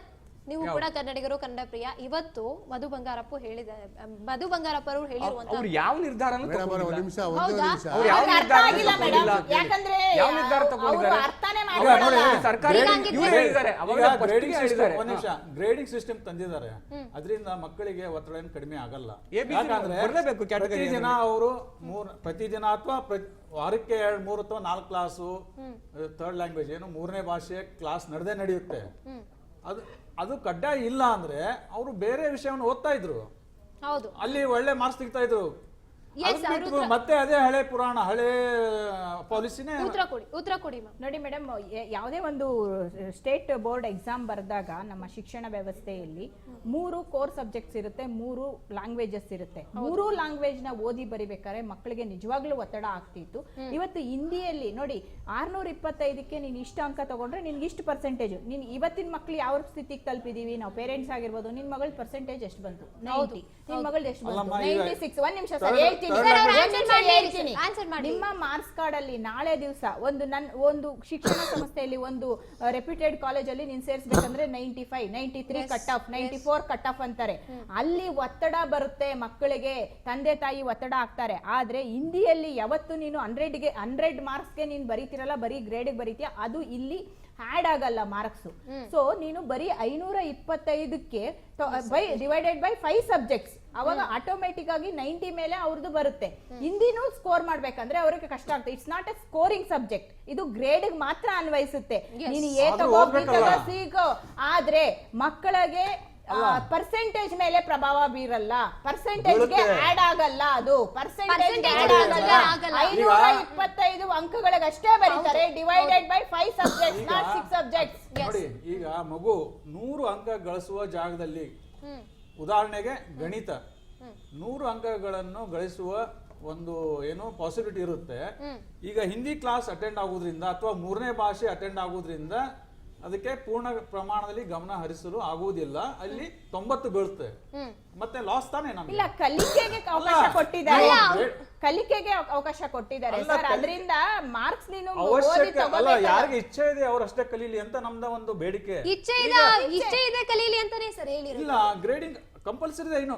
ನೀವು ಕೂಡ ಕನ್ನಡಿಗರು, ಕನ್ನಡ ಪ್ರಿಯ. ಇವತ್ತು ಮಧು ಬಂಗಾರಪ್ಪ ಅವರು ಹೇಳಿರುವಂತಹ ಅವ್ರು ಯಾವ ನಿರ್ಧಾರನೂ ಮೇಡಮ್ ಅವರೇ, ತಗೊಂಡಿಲ್ಲ. ಒಂದು ನಿಮಿಷ, ಒಂದೇ ಹೌದಾ? ನಿಮಿಷ. ಅವ್ರು ಯಾವ ಅವ್ರಿಗೆ ಅರ್ಥ ನಿರ್ಧಾರ ಆಗಿಲ್ಲ ತಗೊಂಡಿಲ್ಲ? ಮೇಡಮ್. ಯಾಕಂದ್ರೆ ಯಾವ ನಿರ್ಧಾರ ತಗೊಂಡಿದ್ದಾರೆ? ಅವರು ಅರ್ಥನೇ ಈಗ ಮಾಡ್ಕೊಳ್ಳಲ್ಲ. ನೋಡಿ, ಸರ್ಕಾರಿ ಹೀಗಾಗಿದ್ರೆ- ಇವ್ರು ಹೇಳಿದ್ದಾರೆ, ಅವಾಗ ಈಗ first ಗ್ರೇಡಿಂಗ್ ಗೆ ಸಿಸ್ಟಮ್, ಹೇಳಿದ್ದಾರೆ. ಒಂದ್ ನಿಮಿಷ, ಗ್ರೇಡಿಂಗ್ ಸಿಸ್ಟಮ್ ತಂದಿದ್ದಾರೆ. ಅದರಿಂದ ಮಕ್ಕಳಿಗೆ ಒತ್ತಡ ಏನು ಕಡಿಮೆ ಆಗಲ್ಲ. ABC ಯಾಕಂದ್ರೆ ಬರ್ಲೇಬೇಕು category ಪ್ರತಿದಿನ ಅವರು ಪ್ರತಿದಿನ ಅಥವಾ ವಾರಕ್ಕೆ 2-3 ಅಥವಾ 4 ಕ್ಲಾಸು ಥರ್ಡ್ ಲ್ಯಾಂಗ್ವೇಜ್ ಏನು 3ನೇ ಭಾಷೆ ಕ್ಲಾಸ್ ನಡೆಯುತ್ತೆ. ಅದು ಕಡ್ಡಾಯ ಇಲ್ಲ ಅಂದ್ರೆ ಅವರು ಬೇರೆ ವಿಷಯವನ್ನು ಓದ್ತಾ ಇದ್ರು, ಹೌದು. ಅಲ್ಲಿ ಒಳ್ಳೆ ಮಾರ್ಕ್ಸ್ ತೆಗಿತಾ ಇದ್ರು. Yes, ಅದನ್ನ ಬಿಟ್ಟು ಮತ್ತೆ ಅದೇ ಹಳೆ ಪುರಾಣ, ಹಳೆ ಪಾಲಿಸಿನೇ. ಉತ್ತರ ಕೊಡಿ ಮ್ಯಾಮ್. ನೋಡಿ ಮೇಡಮ್, ಯಾವುದೇ ಒಂದು ಸ್ಟೇಟ್ ಬೋರ್ಡ್ ಎಕ್ಸಾಮ್ ಬರೆದಾಗ ನಮ್ಮ ಶಿಕ್ಷಣ ವ್ಯವಸ್ಥೆಯಲ್ಲಿ 3 ಕೋರ್ ಸಬ್ಜೆಕ್ಟ್ಸ್ ಇರುತ್ತೆ, 3 ಲ್ಯಾಂಗ್ವೇಜಸ್ ಇರುತ್ತೆ. 3 ಲ್ಯಾಂಗ್ವೇಜ್ ನ ಓದಿ ಬರಿಬೇಕಾದ್ರೆ ಮಕ್ಕಳಿಗೆ ನಿಜವಾಗ್ಲೂ ಒತ್ತಡ ಆಗ್ತಿತ್ತು. ಇವತ್ತು ಹಿಂದಿಯಲ್ಲಿ ನೋಡಿ, 625ಕ್ಕೆ ನೀನು ಇಷ್ಟು ಅಂಕ ತಗೊಂಡ್ರೆ ನಿನ್ಗೆ ಇಷ್ಟು ಪರ್ಸೆಂಟೇಜ್. ನೀನು ಇವತ್ತಿನ ಮಕ್ಳು ಯಾವ ಸ್ಥಿತಿಗೆ ತಲುಪಿದೀವಿ ನಾವು, ಪೇರೆಂಟ್ಸ್ ಆಗಿರ್ಬೋದು, ನಿನ್ ಮಗಳ ಪರ್ಸೆಂಟೇಜ್ ಎಷ್ಟು ಬಂತು? 90. ನಿನ್ ಮಗಳದ್ದು ಎಷ್ಟು ಬಂತು? 96. ಒಂದ್ ನಿಮಿಷ ಸರ್, ಹೇಳ್ತೀನಿ. ನಿಮ್ಮ ಮಾರ್ಕ್ಸ್ ಕಾರ್ಡ್ ಅಲ್ಲಿ ನಾಳೆ ದಿವಸ ಒಂದು ಶಿಕ್ಷಣ ಸಂಸ್ಥೆಯಲ್ಲಿ ಒಂದು ರೆಪ್ಯೂಟೆಡ್ ಕಾಲೇಜ್ ಅಲ್ಲಿ ನೀನ್ ಸೇರಿಸಬೇಕಂದ್ರೆ 95, 93 ಕಟ್ ಆಫ್, 94 ಕಟ್ ಆಫ್ ಅಂತಾರೆ. ಅಲ್ಲಿ ಒತ್ತಡ ಬರುತ್ತೆ ಮಕ್ಕಳಿಗೆ, ತಂದೆ ತಾಯಿ ಒತ್ತಡ ಆಗ್ತಾರೆ. ಆದ್ರೆ ಹಿಂದಿಯಲ್ಲಿ ಯಾವತ್ತು ನೀನು 100 ಮಾರ್ಕ್ಸ್ಗೆ ನೀನು ಬರೀತಿರಲ್ಲ, ಬರೀ ಗ್ರೇಡಿಗೆ ಬರೀತೀಯ, ಅದು ಇಲ್ಲಿ ಆಡ್ ಆಗಲ್ಲ ಮಾರ್ಕ್ಸ್. ಸೊ ನೀನು ಬರೀ 525ಕ್ಕೆ ಡಿವೈಡೆಡ್ ಬೈ 5 ಸಬ್ಜೆಕ್ಟ್ಸ್, ಅವಾಗ ಆಟೋಮೆಟಿಕ್ ಆಗಿ 90 ಮೇಲೆ ಅವ್ರದ್ದು ಬರುತ್ತೆ. ಹಿಂದಿನೂ ಸ್ಕೋರ್ ಮಾಡ್ಬೇಕಂದ್ರೆ ಅವ್ರಿಗೆ ಕಷ್ಟ ಆಗ್ತದೆ. It's not A scoring subject, ಇದು ಗ್ರೇಡ್ ಮಾತ್ರ ಅನ್ವಯಿಸುತ್ತೆ. ನೀನು ಎ ತಗೋ, ಬಿ ತಗೋ, ಸಿ ತಗೋ. ಆದ್ರೆ ಮಕ್ಕಳಿಗೆ ಪರ್ಸೆಂಟೇಜ್ ಮೇಲೆ ಪ್ರಭಾವ ಬೀರಲ್ಲ, ಪರ್ಸೆಂಟೇಜ್ಗೆ ಆಡ್ ಆಗಲ್ಲ. ಅದು ಪರ್ಸೆಂಟೇಜ್ ಆಡ್ ಆಗಲ್ಲ. 525 ಅಂಕಗಳಿಗಷ್ಟೇ ಬರೀತಾರೆ, divided by 5 subjects, not 6 subjects. ನೋಡಿ, ಈಗ ಮಗು 100 ಅಂಕ ಗಳಿಸುವ ಜಾಗದಲ್ಲಿ, ಉದಾಹರಣೆಗೆ ಗಣಿತ 100 ಅಂಕಗಳನ್ನು ಗಳಿಸುವ ಒಂದು ಏನು ಪಾಸಿಬಿಲಿಟಿ ಇರುತ್ತೆ. ಈಗ ಹಿಂದಿ ಕ್ಲಾಸ್ ಅಟೆಂಡ್ ಆಗೋದ್ರಿಂದ ಅಥವಾ 3ನೇ ಭಾಷೆ ಅಟೆಂಡ್ ಆಗೋದ್ರಿಂದ ಅದಕ್ಕೆ ಪೂರ್ಣ ಪ್ರಮಾಣದಲ್ಲಿ ಗಮನ ಹರಿಸಲು ಆಗುವುದಿಲ್ಲ. ಅಲ್ಲಿ 90 ಬೀಳುತ್ತೆ, ಮತ್ತೆ ಲಾಸ್ ತಾನೇ ನಮ್ಗೆ. ಇಲ್ಲ, ಕಲಿಕೆಗೆ ಅವಕಾಶ ಕೊಟ್ಟಿದ್ದಾರೆ, ನಾವು ಕಲಿಕೆಗೆ ಅವಕಾಶ ಕೊಟ್ಟಿದ್ದಾರೆ ಅಲ್ಲ, ಸರ್. ಅದರಿಂದ ಮಾರ್ಕ್ಸ್ ನೀನು ಓದಿ ಅವಶ್ಯಕ ಅಲ್ಲ, ತಗೋಬೇಕಲ್ಲ. ಯಾರಿಗೆ ಇಚ್ಛೆ ಇದೆ ಅವ್ರು ಅಷ್ಟೇ ಕಲೀಲಿ ಅಂತ ನಮ್ದ ಒಂದು ಬೇಡಿಕೆ. ಇಚ್ಛೆ ಇದೆ ಕಲೀಲಿ ಅಂತಾನೆ ಸರ್ ಹೇಳಿರೋದು. ಇಲ್ಲ, ಗ್ರೇಡಿಂಗ್ ಕಂಪಲ್ಸರಿ ಇದೆ. ಇನ್ನು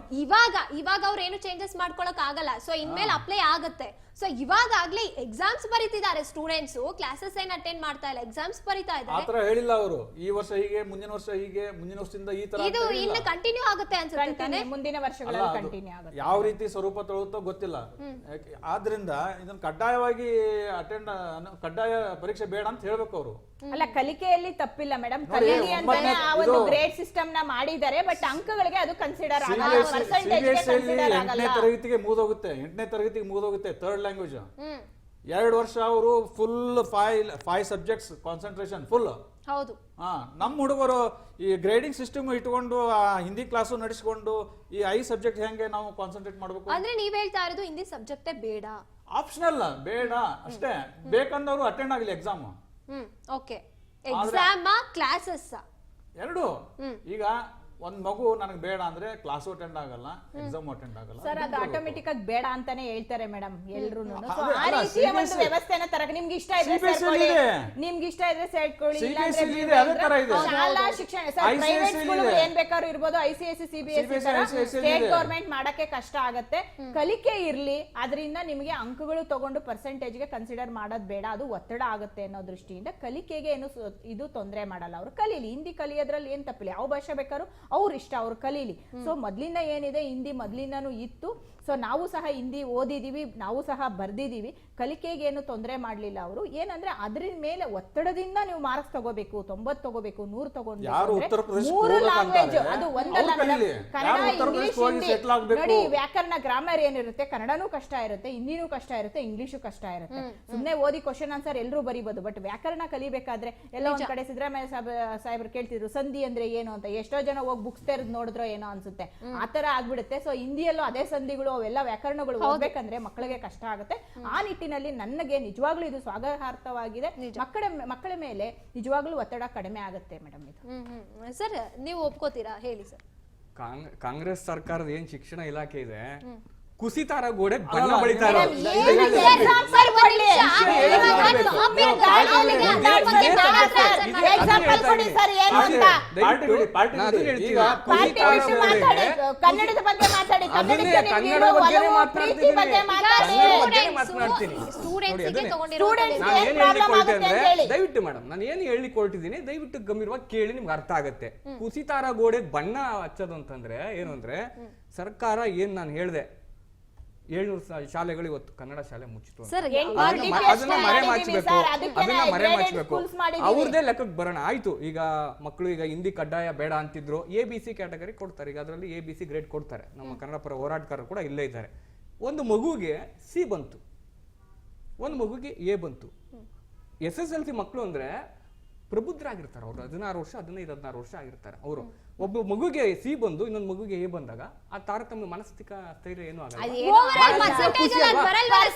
ಇವಾಗ ಅವ್ರು ಏನು ಚೇಂಜಸ್ ಮಾಡ್ಕೊಳಕ್ ಆಗಲ್ಲ. ಸೊ ಇನ್ಮೇಲೆ ಅಪ್ಲೈ ಆಗುತ್ತೆ. ಸೊ ಇವಾಗಲೇ ಎಕ್ಸಾಮ್ಸ್ ಬರೀತಿದ್ದಾರೆ ಸ್ಟೂಡೆಂಟ್ಸ್, ಕ್ಲಾಸಸ್ ಏನ್ ಅಟೆಂಡ್ ಮಾಡ್ತಾ ಇಲ್ಲ, ಎಕ್ಸಾಮ್ಸ್ ಬರೀತಾ ಇದ್ದಾರೆ. ಆತರ ಹೇಳಿಲ್ಲ ಅವರು. ಈ ವರ್ಷ ಹೀಗೆ, ಮುಂದಿನ ವರ್ಷ ಹೀಗೆ, ಮುಂದಿನ ವರ್ಷದಿಂದ ಈ ತರ ಇದು ಇನ್ನು ಕಂಟಿನ್ಯೂ ಆಗುತ್ತೆ ಅನ್ಸುತ್ತೆ ತಾನೇ? ಮುಂದಿನ ವರ್ಷಗಳಲ್ಲಿ ಕಂಟಿನ್ಯೂ ಆಗುತ್ತೆ. ಯಾವ ರೀತಿ ಸ್ವರೂಪ ತಗೊಳ್ಳುತ್ತೋ ಗೊತ್ತಿಲ್ಲ. ಆದ್ರಿಂದ ಇದನ್ನ ಕಡ್ಡಾಯವಾಗಿ ಕಡ್ಡಾಯ ಪರೀಕ್ಷೆ ಬೇಡ ಅಂತ ಹೇಳ್ಬೇಕು ಅವರು. ಅಲ್ಲ, ಕಲಿಕೆಯಲ್ಲಿ ತಪ್ಪಿಲ್ಲ ಮೇಡಮ್, ಕಲೀಲಿ ಅಂತಾನೆ ಆ ಒಂದು ಗ್ರೇಡ್ ಸಿಸ್ಟಮ್ ನ ಮಾಡಿದ್ದಾರೆ. ಬಟ್ ಅಂಕಗಳಿಗೆ ಅದು ಕನ್ಸಿಡರ್ ಆಗಲ್ಲ, ಪರ್ಸೆಂಟೇಜ್ ಗೆ ಕನ್ಸಿಡರ್ ಆಗಲ್ಲ. 8ನೇ ತರಗತಿಗೆ ಮುಗಿದೋಗುತ್ತೆ ಥರ್ಡ್ ಲ್ಯಾಂಗ್ವೇಜ್. 2 ವರ್ಷ ಅವರು ಫುಲ್ 5 ಸಬ್ಜೆಕ್ಟ್ಸ್ ಕಾನ್ಸಂಟ್ರೇಷನ್ ಫುಲ್. ಹೌದು. ನಮ್ಮ ಹುಡುಗರು ಈ ಗ್ರೇಡಿಂಗ್ ಸಿಸ್ಟಮ್ ಇಟ್ಕೊಂಡು ಹಿಂದಿ ಕ್ಲಾಸು ನಡೆಸಿಕೊಂಡು ಈ 5 ಸಬ್ಜೆಕ್ಟ್ ಹೆಂಗೆ ನಾವು ಕಾನ್ಸಂಟ್ರೇಟ್ ಮಾಡಬೇಕು? ಅಂದ್ರೆ ನೀವ್ ಹೇಳ್ತಾ ಇರೋದು ಹಿಂದಿ ಸಬ್ಜೆಕ್ಟೇ ಬೇಡ, ಆಪ್ಷನಲ್ ಬೇಡ ಅಷ್ಟೇ. ಬೇಕಂದವರು ಅಟೆಂಡ್ ಆಗಲಿ ಎಕ್ಸಾಮ್. ಓಕೆ. ಎಕ್ಸಾಮ್ ಕ್ಲಾಸಸ್ ಎರಡು. ಈಗ ಒಂದ್ ಮಗು ನನಗೆ ಬೇಡ ಅಂದ್ರೆ ಕ್ಲಾಸ್ ಅಟೆಂಡ್ ಆಗಲ್ಲ, ಎಕ್ಸಾಮ್ ಅಟೆಂಡ್ ಆಗಲ್ಲ ಸರ್. ಅದು ಆಟೋಮೆಟಿಕ್ ಆಗಿ ಬೇಡ ಅಂತಾನೆ ಹೇಳ್ತಾರೆ ಮೇಡಮ್ ಎಲ್ರು. ಅಲ್ಲ, ಆ ರೀತಿಯ ಒಂದು ವ್ಯವಸ್ಥೆನ ತರಕ ನಿಮ್ಗೆ ಇಷ್ಟ ಇದ್ರೆ ಸೇರ್ಕೊಳ್ಳಿ, ನಿಮ್ಗೆ ಇಷ್ಟ ಇದ್ರೆ ಸೇರ್ಕೊಳ್ಳಿ. ಶಾಲಾ ಶಿಕ್ಷಣ ಪ್ರೈವೇಟ್ ಸ್ಕೂಲ್ ಏನ್ ಬೇಕಾದ್ರೂ ಇರ್ಬೋದು, ICSE CBSE ಸ್ಟೇಟ್ ಗೌರ್ಮೆಂಟ್ ಮಾಡಕ್ಕೆ ಕಷ್ಟ ಆಗತ್ತೆ. ಕಲಿಕೆ ಇರ್ಲಿ, ಅದರಿಂದ ನಿಮಗೆ ಅಂಕಗಳು ತಗೊಂಡು ಪರ್ಸೆಂಟೇಜ್ ಗೆ ಕನ್ಸಿಡರ್ ಮಾಡೋದ್ ಬೇಡ, ಅದು ಒತ್ತಡ ಆಗುತ್ತೆ ಅನ್ನೋ ದೃಷ್ಟಿಯಿಂದ ಕಲಿಕೆಗೆ ಏನು ಇದು ತೊಂದರೆ ಮಾಡಲ್ಲ. ಅವರು ಕಲೀಲಿ, ಹಿಂದಿ ಕಲಿಯೋದ್ರಲ್ಲಿ ಏನ್ ತಪ್ಪಿಲ್ಲ. ಯಾವ ಭಾಷೆ ಬೇಕಾದ್ರೂ ಅವ್ರ ಇಷ್ಟ, ಅವ್ರು ಕಲೀಲಿ. ಸೊ ಮೊದ್ಲಿಂದ ಏನಿದೆ, ಹಿಂದಿ ಮೊದ್ಲಿಂದನೂ ಇತ್ತು. ಸೊ ನಾವು ಸಹ ಹಿಂದಿ ಓದಿದೀವಿ, ನಾವು ಸಹ ಬರ್ದಿದೀವಿ. ಕಲಿಕೆಗೆ ಏನು ತೊಂದರೆ ಮಾಡ್ಲಿಲ್ಲ ಅವರು. ಏನಂದ್ರೆ ಅದ್ರ ಮೇಲೆ ಒತ್ತಡದಿಂದ ನೀವು ಮಾರ್ಕ್ಸ್ ತಗೋಬೇಕು, 90 ತಗೋಬೇಕು, 100 ತಗೊಂಡ್ಬೇಕು. 3 ಲ್ಯಾಂಗ್ವೇಜ್, ಅದು ಒಂದಲ್ಲ, ಕನ್ನಡ, ಇಂಗ್ಲಿಷ್, ಹಿಂದಿ. ನೋಡಿ, ವ್ಯಾಕರಣ, ಗ್ರಾಮರ್ ಏನಿರುತ್ತೆ, ಕನ್ನಡನೂ ಕಷ್ಟ ಇರುತ್ತೆ, ಹಿಂದಿನೂ ಕಷ್ಟ ಇರುತ್ತೆ, ಇಂಗ್ಲಿಷು ಕಷ್ಟ ಇರುತ್ತೆ. ಸುಮ್ನೆ ಓದಿ ಕ್ವಶನ್ ಆನ್ಸರ್ ಎಲ್ಲರೂ ಬರೀಬಹುದು. ಬಟ್ ವ್ಯಾಕರಣ ಕಲಿಬೇಕಾದ್ರೆ ಎಲ್ಲ ಒಂದ್ ಕಡೆ ಸಿದ್ದರಾಮಯ್ಯ ಸಾಹೇಬ್ರು ಕೇಳ್ತಿದ್ರು ಸಂಧಿ ಅಂದ್ರೆ ಏನು ಅಂತ. ಎಷ್ಟೋ ಜನ ಹೋಗಿ ಬುಕ್ಸ್ ತೆರೆದು ನೋಡಿದ್ರೋ ಏನೋ ಅನ್ಸುತ್ತೆ, ಆತರ ಆಗ್ಬಿಡುತ್ತೆ. ಸೊ ಹಿಂದಿಯಲ್ಲೂ ಅದೇ ಸಂಧಿಗಳು, ಅವೆಲ್ಲ ವ್ಯಾಕರಣಗಳು ಓದ್ಬೇಕಂದ್ರೆ ಮಕ್ಕಳಿಗೆ ಕಷ್ಟ ಆಗುತ್ತೆ. ಆ ನಿಟ್ಟಿನಲ್ಲಿ ನನಗೆ ನಿಜವಾಗ್ಲೂ ಇದು ಸ್ವಾಗತಾರ್ಹವಾಗಿದೆ. ಮಕ್ಕಳ ಮೇಲೆ ನಿಜವಾಗ್ಲೂ ಒತ್ತಡ ಕಡಿಮೆ ಆಗುತ್ತೆ ಮೇಡಮ್. ಇದು ಸರ್ ನೀವು ಒಪ್ಕೋತೀರಾ? ಹೇಳಿ ಸರ್. ಕಾಂಗ್ರೆಸ್ ಸರ್ಕಾರದ ಏನ್ ಶಿಕ್ಷಣ ಇಲಾಖೆ ಇದೆ, ಕುಸಿತಾರ ಗೋಡೆ ಬಣ್ಣ ಬಳಿತಾ ಕನ್ನಡದ ಬಗ್ಗೆ ಮಾತಾಡಿ, ದಯವಿಟ್ಟು ಮೇಡಮ್ ನಾನು ಏನು ಹೇಳಿಕೊಳ್ತಿದ್ದೀನಿ, ದಯವಿಟ್ಟು ಗಂಭೀರವಾಗಿ ಕೇಳಿ ನಿಮ್ಗೆ ಅರ್ಥ ಆಗತ್ತೆ. ಕುಸಿತಾರ ಗೋಡೆ ಬಣ್ಣ ಹಚ್ಚೋದು ಅಂತಂದ್ರೆ ಏನು ಅಂದ್ರೆ, ಸರ್ಕಾರ ಏನ್ ನಾನು ಹೇಳ್ದೆ 700 ಶಾಲೆಗಳು ಇವತ್ತು ಕನ್ನಡ ಶಾಲೆ ಮುಚ್ಚಿತು. ಅದನ್ನ ಮರೆ ಮಾಚಬೇಕು. ಅವ್ರದೇ ಲೆಕ್ಕಕ್ಕೆ ಬರೋಣ. ಆಯ್ತು, ಈಗ ಮಕ್ಕಳು ಈಗ ಹಿಂದಿ ಕಡ್ಡಾಯ ಬೇಡ ಅಂತಿದ್ರು, ABC ಕ್ಯಾಟಗರಿ ಕೊಡ್ತಾರೆ. ಈಗ ಅದರಲ್ಲಿ ABC ಗ್ರೇಡ್ ಕೊಡ್ತಾರೆ. ನಮ್ಮ ಕನ್ನಡ ಪರ ಹೋರಾಟಗಾರರು ಕೂಡ ಇಲ್ಲೇ ಇದ್ದಾರೆ. ಒಂದು ಮಗುಗೆ C ಬಂತು, ಒಂದು ಮಗುಗೆ A ಬಂತು. SSLC ಮಕ್ಕಳು ಅಂದ್ರೆ ಪ್ರಬುದ್ಧರಾಗಿರ್ತಾರೆ. ಅವ್ರು 16 ವರ್ಷ 15-16 ವರ್ಷ ಆಗಿರ್ತಾರೆ. ಅವರು ಒಬ್ಬ ಮಗುಗೆ C ಬಂದು ಇನ್ನೊಂದು ಮಗುಗೆ A ಬಂದಾಗ ಆ ತಾರತಮ್ಯ ಮಾನಸಿಕ ಸ್ಥೈರ್ಯ ಏನು ಆಗಲ್ಲ.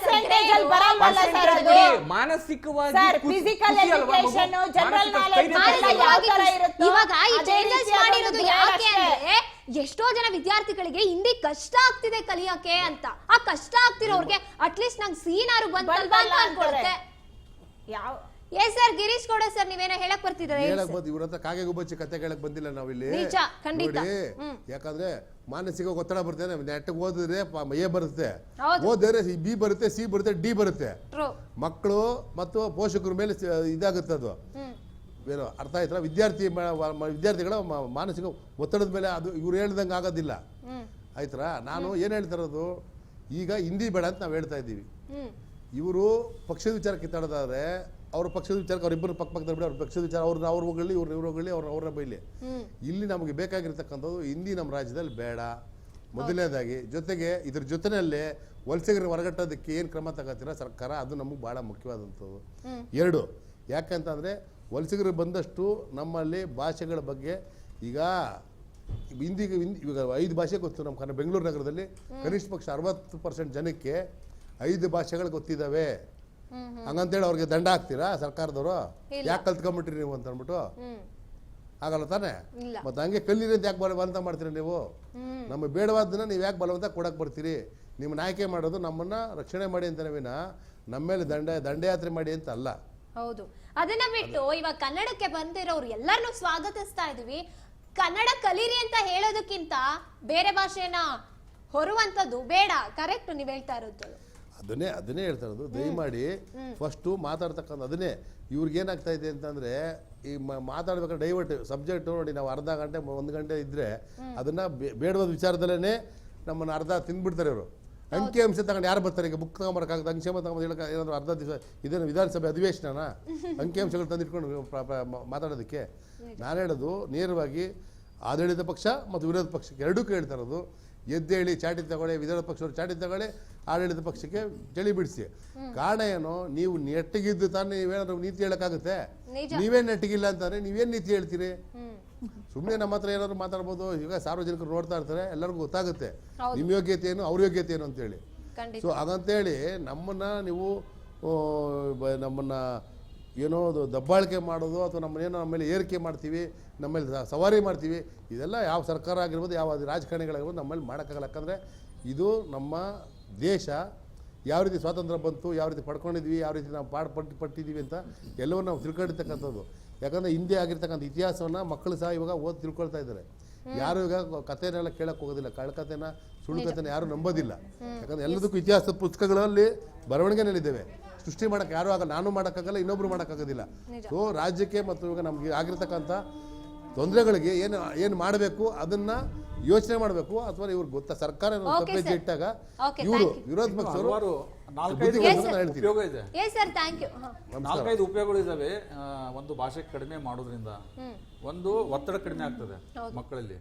ಮಾನಸಿಕವಾಗಿ ಎಷ್ಟೋ ಜನ ವಿದ್ಯಾರ್ಥಿಗಳಿಗೆ ಹಿಂದಿ ಕಷ್ಟ ಆಗ್ತಿದೆ ಕಲಿಯಕ್ಕೆ ಅಂತ. ಆ ಕಷ್ಟ ಆಗ್ತಿರೋರ್ಗೆ ಅಟ್ಲೀಸ್ಟ್ ನಂಗೆ ಸೀನಾರು ಬಂತಲ್ವಾ ಅಂತ ಅನ್ಕೊಳುತ್ತೆ. ಯಾವ ಸರ್ ಗಿರೀಶ್ ಗೌಡ ಸರ್, ನೀವೇನೋ ಹೇಳಕ್ ಬರ್ತಿದ್ದಾರೆ? ಇವ್ರ ಹತ್ರ ಕಾಗೆ ಗುಬ್ಬಚ್ಚಿ ಕತೆ ಕೇಳಕ್ ಬಂದಿಲ್ಲ ನಾವಿಲ್ಲಿ. ಯಾಕಂದ್ರೆ ಮಾನಸಿಕ ಒತ್ತಡ ಬರ್ತದೆ. ನೆಟ್ಟಗೆ ಓದಿದ್ರೆ A ಬರುತ್ತೆ, ಓದಿದ್ರೆ B ಬರುತ್ತೆ, C ಬರುತ್ತೆ, D ಬರುತ್ತೆ. ಮಕ್ಕಳು ಮತ್ತು ಪೋಷಕರ ಮೇಲೆ ಇದಾಗುತ್ತೆ. ಅದು ಏನು ಅರ್ಥ ಆಯ್ತಾ? ವಿದ್ಯಾರ್ಥಿಗಳ ಮಾನಸಿಕ ಒತ್ತಡದ ಮೇಲೆ ಅದು ಇವ್ರು ಹೇಳ್ದಂಗೆ ಆಗೋದಿಲ್ಲ. ಆಯ್ತಾ? ನಾನು ಏನ್ ಹೇಳ್ತಾರದು, ಈಗ ಹಿಂದಿ ಬೇಡ ಅಂತ ನಾವು ಹೇಳ್ತಾ ಇದ್ದೀವಿ. ಇವರು ಪಕ್ಷದ ವಿಚಾರ ಕಿತ್ತಾಡೋದಾದ್ರೆ ಅವ್ರ ಪಕ್ಷದ ವಿಚಾರಕ್ಕೆ ಅವ್ರಿಬ್ಬರು ಪಕ್ಕದಲ್ಲಿ ಬಿಡಿ, ಅವ್ರ ಪಕ್ಷದ ವಿಚಾರ ಅವ್ರ ಹೋಗಲಿ, ಇವ್ರ ಹೋಗಲಿ, ಅವ್ರ ಬೈಲಿ. ಇಲ್ಲಿ ನಮಗೆ ಬೇಕಾಗಿರ್ತಕ್ಕಂಥದ್ದು ಹಿಂದಿ ನಮ್ಮ ರಾಜ್ಯದಲ್ಲಿ ಬೇಡ ಮೊದಲನೇದಾಗಿ. ಜೊತೆಗೆ ಇದ್ರ ಜೊತೆಯಲ್ಲೇ ವಲಸಿಗರ ಹೊರಗಟ್ಟೋದಕ್ಕೆ ಏನು ಕ್ರಮ ತಗೋತೀರ ಸರ್ಕಾರ, ಅದು ನಮಗೆ ಭಾಳ ಮುಖ್ಯವಾದಂಥದ್ದು. 2, ಯಾಕಂತಂದರೆ ವಲಸಿಗರು ಬಂದಷ್ಟು ನಮ್ಮಲ್ಲಿ ಭಾಷೆಗಳ ಬಗ್ಗೆ ಈಗ ಹಿಂದಿಗೆ ಇವಾಗ 5 ಭಾಷೆ ಗೊತ್ತು ನಮ್ಮ ಬೆಂಗಳೂರು ನಗರದಲ್ಲಿ. ಕನಿಷ್ಠ ಪಕ್ಷ 60% ಜನಕ್ಕೆ 5 ಭಾಷೆಗಳು ಗೊತ್ತಿದ್ದಾವೆ ಹಂಗಂತೇಳಿ ಅವ್ರಿಗೆ ದಂಡ ಹಾಕ್ತೀರಾ ಸರ್ಕಾರದವರು? ಯಾಕೆ ಕಲ್ತ್ಕೊಂಡ್ಬಿಟ್ರಿ ನೀವು ಅಂತ ಅಂದ್ಬಿಟ್ಟು? ಆಗಲ್ಲ ತಾನೆ. ಇಲ್ಲ. ಮತ್ತೆ ಹಂಗೆ ಕಲೀರಿ ಅಂತ ಯಾಕೆ ಬಲವಂತ ಮಾಡ್ತೀರಿ ನೀವು? ನಮಗೆ ಬೇಡವಾದನ್ನ ನೀವು ಯಾಕೆ ಬಲವಂತ ಕೊಡಕ್ಕೆ ಬರ್ತೀರಿ? ನಿಮ್ಮ ನಾಯಕೆ ಮಾಡೋದು ನಮ್ಮನ್ನ ರಕ್ಷಣೆ ಮಾಡಿ ಅಂತ ವಿನ ನಮ್ಮ ಮೇಲೆ ದಂಡಯಾತ್ರೆ ಮಾಡಿ ಅಂತ ಅಲ್ಲ. ಹೌದು, ಅದನ್ನ ಬಿಟ್ಟು ಇವಾಗ ಕನ್ನಡಕ್ಕೆ ಬಂದಿರೋರು ಎಲ್ಲರನ್ನೂ ಸ್ವಾಗತಿಸ್ತಾ ಇದೀವಿ. ಕನ್ನಡ ಕಲೀರಿ ಅಂತ ಹೇಳೋದಕ್ಕಿಂತ ಬೇರೆ ಭಾಷೆನ ಹೊರುವಂತದ್ದು ಬೇಡ. ಕರೆಕ್ಟ್ ನೀವ್ ಹೇಳ್ತಾ ಇರೋದು. ಅದನ್ನೇ ಹೇಳ್ತಾ ಇರೋದು. ದಯಮಾಡಿ ಫಸ್ಟು ಮಾತಾಡ್ತಕ್ಕಂಥ ಅದನ್ನೇ ಇವ್ರಿಗೆ ಏನಾಗ್ತಾ ಇದೆ ಅಂತಂದ್ರೆ ಈ ಮಾತಾಡ್ಬೇಕಾದ್ರೆ ಡೈವರ್ಟ್ ಸಬ್ಜೆಕ್ಟ್ ನೋಡಿ, ನಾವು ಅರ್ಧ ಗಂಟೆ 1 ಗಂಟೆ ಇದ್ರೆ ಅದನ್ನ ಬೇಡವಾದ ವಿಚಾರದಲ್ಲೇ ನಮ್ಮನ್ನ ಅರ್ಧ ತಿಂದ್ಬಿಡ್ತಾರೆ ಇವರು. ಅಂಕಿ ಅಂಶ ತಗೊಂಡು ಯಾರು ಬರ್ತಾರೆ? ಈಗ ಬುಕ್ ತಗೊಂಬರಕ್ಕಾಗದ ಅಂಶ ತಗೊಂಡು ಹೇಳಕ್ಕೆ ಏನಾದ್ರು ಅರ್ಧ ದಿವಸ ಇದೇನು ವಿಧಾನಸಭೆ ಅಧಿವೇಶನ ಅಂಕಿ ಅಂಶಗಳು ತಂದಿಟ್ಕೊಂಡು ಮಾತಾಡೋದಕ್ಕೆ? ನಾನು ಹೇಳೋದು ನೇರವಾಗಿ ಆಡಳಿತ ಪಕ್ಷ ಮತ್ತು ವಿರೋಧ ಪಕ್ಷಕ್ಕೆ ಎರಡಕ್ಕೂ ಹೇಳ್ತಾ ಇರೋದು, ಎದ್ದೇಳಿ ಚಾಟಿ ತಗೊಳ್ಳಿ, ವಿರೋಧ ಪಕ್ಷವರು ಚಾಟಿ ತಗೊಳ್ಳಿ, ಆಡಳಿತ ಪಕ್ಷಕ್ಕೆ ಚಳಿ ಬಿಡಿಸಿ. ಕಾರಣ ಏನು? ನೀವು ನೆಟ್ಟಿಗಿದ್ದು ತಾನೇ ನೀವೇನಾದ್ರು ನೀತಿ ಹೇಳಕ್ಕಾಗುತ್ತೆ? ನೀವೇನು ನೆಟ್ಟಿಗಿಲ್ಲ ಅಂತಾನೆ ನೀವೇನು ನೀತಿ ಹೇಳ್ತೀರಿ? ಸುಮ್ಮನೆ ನಮ್ಮ ಹತ್ರ ಏನಾದ್ರು ಮಾತಾಡ್ಬೋದು. ಈಗ ಸಾರ್ವಜನಿಕರು ನೋಡ್ತಾ ಇರ್ತಾರೆ, ಎಲ್ಲರಿಗೂ ಗೊತ್ತಾಗುತ್ತೆ ನಿಮ್ಮ ಯೋಗ್ಯತೆ ಏನು, ಅವ್ರ ಯೋಗ್ಯತೆ ಏನು ಅಂತೇಳಿ. ಸೊ ಹಾಗಂತೇಳಿ ನಮ್ಮನ್ನ ನೀವು ನಮ್ಮನ್ನ ಏನೋ ದಬ್ಬಾಳಿಕೆ ಮಾಡೋದು ಅಥವಾ ನಮ್ಮನ್ನೇನೋ ನಮ್ಮ ಮೇಲೆ ಏರಿಕೆ ಮಾಡ್ತೀವಿ, ನಮ್ಮ ಮೇಲೆ ಸವಾರಿ ಮಾಡ್ತೀವಿ, ಇದೆಲ್ಲ ಯಾವ ಸರ್ಕಾರ ಆಗಿರ್ಬೋದು, ಯಾವ ರಾಜಕಾರಣಿಗಳಾಗಿರ್ಬೋದು ನಮ್ಮ ಮೇಲೆ ಮಾಡೋಕ್ಕಾಗಲ್ಲ. ಯಾಕಂದರೆ ಇದು ನಮ್ಮ ದೇಶ ಯಾವ ರೀತಿ ಸ್ವಾತಂತ್ರ್ಯ ಬಂತು, ಯಾವ ರೀತಿ ಪಡ್ಕೊಂಡಿದ್ವಿ, ಯಾವ ರೀತಿ ನಾವು ಪಟ್ಟಿದ್ದೀವಿ ಅಂತ ಎಲ್ಲವೂ ನಾವು ತಿಳ್ಕೊಂಡಿರ್ತಕ್ಕಂಥದ್ದು. ಯಾಕಂದರೆ ಹಿಂದೆ ಆಗಿರ್ತಕ್ಕಂಥ ಇತಿಹಾಸವನ್ನು ಮಕ್ಕಳು ಸಹ ಇವಾಗ ಓದಿ ತಿಳ್ಕೊಳ್ತಾ ಇದ್ದಾರೆ. ಯಾರು ಈಗ ಕಥೆನೆಲ್ಲ ಕೇಳಕ್ಕೆ ಹೋಗೋದಿಲ್ಲ, ಕಳ್ಳಕಥೆನ ಸುಳ್ಳು ಕಥೆನ ಯಾರು ನಂಬೋದಿಲ್ಲ. ಯಾಕಂದರೆ ಎಲ್ಲದಕ್ಕೂ ಇತಿಹಾಸದ ಪುಸ್ತಕಗಳಲ್ಲಿ ಬರವಣಿಗೆನಲ್ಲಿದ್ದೇವೆ. ಸೃಷ್ಟಿ ಮಾಡೋಕ್ಕೆ ಯಾರೂ ಆಗಲ್ಲ, ನಾನು ಮಾಡೋಕ್ಕಾಗಲ್ಲ, ಇನ್ನೊಬ್ರು ಮಾಡೋಕ್ಕಾಗೋದಿಲ್ಲ. ಸೊ ರಾಜ್ಯಕ್ಕೆ ಮತ್ತು ಇವಾಗ ನಮಗೆ ಆಗಿರ್ತಕ್ಕಂಥ ತೊಂದರೆಗಳಿಗೆ ಏನು ಮಾಡಬೇಕು ಅದನ್ನ ಯೋಚನೆ ಮಾಡಬೇಕು. ಅಥವಾ ಇವ್ರಿಗೆ ಗೊತ್ತಾ ಸರ್ಕಾರ ತಪ್ಪೆಜ್ಜೆ ಇಟ್ಟಾಗ ಇವರು ವಿರೋಧ ಪಕ್ಷವರು 4-5 ಉಪಯೋಗ ಇದೆ. 4-5 ಉಪಯೋಗಗಳು ಇದಾವೆ. ಒಂದು ಭಾಷೆ ಕಡಿಮೆ ಮಾಡೋದ್ರಿಂದ ಒಂದು ಒತ್ತಡ ಕಡಿಮೆ ಆಗ್ತದೆ ಮಕ್ಕಳಲ್ಲಿ.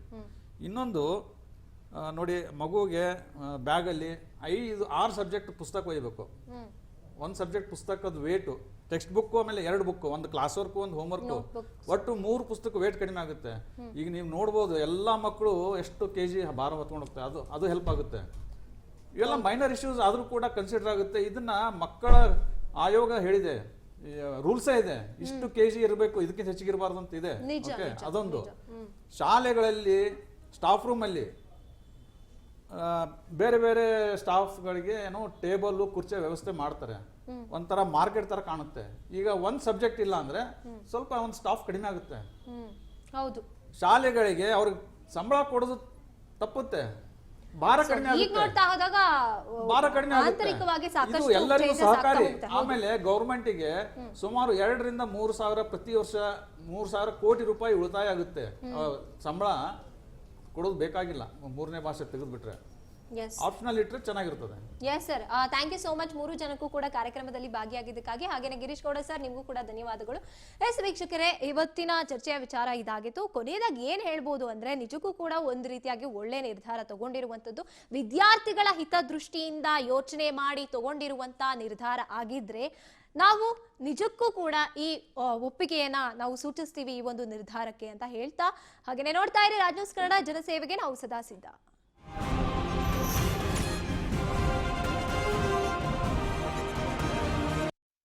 ಇನ್ನೊಂದು ನೋಡಿ, ಮಗುವಿಗೆ ಬ್ಯಾಗಲ್ಲಿ 5-6 ಸಬ್ಜೆಕ್ಟ್ ಪುಸ್ತಕ ಒಯ್ಯಬೇಕು. ಒಂದು ಸಬ್ಜೆಕ್ಟ್ ಪುಸ್ತಕದ ವೇಟು, ಟೆಕ್ಸ್ಟ್ ಬುಕ್, ಆಮೇಲೆ 2 ಬುಕ್, ಒಂದು ಕ್ಲಾಸ್ ವರ್ಕ್, ಒಂದು ಹೋಮ್ ವರ್ಕ್, ಒಟ್ಟು 3 ಪುಸ್ತಕ ವೇಟ್ ಕಡಿಮೆ ಆಗುತ್ತೆ. ಈಗ ನೀವು ನೋಡ್ಬೋದು ಎಲ್ಲ ಮಕ್ಕಳು ಎಷ್ಟು kg ಭಾರ ಹೊತ್ಕೊಂಡು ಹೋಗ್ತಾರೆ. ಅದು ಹೆಲ್ಪ್ ಆಗುತ್ತೆ. ಇವೆಲ್ಲ ಮೈನರ್ ಇಶ್ಯೂಸ್ ಆದ್ರೂ ಕೂಡ ಕನ್ಸಿಡರ್ ಆಗುತ್ತೆ. ಇದನ್ನ ಮಕ್ಕಳ ಆಯೋಗ ಹೇಳಿದೆ, ರೂಲ್ಸೇ ಇದೆ, ಇಷ್ಟು kg ಇರಬೇಕು, ಇದಕ್ಕಿಂತ ಹೆಚ್ಚಿಗೆ ಇರಬಾರ್ದು ಅಂತ ಇದೆ. ಅದೊಂದು ಶಾಲೆಗಳಲ್ಲಿ ಸ್ಟಾಫ್ ರೂಮ್ ಅಲ್ಲಿ ಬೇರೆ ಬೇರೆ ಸ್ಟಾಫ್ಗಳಿಗೆ ಏನೋ ಟೇಬಲ್ ಕುರ್ಚಿ ವ್ಯವಸ್ಥೆ ಮಾಡ್ತಾರೆ. ಒಂಥರ ಮಾರ್ಕೆಟ್ ತರ ಕಾಣುತ್ತೆ. ಈಗ ಒಂದ್ ಸಬ್ಜೆಕ್ಟ್ ಇಲ್ಲ ಅಂದ್ರೆ ಸ್ವಲ್ಪ ಒಂದು ಸ್ಟಾಫ್ ಕಡಿಮೆ ಆಗುತ್ತೆ. ಹೌದು, ಶಾಲೆಗಳಿಗೆ ಅವ್ರಿಗೆ ಸಂಬಳ ಕೊಡೋದು ತಪ್ಪುತ್ತೆ, ಭಾರ ಕಡಿಮೆ ಆಗುತ್ತೆ. ಭಾರ ಕಡಿಮೆ ಆಗುತ್ತೆ. ಇದು ಎಲ್ಲರಿಗೂ ಸಹಕಾರಿ. ಆಮೇಲೆ ಗೌರ್ಮೆಂಟ್ಗೆ ಸುಮಾರು 2-3 ಸಾವಿರ ಪ್ರತಿ ವರ್ಷ 3,000 ಕೋಟಿ ರೂಪಾಯಿ ಉಳಿತಾಯ ಆಗುತ್ತೆ. ಸಂಬಳ ಕೊಡೋದು ಬೇಕಾಗಿಲ್ಲ, 3ನೇ ಭಾಷೆ ತೆಗೆದುಬಿಟ್ರೆ. ಆಪ್ಷನಲ್ ಇಟ್ಟರೆ ಚೆನ್ನಾಗಿರ್ತದೆ. Yes sir, thank you so much 3 ಜನಕ್ಕೂ ಕೂಡ ಕಾರ್ಯಕ್ರಮದಲ್ಲಿ ಭಾಗಿಯಾಗಿದ್ದಕ್ಕಾಗಿ. ಹಾಗೇನೆ ಗಿರೀಶ್ ಗೌಡ ಸರ್, ನಿಮಗೂ ಕೂಡ ಧನ್ಯವಾದಗಳು. ಎಸ್ ವೀಕ್ಷಕರೇ, ಇವತ್ತಿನ ಚರ್ಚೆಯ ವಿಚಾರ ಇದಾಗಿತ್ತು. ಕೊನೆಯದಾಗಿ ಏನ್ ಹೇಳ್ಬೋದು ಅಂದ್ರೆ, ನಿಜಕ್ಕೂ ಕೂಡ ಒಂದು ರೀತಿಯಾಗಿ ಒಳ್ಳೆ ನಿರ್ಧಾರ ತಗೊಂಡಿರುವಂತದ್ದು, ವಿದ್ಯಾರ್ಥಿಗಳ ಹಿತದೃಷ್ಟಿಯಿಂದ ಯೋಚನೆ ಮಾಡಿ ತಗೊಂಡಿರುವಂತ ನಿರ್ಧಾರ ಆಗಿದ್ರೆ ನಾವು ನಿಜಕ್ಕೂ ಕೂಡ ಈ ಒಪ್ಪಿಗೆಯನ್ನ ನಾವು ಸೂಚಿಸ್ತೀವಿ ಈ ಒಂದು ನಿರ್ಧಾರಕ್ಕೆ ಅಂತ ಹೇಳ್ತಾ, ಹಾಗೇನೆ ನೋಡ್ತಾ ಇರಿ ರಾಜ್ ನ್ಯೂಸ್ ಕನ್ನಡ, ಜನಸೇವೆಗೆ ನಾವು ಸದಾ ಸಿದ್ಧ.